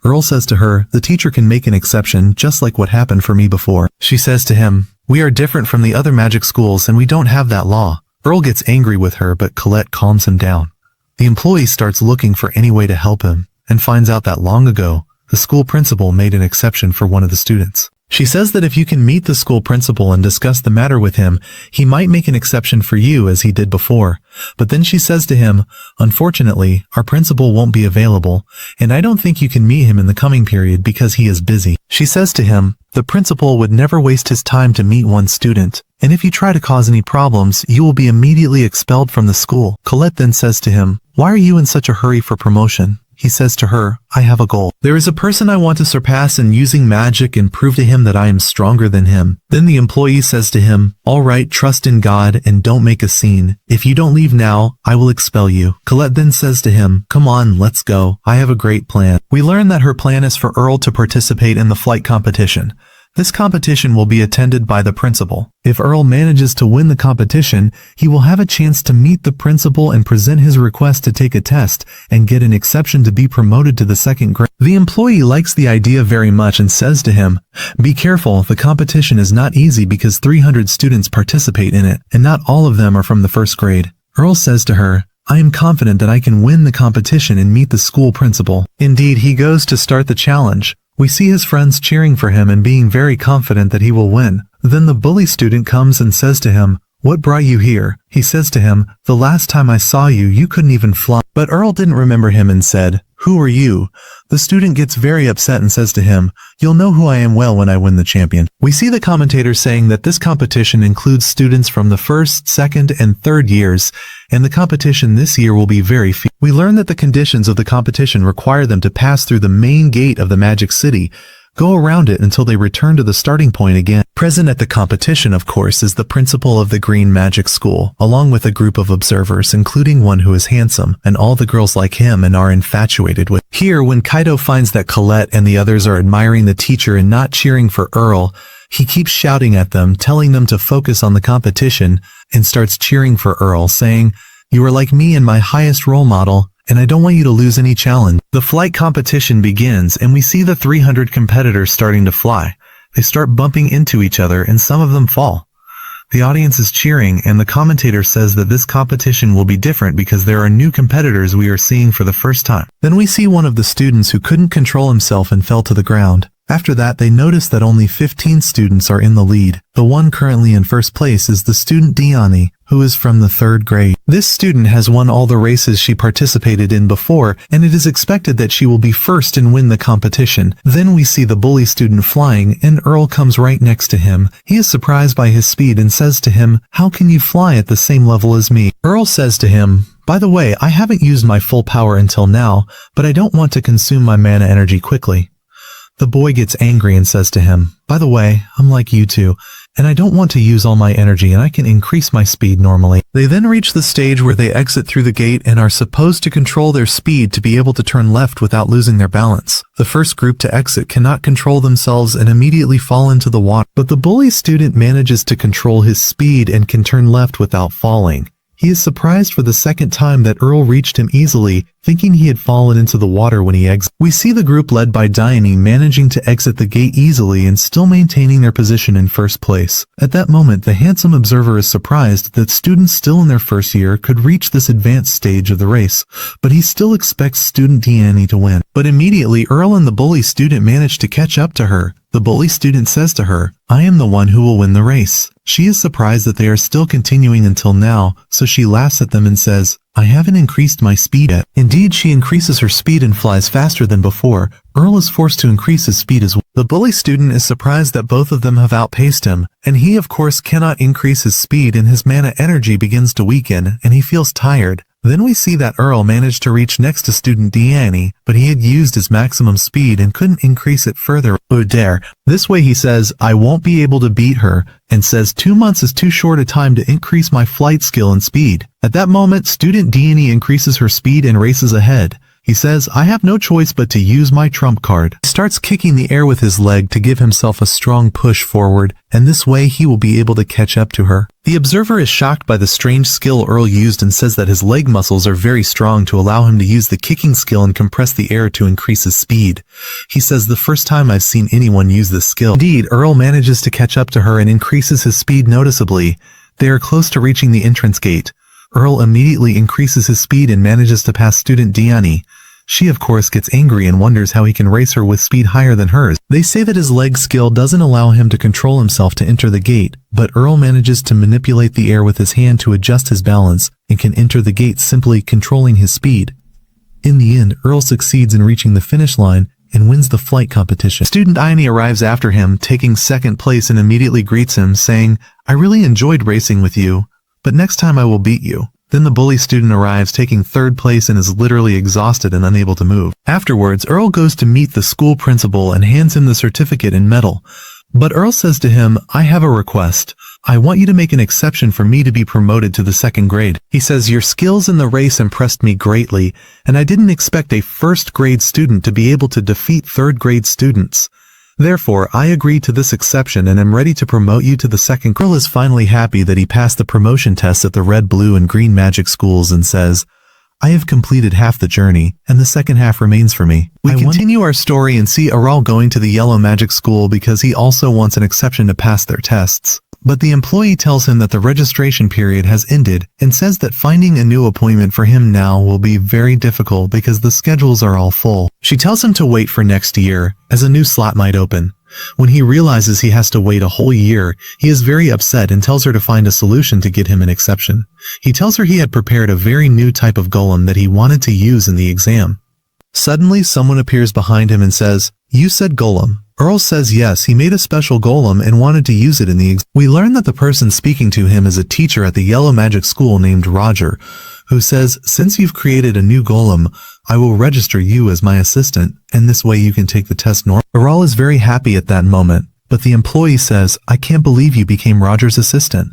Speaker 1: Earl says to her, "The teacher can make an exception, just like what happened for me before." She says to him, "We are different from the other magic schools and we don't have that law." Earl gets angry with her, but Colette calms him down. The employee starts looking for any way to help him, and finds out that long ago, the school principal made an exception for one of the students. She says that if you can meet the school principal and discuss the matter with him, he might make an exception for you as he did before. But then she says to him, "Unfortunately, our principal won't be available, and I don't think you can meet him in the coming period because he is busy." She says to him, "The principal would never waste his time to meet one student, and if you try to cause any problems, you will be immediately expelled from the school." Colette then says to him, "Why are you in such a hurry for promotion?" He says to her, "I have a goal. There is a person I want to surpass in using magic and prove to him that I am stronger than him." Then the employee says to him, "All right, trust in God and don't make a scene. If you don't leave now, I will expel you." Colette then says to him, "Come on, let's go. I have a great plan." We learn that her plan is for Earl to participate in the flight competition. This competition will be attended by the principal. If Arel manages to win the competition, he will have a chance to meet the principal and present his request to take a test and get an exception to be promoted to the second grade. The employee likes the idea very much and says to him, "Be careful, the competition is not easy because 300 students participate in it, and not all of them are from the first grade." Arel says to her, "I am confident that I can win the competition and meet the school principal." Indeed, he goes to start the challenge. We see his friends cheering for him and being very confident that he will win. Then the bully student comes and says to him, "What brought you here?" He says to him, "The last time I saw you, you couldn't even fly." But Arel didn't remember him and said, "Who are you?" The student gets very upset and says to him, "You'll know who I am well when I win the champion." We see the commentator saying that this competition includes students from the first, second, and third years, and the competition this year will be very few. We learn that the conditions of the competition require them to pass through the main gate of the Magic City, go around it until they return to the starting point again. Present at the competition, of course, is the principal of the Green Magic School, along with a group of observers, including one who is handsome, and all the girls like him and are infatuated with. Here, when Kaido finds that Colette and the others are admiring the teacher and not cheering for Arel, he keeps shouting at them, telling them to focus on the competition, and starts cheering for Arel, saying, "You are like me and my highest role model, and I don't want you to lose any challenge." The flight competition begins, and we see the 300 competitors starting to fly. They start bumping into each other, and some of them fall. The audience is cheering, and the commentator says that this competition will be different because there are new competitors we are seeing for the first time. Then we see one of the students who couldn't control himself and fell to the ground. After that, they notice that only 15 students are in the lead. The one currently in first place is the student Diani, who is from the third grade. This student has won all the races she participated in before, and it is expected that she will be first and win the competition. Then we see the bully student flying, and Arel comes right next to him. He is surprised by his speed and says to him, "How can you fly at the same level as me?" Arel says to him, "By the way, I haven't used my full power until now, but I don't want to consume my mana energy quickly." The boy gets angry and says to him, "By the way, I'm like you two, and I don't want to use all my energy and I can increase my speed normally." They then reach the stage where they exit through the gate and are supposed to control their speed to be able to turn left without losing their balance. The first group to exit cannot control themselves and immediately fall into the water, but the bully student manages to control his speed and can turn left without falling. He is surprised for the second time that Arel reached him easily, thinking he had fallen into the water when he exits. We see the group led by Diani managing to exit the gate easily and still maintaining their position in first place. At that moment, the handsome observer is surprised that students still in their first year could reach this advanced stage of the race, but he still expects student Diani to win. But immediately, Arel and the bully student manage to catch up to her. The bully student says to her, "I am the one who will win the race." She is surprised that they are still continuing until now, so she laughs at them and says, "I haven't increased my speed yet." Indeed, she increases her speed and flies faster than before. Arel is forced to increase his speed as well. The bully student is surprised that both of them have outpaced him, and he of course cannot increase his speed and his mana energy begins to weaken, and he feels tired. Then we see that Arel managed to reach next to student Diani, but he had used his maximum speed and couldn't increase it further. Oh dare. This way he says, "I won't be able to beat her," and says 2 months is too short a time to increase my flight skill and speed. At that moment, student Diani increases her speed and races ahead. He says, "I have no choice but to use my trump card." He starts kicking the air with his leg to give himself a strong push forward, and this way he will be able to catch up to her. The observer is shocked by the strange skill Arel used and says that his leg muscles are very strong to allow him to use the kicking skill and compress the air to increase his speed. He says, "The first time I've seen anyone use this skill." Indeed, Arel manages to catch up to her and increases his speed noticeably. They are close to reaching the entrance gate. Arel immediately increases his speed and manages to pass student Diani. She of course gets angry and wonders how he can race her with speed higher than hers. They say that his leg skill doesn't allow him to control himself to enter the gate, but Arel manages to manipulate the air with his hand to adjust his balance and can enter the gate simply controlling his speed. In the end, Arel succeeds in reaching the finish line and wins the flight competition. Student Diani arrives after him, taking second place and immediately greets him, saying, "I really enjoyed racing with you, but next time I will beat you." Then the bully student arrives, taking third place and is literally exhausted and unable to move. Afterwards, Arel goes to meet the school principal and hands him the certificate and medal. But Arel says to him, "I have a request. I want you to make an exception for me to be promoted to the second grade." He says, "Your skills in the race impressed me greatly, and I didn't expect a first grade student to be able to defeat third grade students." Therefore, I agree to this exception and am ready to promote you to the second. Arel is finally happy that he passed the promotion test at the red, blue, and green magic schools and says, I have completed half the journey, and the second half remains for me. We continue our story and see Arel going to the yellow magic school because he also wants an exception to pass their tests. But the employee tells him that the registration period has ended and says that finding a new appointment for him now will be very difficult because the schedules are all full. She tells him to wait for next year, as a new slot might open. When he realizes he has to wait a whole year, he is very upset and tells her to find a solution to get him an exception. He tells her he had prepared a very new type of golem that he wanted to use in the exam. Suddenly, someone appears behind him and says, You said golem. Arel says yes, he made a special golem and wanted to use it in the exam. We learn that the person speaking to him is a teacher at the yellow magic school named Roger, who says, Since you've created a new golem, I will register you as my assistant, and this way you can take the test normal. Arel is very happy at that moment, but the employee says, I can't believe you became Roger's assistant.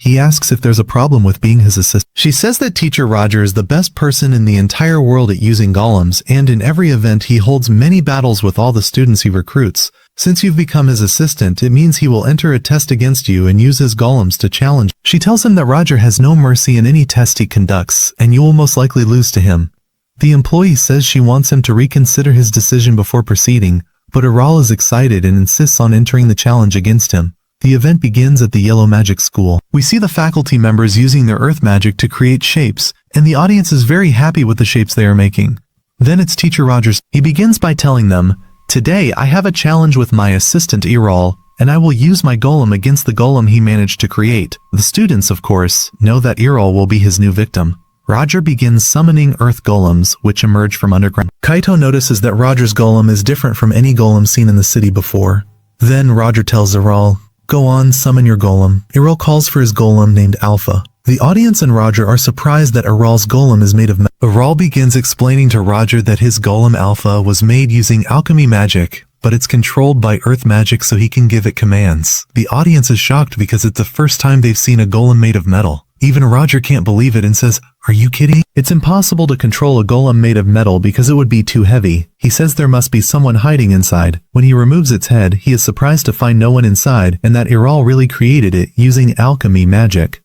Speaker 1: He asks if there's a problem with being his assistant. She says that teacher Roger is the best person in the entire world at using golems, and in every event he holds many battles with all the students he recruits. Since you've become his assistant, it means he will enter a test against you and use his golems to challenge. She tells him that Roger has no mercy in any test he conducts, and you will most likely lose to him. The employee says she wants him to reconsider his decision before proceeding, but Arel is excited and insists on entering the challenge against him. The event begins at the Yellow Magic School. We see the faculty members using their earth magic to create shapes, and the audience is very happy with the shapes they are making. Then it's teacher Rogers. He begins by telling them, Today I have a challenge with my assistant Arel, and I will use my golem against the golem he managed to create. The students, of course, know that Arel will be his new victim. Roger begins summoning earth golems, which emerge from underground. Kaito notices that Roger's golem is different from any golem seen in the city before. Then Roger tells Arel, Go on, summon your golem. Arel calls for his golem named Alpha. The audience and Roger are surprised that Arel's golem is made of metal. Arel begins explaining to Roger that his golem Alpha was made using alchemy magic, but it's controlled by earth magic so he can give it commands. The audience is shocked because it's the first time they've seen a golem made of metal. Even Roger can't believe it and says, Are you kidding? It's impossible to control a golem made of metal because it would be too heavy. He says there must be someone hiding inside. When he removes its head, he is surprised to find no one inside and that Arel really created it using alchemy magic.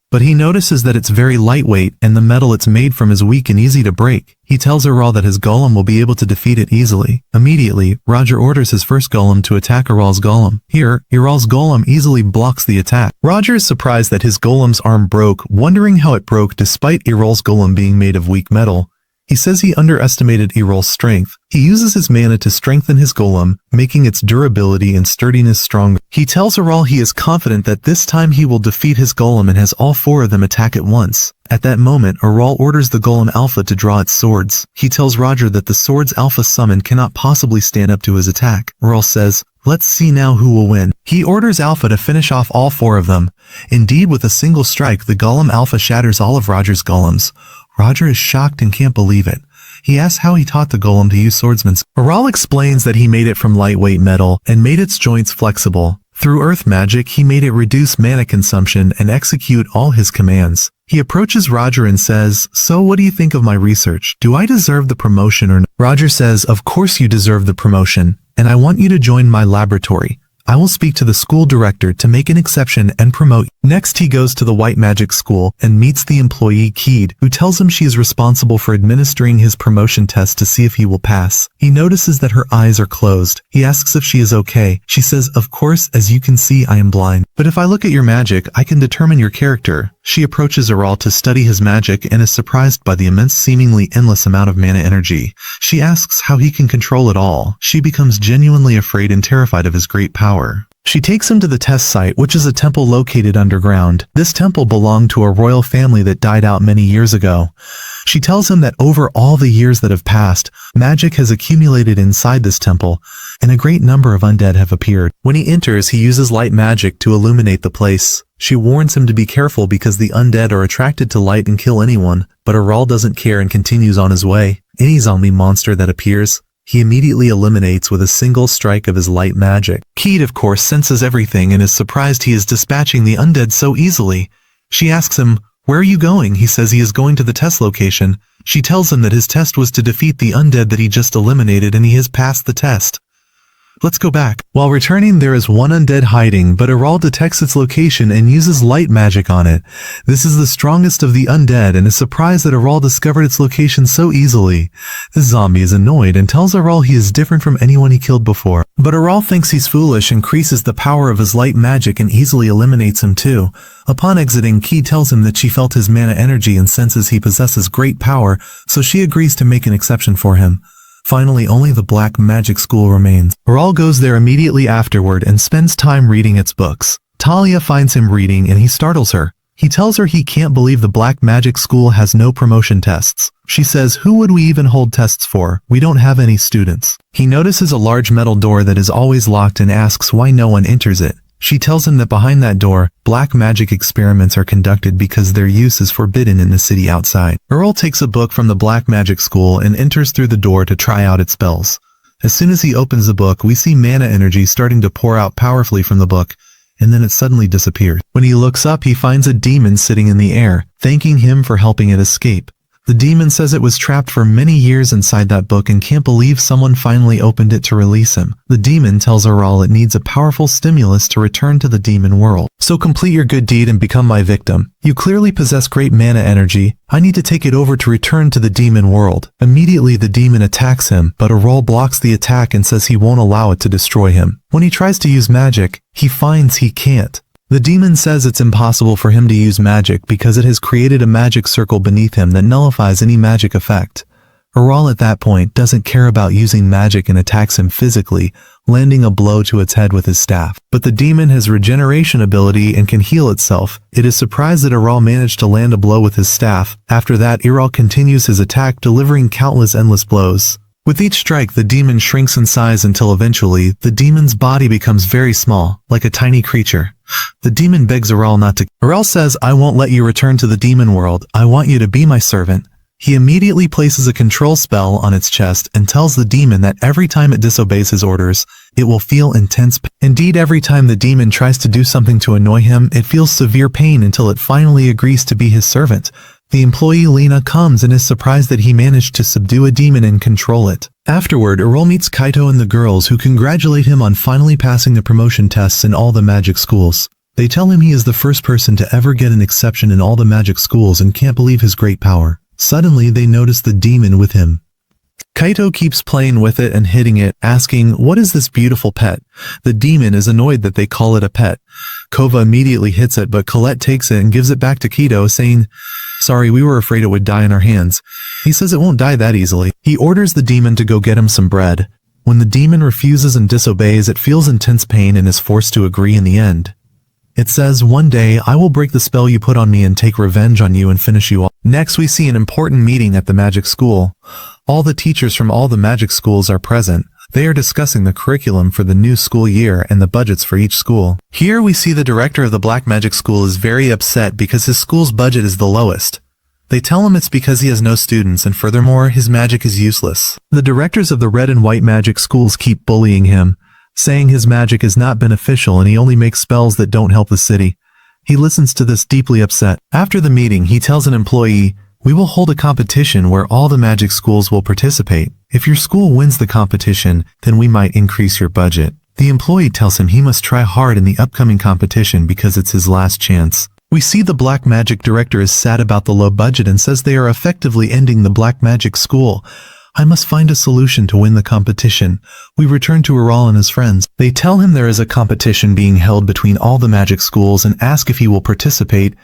Speaker 1: But he notices that it's very lightweight and the metal it's made from is weak and easy to break. He tells Arel that his golem will be able to defeat it easily. Immediately, Roger orders his first golem to attack Arel's golem. Here, Arel's golem easily blocks the attack. Roger is surprised that his golem's arm broke, wondering how it broke despite Arel's golem being made of weak metal. He says he underestimated Arel's strength. He uses his mana to strengthen his golem, making its durability and sturdiness stronger. He tells Arel he is confident that this time he will defeat his golem and has all four of them attack at once. At that moment, Arel orders the golem Alpha to draw its swords. He tells Roger that the swords Alpha summoned cannot possibly stand up to his attack. Arel says, Let's see now who will win. He orders Alpha to finish off all four of them. Indeed, with a single strike, the golem Alpha shatters all of Roger's golems. Roger is shocked and can't believe it. He asks how he taught the golem to use swordsman's. Arel explains that he made it from lightweight metal and made its joints flexible. Through earth magic, he made it reduce mana consumption and execute all his commands. He approaches Roger and says, So what do you think of my research? Do I deserve the promotion or not? Roger says, Of course you deserve the promotion, and I want you to join my laboratory. I will speak to the school director to make an exception and promote you. Next, he goes to the white magic school and meets the employee Keed, who tells him she is responsible for administering his promotion test to see if he will pass. He notices that her eyes are closed. He asks if she is okay. She says, Of course, as you can see, I am blind. But if I look at your magic, I can determine your character. She approaches Arel to study his magic and is surprised by the immense, seemingly endless amount of mana energy. She asks how he can control it all. She becomes genuinely afraid and terrified of his great power. She takes him to the test site, which is a temple located underground. This temple belonged to a royal family that died out many years ago. She tells him that over all the years that have passed, magic has accumulated inside this temple, and a great number of undead have appeared. When he enters, he uses light magic to illuminate the place. She warns him to be careful because the undead are attracted to light and kill anyone, but Arel doesn't care and continues on his way. Any zombie monster that appears, he immediately eliminates with a single strike of his light magic. Keed, of course, senses everything and is surprised he is dispatching the undead so easily. She asks him, Where are you going? He says he is going to the test location. She tells him that his test was to defeat the undead that he just eliminated and he has passed the test. Let's go back. While returning, there is one undead hiding, but Arel detects its location and uses light magic on it. This is the strongest of the undead and is surprised that Arel discovered its location so easily. The zombie is annoyed and tells Arel he is different from anyone he killed before. But Arel thinks he's foolish, increases the power of his light magic and easily eliminates him too. Upon exiting, Ki tells him that she felt his mana energy and senses he possesses great power, so she agrees to make an exception for him. Finally, only the Black Magic School remains. Arel goes there immediately afterward and spends time reading its books. Talia finds him reading and he startles her. He tells her he can't believe the Black Magic School has no promotion tests. She says, "Who would we even hold tests for? We don't have any students." He notices a large metal door that is always locked and asks why no one enters it. She tells him that behind that door, black magic experiments are conducted because their use is forbidden in the city outside. Arel takes a book from the Black Magic School and enters through the door to try out its spells. As soon as he opens the book, we see mana energy starting to pour out powerfully from the book, and then it suddenly disappears. When he looks up, he finds a demon sitting in the air, thanking him for helping it escape. The demon says it was trapped for many years inside that book and can't believe someone finally opened it to release him. The demon tells Arel it needs a powerful stimulus to return to the demon world. "So complete your good deed and become my victim. You clearly possess great mana energy. I need to take it over to return to the demon world." Immediately the demon attacks him, but Arel blocks the attack and says he won't allow it to destroy him. When he tries to use magic, he finds he can't. The demon says it's impossible for him to use magic because it has created a magic circle beneath him that nullifies any magic effect. Arel at that point doesn't care about using magic and attacks him physically, landing a blow to its head with his staff. But the demon has regeneration ability and can heal itself. It is surprised that Arel managed to land a blow with his staff. After that, Arel continues his attack, delivering countless endless blows. With each strike, the demon shrinks in size until eventually, the demon's body becomes very small, like a tiny creature. The demon begs Arel not to. Arel says, "I won't let you return to the demon world. I want you to be my servant." He immediately places a control spell on its chest and tells the demon that every time it disobeys his orders, it will feel intense pain. Indeed, every time the demon tries to do something to annoy him, it feels severe pain until it finally agrees to be his servant. The employee Lena comes and is surprised that he managed to subdue a demon and control it. Afterward, Arel meets Kaito and the girls, who congratulate him on finally passing the promotion tests in all the magic schools. They tell him he is the first person to ever get an exception in all the magic schools and can't believe his great power. Suddenly, they notice the demon with him. Kaito keeps playing with it and hitting it, asking, "What is this beautiful pet?" The demon is annoyed that they call it a pet. Kova immediately hits it, but Colette takes it and gives it back to Kaito, saying, "Sorry, we were afraid it would die in our hands." He says it won't die that easily. He orders the demon to go get him some bread. When the demon refuses and disobeys, it feels intense pain and is forced to agree in the end. It says, "One day, I will break the spell you put on me and take revenge on you and finish you all." Next, we see an important meeting at the magic school. All the teachers from all the magic schools are present. They are discussing the curriculum for the new school year and the budgets for each school. Here we see the director of the Black Magic School is very upset because his school's budget is the lowest. They tell him it's because he has no students, and furthermore, his magic is useless. The directors of the Red and White Magic Schools keep bullying him, saying his magic is not beneficial and he only makes spells that don't help the city. He listens to this deeply upset. After the meeting, he tells an employee, "We will hold a competition where all the magic schools will participate. If your school wins the competition, then we might increase your budget." The employee tells him he must try hard in the upcoming competition because it's his last chance. We see the Black Magic director is sad about the low budget and says they are effectively ending the Black Magic School. "I must find a solution to win the competition." We return to Arel and his friends. They tell him there is a competition being held between all the magic schools and ask if he will participate.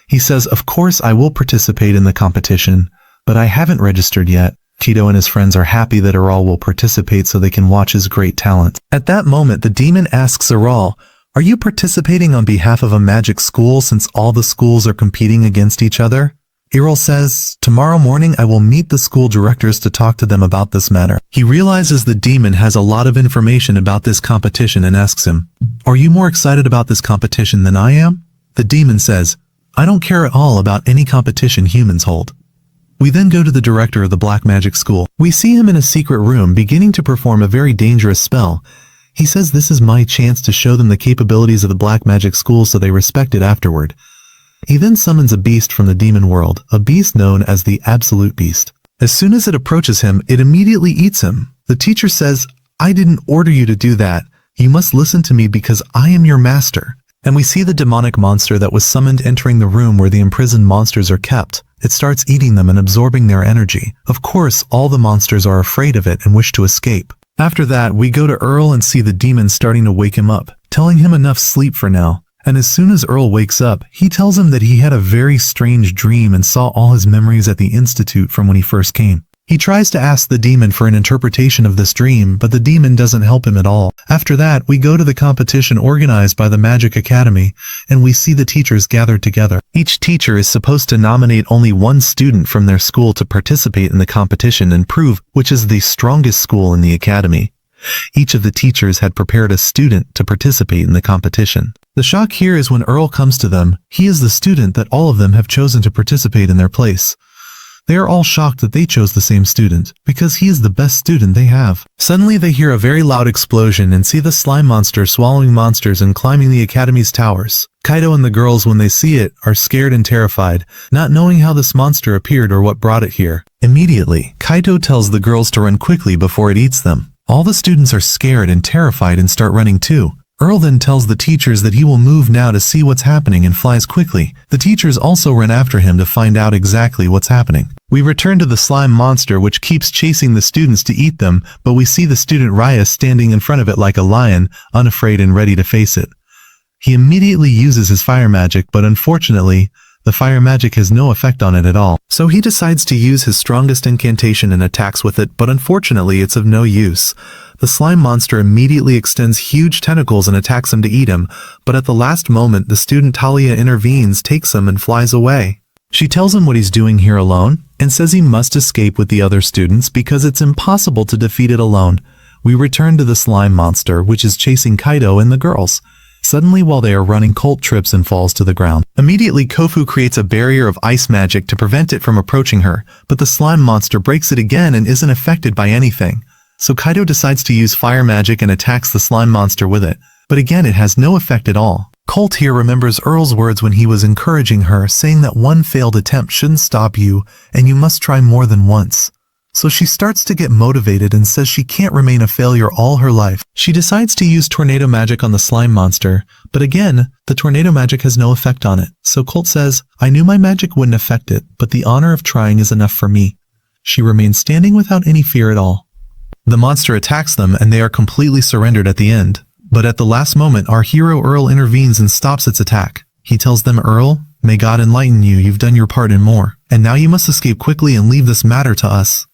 Speaker 1: He says, "Of course I will participate in the competition, but I haven't registered yet." Tito and his friends are happy that Arel will participate so they can watch his great talent. At that moment, the demon asks Arel, "Are you participating on behalf of a magic school since all the schools are competing against each other?" Arel says, "Tomorrow morning I will meet the school directors to talk to them about this matter." He realizes the demon has a lot of information about this competition and asks him, "Are you more excited about this competition than I am?" The demon says, "I don't care at all about any competition humans hold." We then go to the director of the Black Magic School. We see him in a secret room beginning to perform a very dangerous spell. He says this is my chance to show them the capabilities of the Black Magic School so they respect it afterward. He then summons a beast from the demon world, a beast known as the Absolute Beast. As soon as it approaches him, it immediately eats him. The teacher says, I didn't order you to do that. You must listen to me because I am your master. And we see the demonic monster that was summoned entering the room where the imprisoned monsters are kept. It starts eating them and absorbing their energy. Of course, all the monsters are afraid of it and wish to escape. After that, we go to Arel and see the demon starting to wake him up, telling him enough sleep for now. And as soon as Arel wakes up, he tells him that he had a very strange dream and saw all his memories at the institute from when he first came. He tries to ask the demon for an interpretation of this dream, but the demon doesn't help him at all. After that, we go to the competition organized by the Magic Academy, and we see the teachers gathered together. Each teacher is supposed to nominate only one student from their school to participate in the competition and prove which is the strongest school in the academy. Each of the teachers had prepared a student to participate in the competition. The shock here is when Arel comes to them. He is the student that all of them have chosen to participate in their place. They are all shocked that they chose the same student, because he is the best student they have. Suddenly they hear a very loud explosion and see the slime monster swallowing monsters and climbing the academy's towers. Kaito and the girls, when they see it, are scared and terrified, not knowing how this monster appeared or what brought it here. Immediately, Kaito tells the girls to run quickly before it eats them. All the students are scared and terrified and start running too. Arel then tells the teachers that he will move now to see what's happening and flies quickly. The teachers also run after him to find out exactly what's happening. We return to the slime monster which keeps chasing the students to eat them, but we see the student Ryo standing in front of it like a lion, unafraid and ready to face it. He immediately uses his fire magic, but unfortunately, the fire magic has no effect on it at all. So he decides to use his strongest incantation and attacks with it, but unfortunately it's of no use. The slime monster immediately extends huge tentacles and attacks him to eat him, but at the last moment the student Talia intervenes, takes him and flies away. She tells him what he's doing here alone, and says he must escape with the other students because it's impossible to defeat it alone. We return to the slime monster, which is chasing Kaito and the girls. Suddenly, while they are running, Colt trips and falls to the ground. Immediately, Kofu creates a barrier of ice magic to prevent it from approaching her, but the slime monster breaks it again and isn't affected by anything. So Kaito decides to use fire magic and attacks the slime monster with it, but again it has no effect at all. Colt here remembers Arel's words when he was encouraging her, saying that one failed attempt shouldn't stop you, and you must try more than once. So she starts to get motivated and says she can't remain a failure all her life. She decides to use tornado magic on the slime monster, but again, the tornado magic has no effect on it. So Colt says, I knew my magic wouldn't affect it, but the honor of trying is enough for me. She remains standing without any fear at all. The monster attacks them and they are completely surrendered at the end. But at the last moment, our hero Arel intervenes and stops its attack. He tells them, Arel, may God enlighten you, you've done your part and more. And now you must escape quickly and leave this matter to us.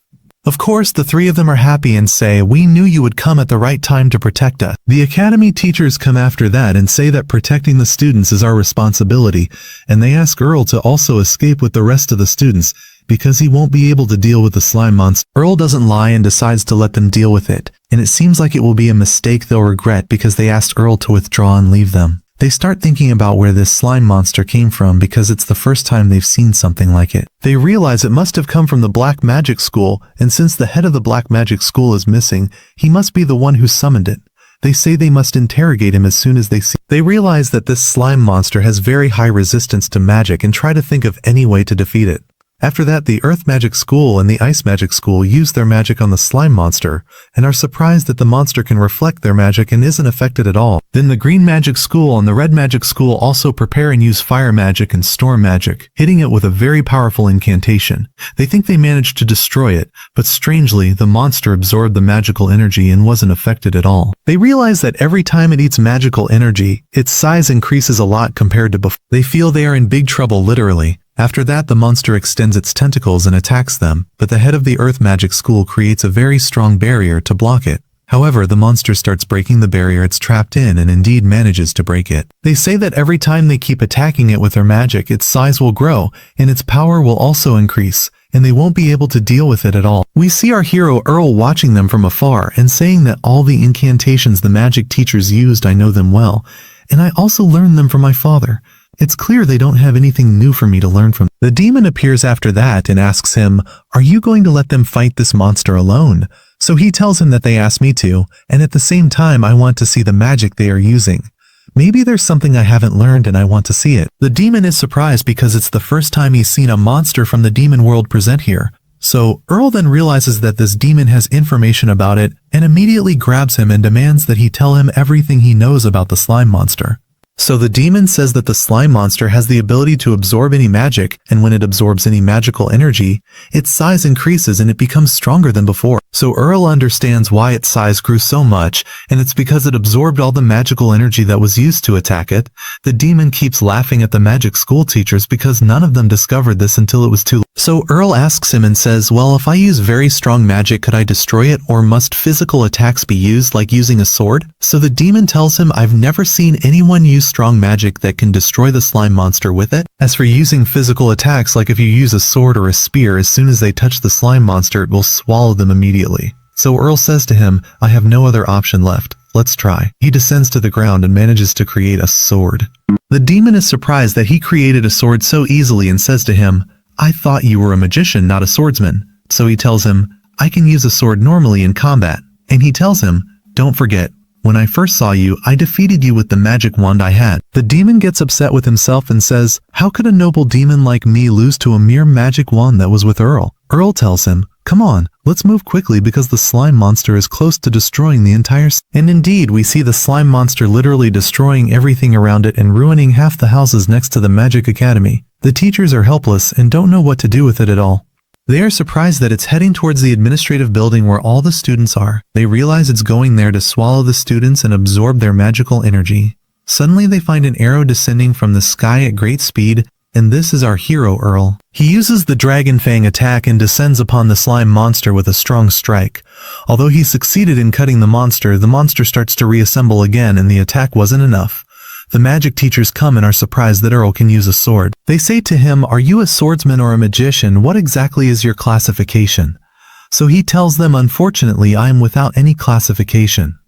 Speaker 1: Of course, the three of them are happy and say, we knew you would come at the right time to protect us. The academy teachers come after that and say that protecting the students is our responsibility, and they ask Arel to also escape with the rest of the students, because he won't be able to deal with the slime monster. Arel doesn't lie and decides to let them deal with it, and it seems like it will be a mistake they'll regret because they asked Arel to withdraw and leave them. They start thinking about where this slime monster came from because it's the first time they've seen something like it. They realize it must have come from the Black Magic School, and since the head of the Black Magic School is missing, he must be the one who summoned it. They say they must interrogate him as soon as they see. They realize that this slime monster has very high resistance to magic and try to think of any way to defeat it. After that, the Earth Magic School and the Ice Magic School use their magic on the slime monster and are surprised that the monster can reflect their magic and isn't affected at all. Then the Green Magic School and the Red Magic School also prepare and use fire magic and storm magic, hitting it with a very powerful incantation. They think they managed to destroy it, but strangely, the monster absorbed the magical energy and wasn't affected at all. They realize that every time it eats magical energy, its size increases a lot compared to before. They feel they are in big trouble literally. After that, the monster extends its tentacles and attacks them, but the head of the Earth Magic School creates a very strong barrier to block it. However, the monster starts breaking the barrier it's trapped in and indeed manages to break it. They say that every time they keep attacking it with their magic, its size will grow, and its power will also increase, and they won't be able to deal with it at all. We see our hero Arel watching them from afar and saying that all the incantations the magic teachers used, I know them well, and I also learned them from my father. It's clear they don't have anything new for me to learn from. The demon appears after that and asks him, are you going to let them fight this monster alone? So he tells him that they asked me to, and at the same time I want to see the magic they are using. Maybe there's something I haven't learned and I want to see it. The demon is surprised because it's the first time he's seen a monster from the demon world present here. So Arel then realizes that this demon has information about it and immediately grabs him and demands that he tell him everything he knows about the slime monster. So the demon says that the slime monster has the ability to absorb any magic, and when it absorbs any magical energy, its size increases and it becomes stronger than before. So Arel understands why its size grew so much, and it's because it absorbed all the magical energy that was used to attack it. The demon keeps laughing at the magic school teachers because none of them discovered this until it was too late. So Arel asks him and says, well, if I use very strong magic, could I destroy it, or must physical attacks be used like using a sword? So the demon tells him, I've never seen anyone use strong magic that can destroy the slime monster with it. As for using physical attacks, like if you use a sword or a spear, as soon as they touch the slime monster, it will swallow them immediately. So Arel says to him, I have no other option left. Let's try. He descends to the ground and manages to create a sword. The demon is surprised that he created a sword so easily and says to him, I thought you were a magician, not a swordsman. So he tells him, I can use a sword normally in combat. And he tells him, don't forget, when I first saw you, I defeated you with the magic wand I had. The demon gets upset with himself and says, how could a noble demon like me lose to a mere magic wand that was with Arel? Arel tells him, come on, let's move quickly because the slime monster is close to destroying the entire And indeed, we see the slime monster literally destroying everything around it and ruining half the houses next to the Magic Academy. The teachers are helpless and don't know what to do with it at all. They are surprised that it's heading towards the administrative building where all the students are. They realize it's going there to swallow the students and absorb their magical energy. Suddenly they find an arrow descending from the sky at great speed, and this is our hero Arel. He uses the Dragon Fang attack and descends upon the slime monster with a strong strike. Although he succeeded in cutting the monster starts to reassemble again, and the attack wasn't enough. The magic teachers come and are surprised that Arel can use a sword. They say to him, are you a swordsman or a magician? What exactly is your classification? So he tells them, unfortunately, I am without any classification.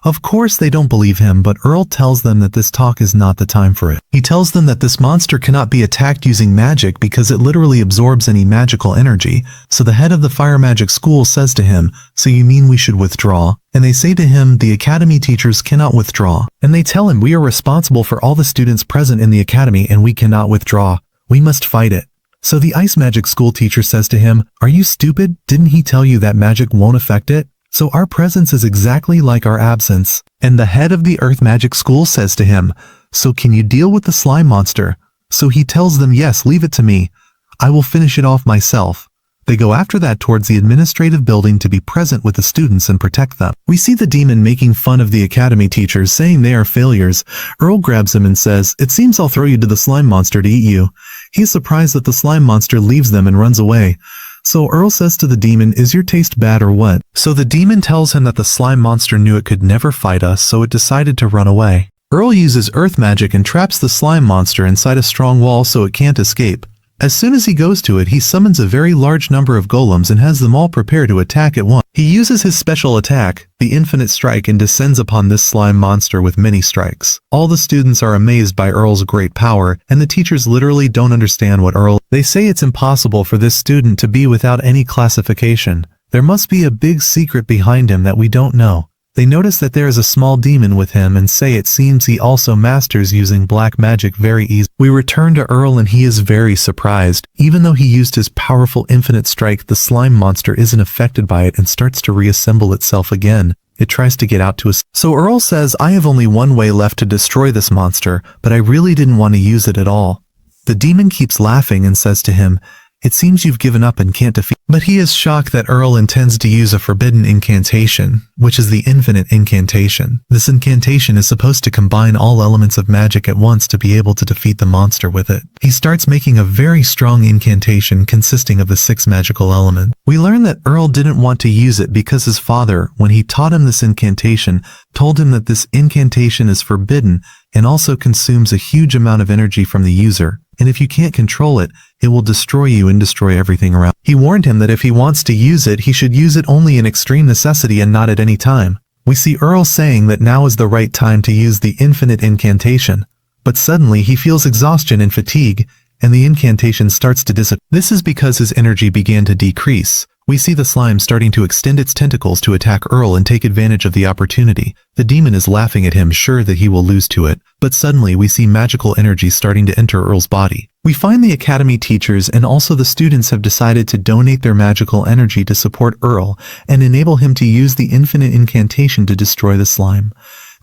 Speaker 1: Of course they don't believe him, but Arel tells them that this talk is not the time for it. He tells them that this monster cannot be attacked using magic because it literally absorbs any magical energy. So the head of the fire magic school says to him, so you mean we should withdraw? And they say to him, the academy teachers cannot withdraw. And they tell him, we are responsible for all the students present in the academy and we cannot withdraw. We must fight it. So the ice magic school teacher says to him, are you stupid? Didn't he tell you that magic won't affect it? So our presence is exactly like our absence. And the head of the earth magic school says to him, so can you deal with the slime monster? So he tells them, yes, leave it to me. I will finish it off myself. They go after that towards the administrative building to be present with the students and protect them. We see the demon making fun of the academy teachers, saying they are failures. Arel grabs him and says, it seems I'll throw you to the slime monster to eat you. He's surprised that the slime monster leaves them and runs away. So Arel says to the demon, is your taste bad or what? So the demon tells him that the slime monster knew it could never fight us, so it decided to run away. Arel uses earth magic and traps the slime monster inside a strong wall so it can't escape. As soon as he goes to it, he summons a very large number of golems and has them all prepare to attack at once. He uses his special attack, the infinite strike, and descends upon this slime monster with many strikes. All the students are amazed by Arel's great power, and the teachers literally don't understand what Arel. They say it's impossible for this student to be without any classification. There must be a big secret behind him that we don't know. They notice that there is a small demon with him and say it seems he also masters using black magic very easily. We return to Arel and he is very surprised. Even though he used his powerful infinite strike, the slime monster isn't affected by it and starts to reassemble itself again. It tries to get out to us. So Arel says, I have only one way left to destroy this monster, but I really didn't want to use it at all. The demon keeps laughing and says to him, it seems you've given up and can't defeat. But he is shocked that Arel intends to use a forbidden incantation, which is the infinite incantation. This incantation is supposed to combine all elements of magic at once to be able to defeat the monster with it. He starts making a very strong incantation consisting of the 6 magical elements. We learn that Arel didn't want to use it because his father, when he taught him this incantation, told him that this incantation is forbidden and also consumes a huge amount of energy from the user. And if you can't control it, it will destroy you and destroy everything around. He warned him that if he wants to use it, he should use it only in extreme necessity and not at any time. We see Arel saying that now is the right time to use the infinite incantation. But suddenly he feels exhaustion and fatigue, and the incantation starts to disappear. This is because his energy began to decrease. We see the slime starting to extend its tentacles to attack Arel and take advantage of the opportunity. The demon is laughing at him, sure that he will lose to it. But suddenly we see magical energy starting to enter Arel's body. We find the academy teachers and also the students have decided to donate their magical energy to support Arel and enable him to use the infinite incantation to destroy the slime.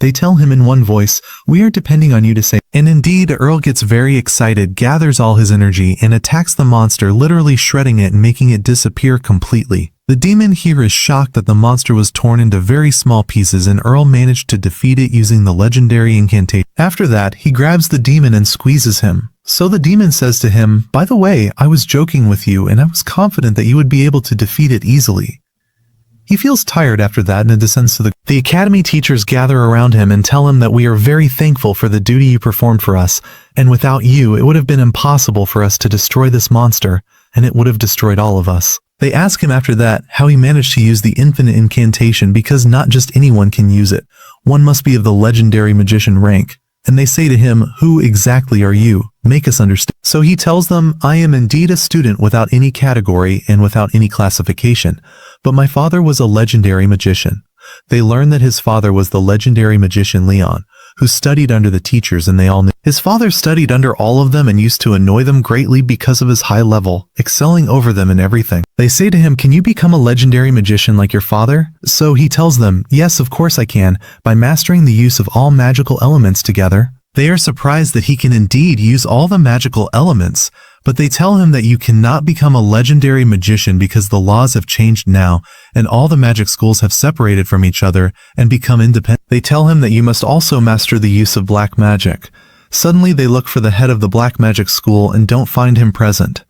Speaker 1: They tell him in one voice, "We are depending on you to save." And indeed, Arel gets very excited, gathers all his energy, and attacks the monster, literally shredding it and making it disappear completely. The demon here is shocked that the monster was torn into very small pieces and Arel managed to defeat it using the legendary incantation. After that, he grabs the demon and squeezes him. So the demon says to him, "By the way, I was joking with you and I was confident that you would be able to defeat it easily." He feels tired after that and descends to the academy teachers gather around him and tell him that we are very thankful for the duty you performed for us, and without you it would have been impossible for us to destroy this monster, and it would have destroyed all of us. They ask him after that how he managed to use the infinite incantation because not just anyone can use it. One must be of the legendary magician rank. And they say to him, "Who exactly are you? Make us understand." So he tells them, "I am indeed a student without any category and without any classification, but my father was a legendary magician." They learn that his father was the legendary magician Leon, who studied under the teachers, and they all knew. His father studied under all of them and used to annoy them greatly because of his high level, excelling over them in everything. They say to him, "Can you become a legendary magician like your father?" So he tells them, "Yes, of course I can, by mastering the use of all magical elements together." They are surprised that he can indeed use all the magical elements, but they tell him that you cannot become a legendary magician because the laws have changed now, and all the magic schools have separated from each other and become independent. They tell him that you must also master the use of black magic. Suddenly they look for the head of the black magic school and don't find him present.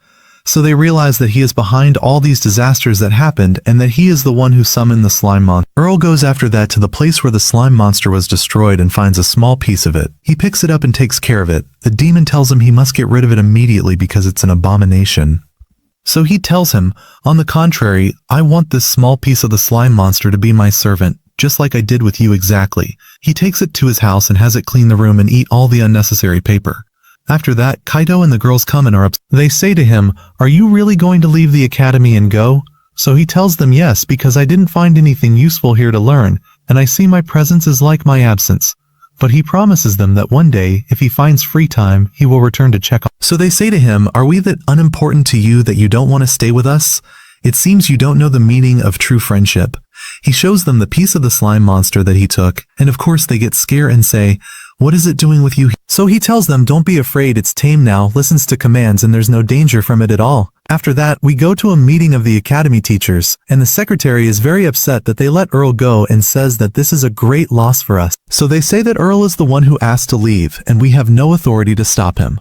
Speaker 1: So they realize that he is behind all these disasters that happened and that he is the one who summoned the slime monster. Arel goes after that to the place where the slime monster was destroyed and finds a small piece of it. He picks it up and takes care of it. The demon tells him he must get rid of it immediately because it's an abomination. So he tells him, "On the contrary, I want this small piece of the slime monster to be my servant, just like I did with you exactly." He takes it to his house and has it clean the room and eat all the unnecessary paper. After that, Kaito and the girls come and are upset. They say to him, "Are you really going to leave the academy and go?" So he tells them, "Yes, because I didn't find anything useful here to learn, and I see my presence is like my absence." But he promises them that one day, if he finds free time, he will return to check on. So they say to him, "Are we that unimportant to you that you don't want to stay with us? It seems you don't know the meaning of true friendship." He shows them the piece of the slime monster that he took, and of course they get scared and say, "What is it doing with you?" So he tells them, "Don't be afraid, it's tame now, listens to commands, and there's no danger from it at all." After that, we go to a meeting of the academy teachers, and the secretary is very upset that they let Arel go and says that this is a great loss for us. So they say that Arel is the one who asked to leave, and we have no authority to stop him.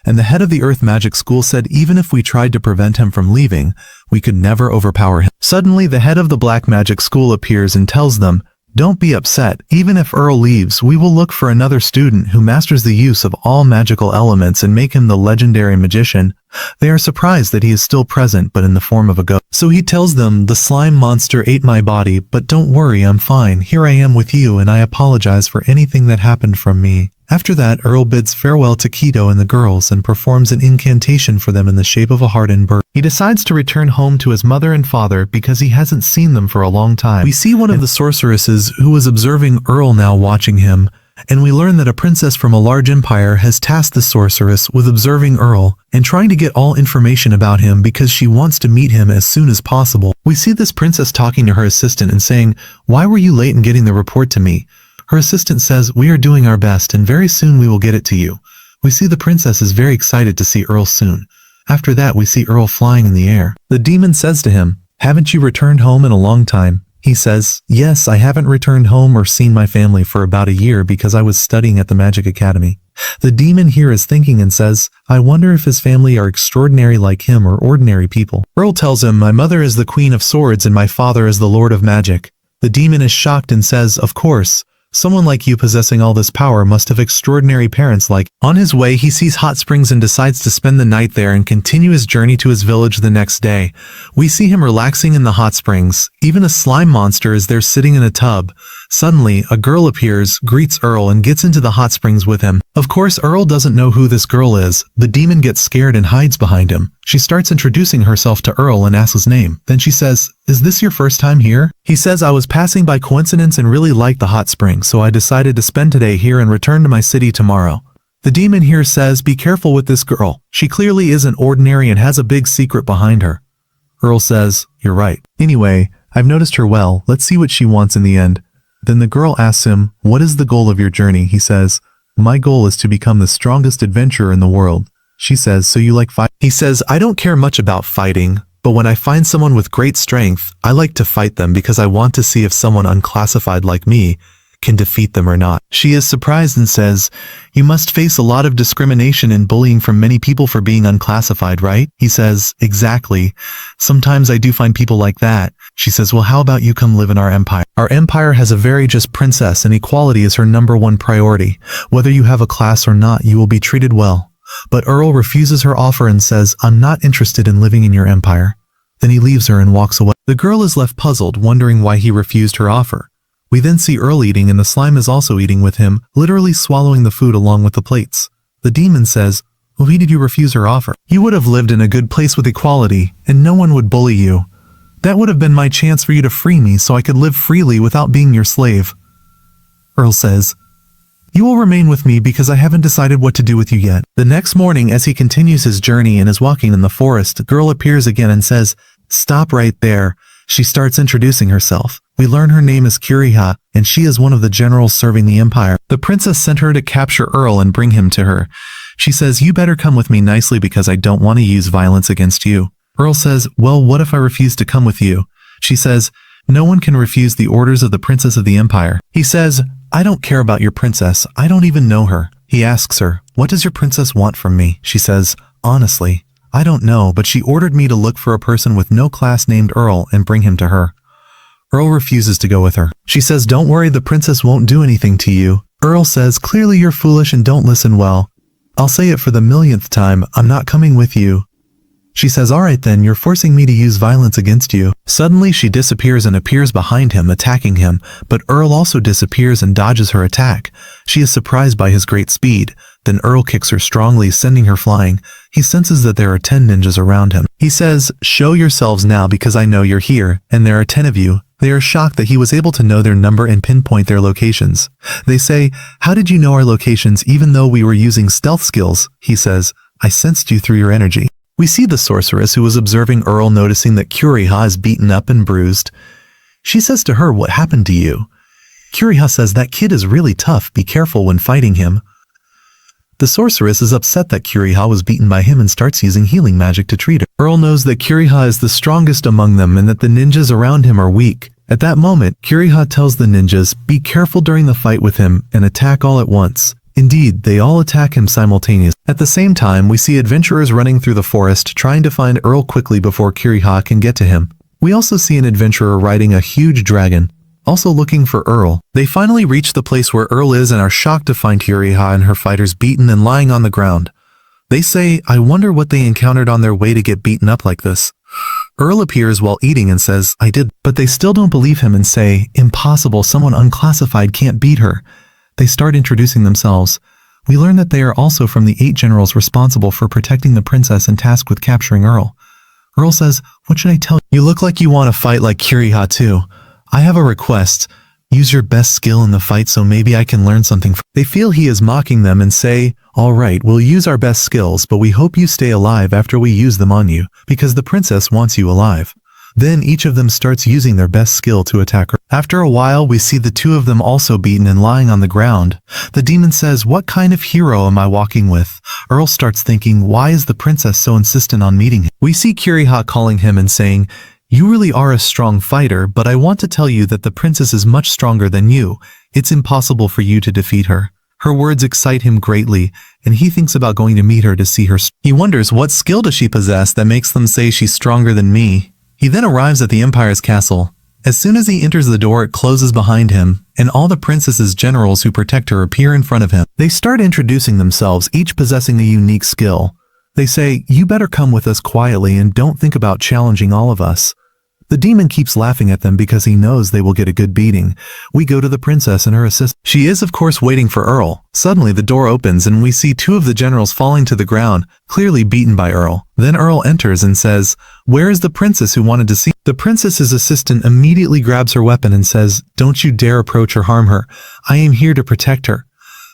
Speaker 1: And the head of the Earth Magic School said even if we tried to prevent him from leaving, we could never overpower him. Suddenly, the head of the Black Magic School appears and tells them, "Don't be upset. Even if Arel leaves, we will look for another student who masters the use of all magical elements and make him the legendary magician." They are surprised that he is still present, but in the form of a ghost. So he tells them, "The slime monster ate my body, but don't worry, I'm fine. Here I am with you, and I apologize for anything that happened from me." After that, Arel bids farewell to Kaito and the girls and performs an incantation for them in the shape of a heart and bird. He decides to return home to his mother and father because he hasn't seen them for a long time. We see one of the sorceresses who was observing Arel now watching him, and we learn that a princess from a large empire has tasked the sorceress with observing Arel and trying to get all information about him because she wants to meet him as soon as possible. We see this princess talking to her assistant and saying, "Why were you late in getting the report to me?" Her assistant says, "We are doing our best and very soon we will get it to you." We see the princess is very excited to see Arel soon. After that, we see Arel flying in the air. The demon says to him, "Haven't you returned home in a long time?" He says, "Yes, I haven't returned home or seen my family for about a year because I was studying at the Magic Academy." The demon here is thinking and says, "I wonder if his family are extraordinary like him or ordinary people." Arel tells him, "My mother is the Queen of Swords and my father is the Lord of Magic." The demon is shocked and says, "Of course. Someone like you possessing all this power must have extraordinary parents like." On his way, he sees hot springs and decides to spend the night there and continue his journey to his village the next day. We see him relaxing in the hot springs. Even a slime monster is there sitting in a tub. Suddenly, a girl appears, greets Arel, and gets into the hot springs with him. Of course, Arel doesn't know who this girl is. The demon gets scared and hides behind him. She starts introducing herself to Arel and asks his name. Then she says, "Is this your first time here?" He says, "I was passing by coincidence and really liked the hot spring, so I decided to spend today here and return to my city tomorrow." The demon here says, be careful with this girl. She clearly isn't ordinary and has a big secret behind her. Earl says, you're right. Anyway, I've noticed her well. Let's see what she wants in the end. Then the girl asks him, what is the goal of your journey? He says, my goal is to become the strongest adventurer in the world. She says, so you like fight? He says, I don't care much about fighting, but when I find someone with great strength, I like to fight them because I want to see if someone unclassified like me can defeat them or not. She is surprised and says, you must face a lot of discrimination and bullying from many people for being unclassified, right? He says, exactly. Sometimes I do find people like that. She says, well, how about you come live in our empire? Our empire has a very just princess and equality is her #1 priority. Whether you have a class or not, you will be treated well. But Earl refuses her offer and says, I'm not interested in living in your empire. Then he leaves her and walks away. The girl is left puzzled, wondering why he refused her offer. We then see Earl eating and the slime is also eating with him, literally swallowing the food along with the plates. The demon says, well, why did you refuse her offer? You would have lived in a good place with equality, and no one would bully you. That would have been my chance for you to free me so I could live freely without being your slave. Earl says, you will remain with me because I haven't decided what to do with you yet. The next morning, as he continues his journey and is walking in the forest, the girl appears again and says, stop right there. She starts introducing herself. We learn her name is Kiriha, and she is one of the generals serving the empire. The princess sent her to capture Earl and bring him to her. She says, you better come with me nicely because I don't want to use violence against you. Earl says, well, what if I refuse to come with you? She says, no one can refuse the orders of the princess of the empire. He says, I don't care about your princess. I don't even know her. He asks her, what does your princess want from me? She says, honestly, I don't know, but she ordered me to look for a person with no class named Earl and bring him to her. Earl refuses to go with her. She says, don't worry, the princess won't do anything to you. Earl says, clearly you're foolish and don't listen well. I'll say it for the millionth time, I'm not coming with you. She says, all right then, you're forcing me to use violence against you. Suddenly she disappears and appears behind him, attacking him, but Earl also disappears and dodges her attack. She is surprised by his great speed. Then Earl kicks her strongly, sending her flying. He senses that there are 10 ninjas around him. He says, show yourselves now because I know you're here, and there are 10 of you. They are shocked that he was able to know their number and pinpoint their locations. They say, how did you know our locations even though we were using stealth skills? He says, I sensed you through your energy. We see the sorceress who was observing Earl, noticing that Kiriha is beaten up and bruised. She says to her, what happened to you? Kiriha says, that kid is really tough, be careful when fighting him. The sorceress is upset that Kiriha was beaten by him and starts using healing magic to treat her. Earl knows that Kiriha is the strongest among them and that the ninjas around him are weak. At that moment, Kiriha tells the ninjas, be careful during the fight with him and attack all at once. Indeed, they all attack him simultaneously. At the same time, we see adventurers running through the forest trying to find Earl quickly before Kiriha can get to him. We also see an adventurer riding a huge dragon, also looking for Earl. They finally reach the place where Earl is and are shocked to find Kiriha and her fighters beaten and lying on the ground. They say, I wonder what they encountered on their way to get beaten up like this. Earl appears while eating and says, I did, but they still don't believe him and say, impossible, someone unclassified can't beat her. They start introducing themselves. We learn that they are also from the 8 generals responsible for protecting the princess and tasked with capturing Earl. Earl says, what should I tell you? You look like you want to fight like Kiriha too. I have a request. Use your best skill in the fight so maybe I can learn something. They feel he is mocking them and say, all right, we'll use our best skills, but we hope you stay alive after we use them on you, because the princess wants you alive. Then each of them starts using their best skill to attack her. After a while, we see the 2 of them also beaten and lying on the ground. The demon says, what kind of hero am I walking with? Earl starts thinking, why is the princess so insistent on meeting him? We see Kiriha calling him and saying, you really are a strong fighter, but I want to tell you that the princess is much stronger than you. It's impossible for you to defeat her. Her words excite him greatly, and he thinks about going to meet her to see her. He wonders, what skill does she possess that makes them say she's stronger than me? He then arrives at the Empire's castle. As soon as he enters the door, it closes behind him, and all the princess's generals who protect her appear in front of him. They start introducing themselves, each possessing a unique skill. They say, you better come with us quietly and don't think about challenging all of us. The demon keeps laughing at them because he knows they will get a good beating. We go to the princess and her assistant. She is of course waiting for Earl. Suddenly the door opens and we see 2 of the generals falling to the ground, clearly beaten by Earl. Then Earl enters and says, where is the princess who wanted to see? The princess's assistant immediately grabs her weapon and says, don't you dare approach or harm her. I am here to protect her.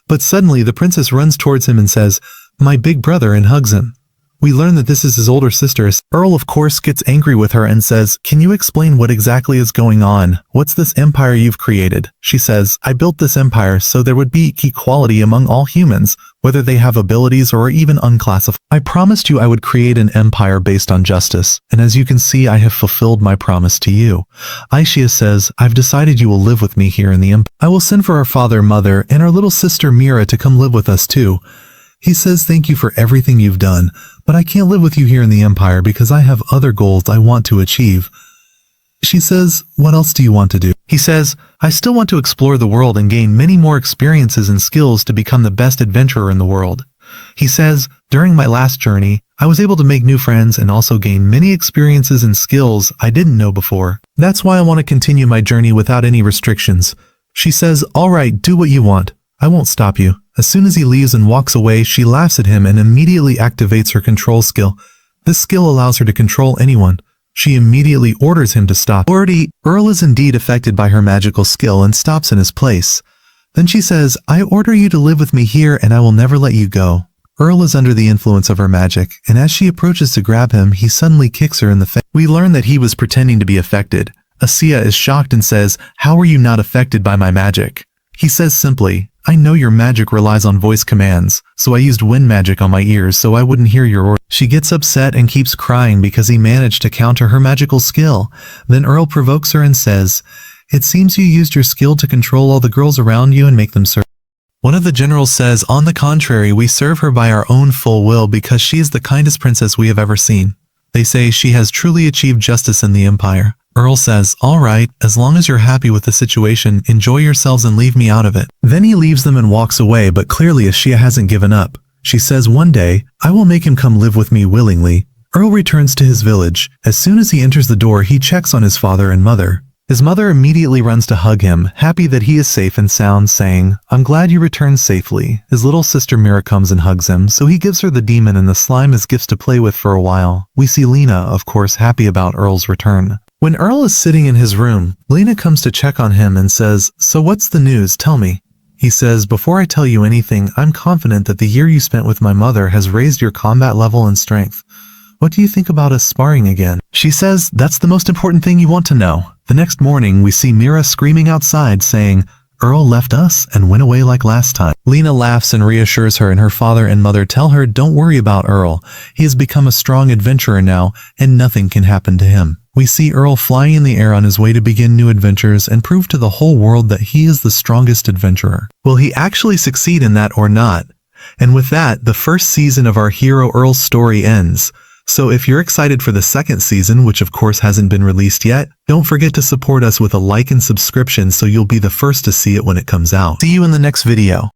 Speaker 1: But suddenly the princess runs towards him and says, "My big brother," and hugs him. We learn that this is his older sister. Arel of course gets angry with her and says, "Can you explain what exactly is going on? What's this empire you've created?" She says, "I built this empire so there would be equality among all humans, whether they have abilities or are even unclassified. I promised you I would create an empire based on justice, and as you can see I have fulfilled my promise to you." Ichika says, "I've decided you will live with me here in the empire. I will send for our father, mother, and our little sister Mira to come live with us too." He says, "Thank you for everything you've done, but I can't live with you here in the empire because I have other goals I want to achieve." She says, "What else do you want to do?" He says, "I still want to explore the world and gain many more experiences and skills to become the best adventurer in the world." He says, "During my last journey, I was able to make new friends and also gain many experiences and skills I didn't know before. That's why I want to continue my journey without any restrictions." She says, "All right, do what you want. I won't stop you." As soon as he leaves and walks away, she laughs at him and immediately activates her control skill. This skill allows her to control anyone. She immediately orders him to stop. Arel is indeed affected by her magical skill and stops in his place. Then she says, "I order you to live with me here and I will never let you go." Arel is under the influence of her magic, and as she approaches to grab him, he suddenly kicks her in the face. We learn that he was pretending to be affected. Ichika is shocked and says, "How are you not affected by my magic?" He says simply, "I know your magic relies on voice commands, so I used wind magic on my ears so I wouldn't hear your order." She gets upset and keeps crying because he managed to counter her magical skill. Then Arel provokes her and says, "It seems you used your skill to control all the girls around you and make them serve." One of the generals says, "On the contrary, we serve her by our own full will because she is the kindest princess we have ever seen." They say she has truly achieved justice in the empire. Arel says, "All right, as long as you're happy with the situation, enjoy yourselves and leave me out of it." Then he leaves them and walks away, but clearly Ichika hasn't given up. She says, "One day, I will make him come live with me willingly." Arel returns to his village. As soon as he enters the door, he checks on his father and mother. His mother immediately runs to hug him, happy that he is safe and sound, saying, "I'm glad you returned safely." His little sister Mira comes and hugs him, so he gives her the demon and the slime as gifts to play with for a while. We see Lena, of course, happy about Arel's return. When Arel is sitting in his room, Lena comes to check on him and says, "So what's the news? Tell me." He says, "Before I tell you anything, I'm confident that the year you spent with my mother has raised your combat level and strength. What do you think about us sparring again?" She says, "That's the most important thing you want to know." The next morning, we see Mira screaming outside saying, "Arel left us and went away like last time." Lena laughs and reassures her, and her father and mother tell her, "Don't worry about Arel. He has become a strong adventurer now and nothing can happen to him." We see Arel flying in the air on his way to begin new adventures and prove to the whole world that he is the strongest adventurer. Will he actually succeed in that or not? And with that, the first season of our hero Arel's story ends. So if you're excited for the second season, which of course hasn't been released yet, don't forget to support us with a like and subscription so you'll be the first to see it when it comes out. See you in the next video.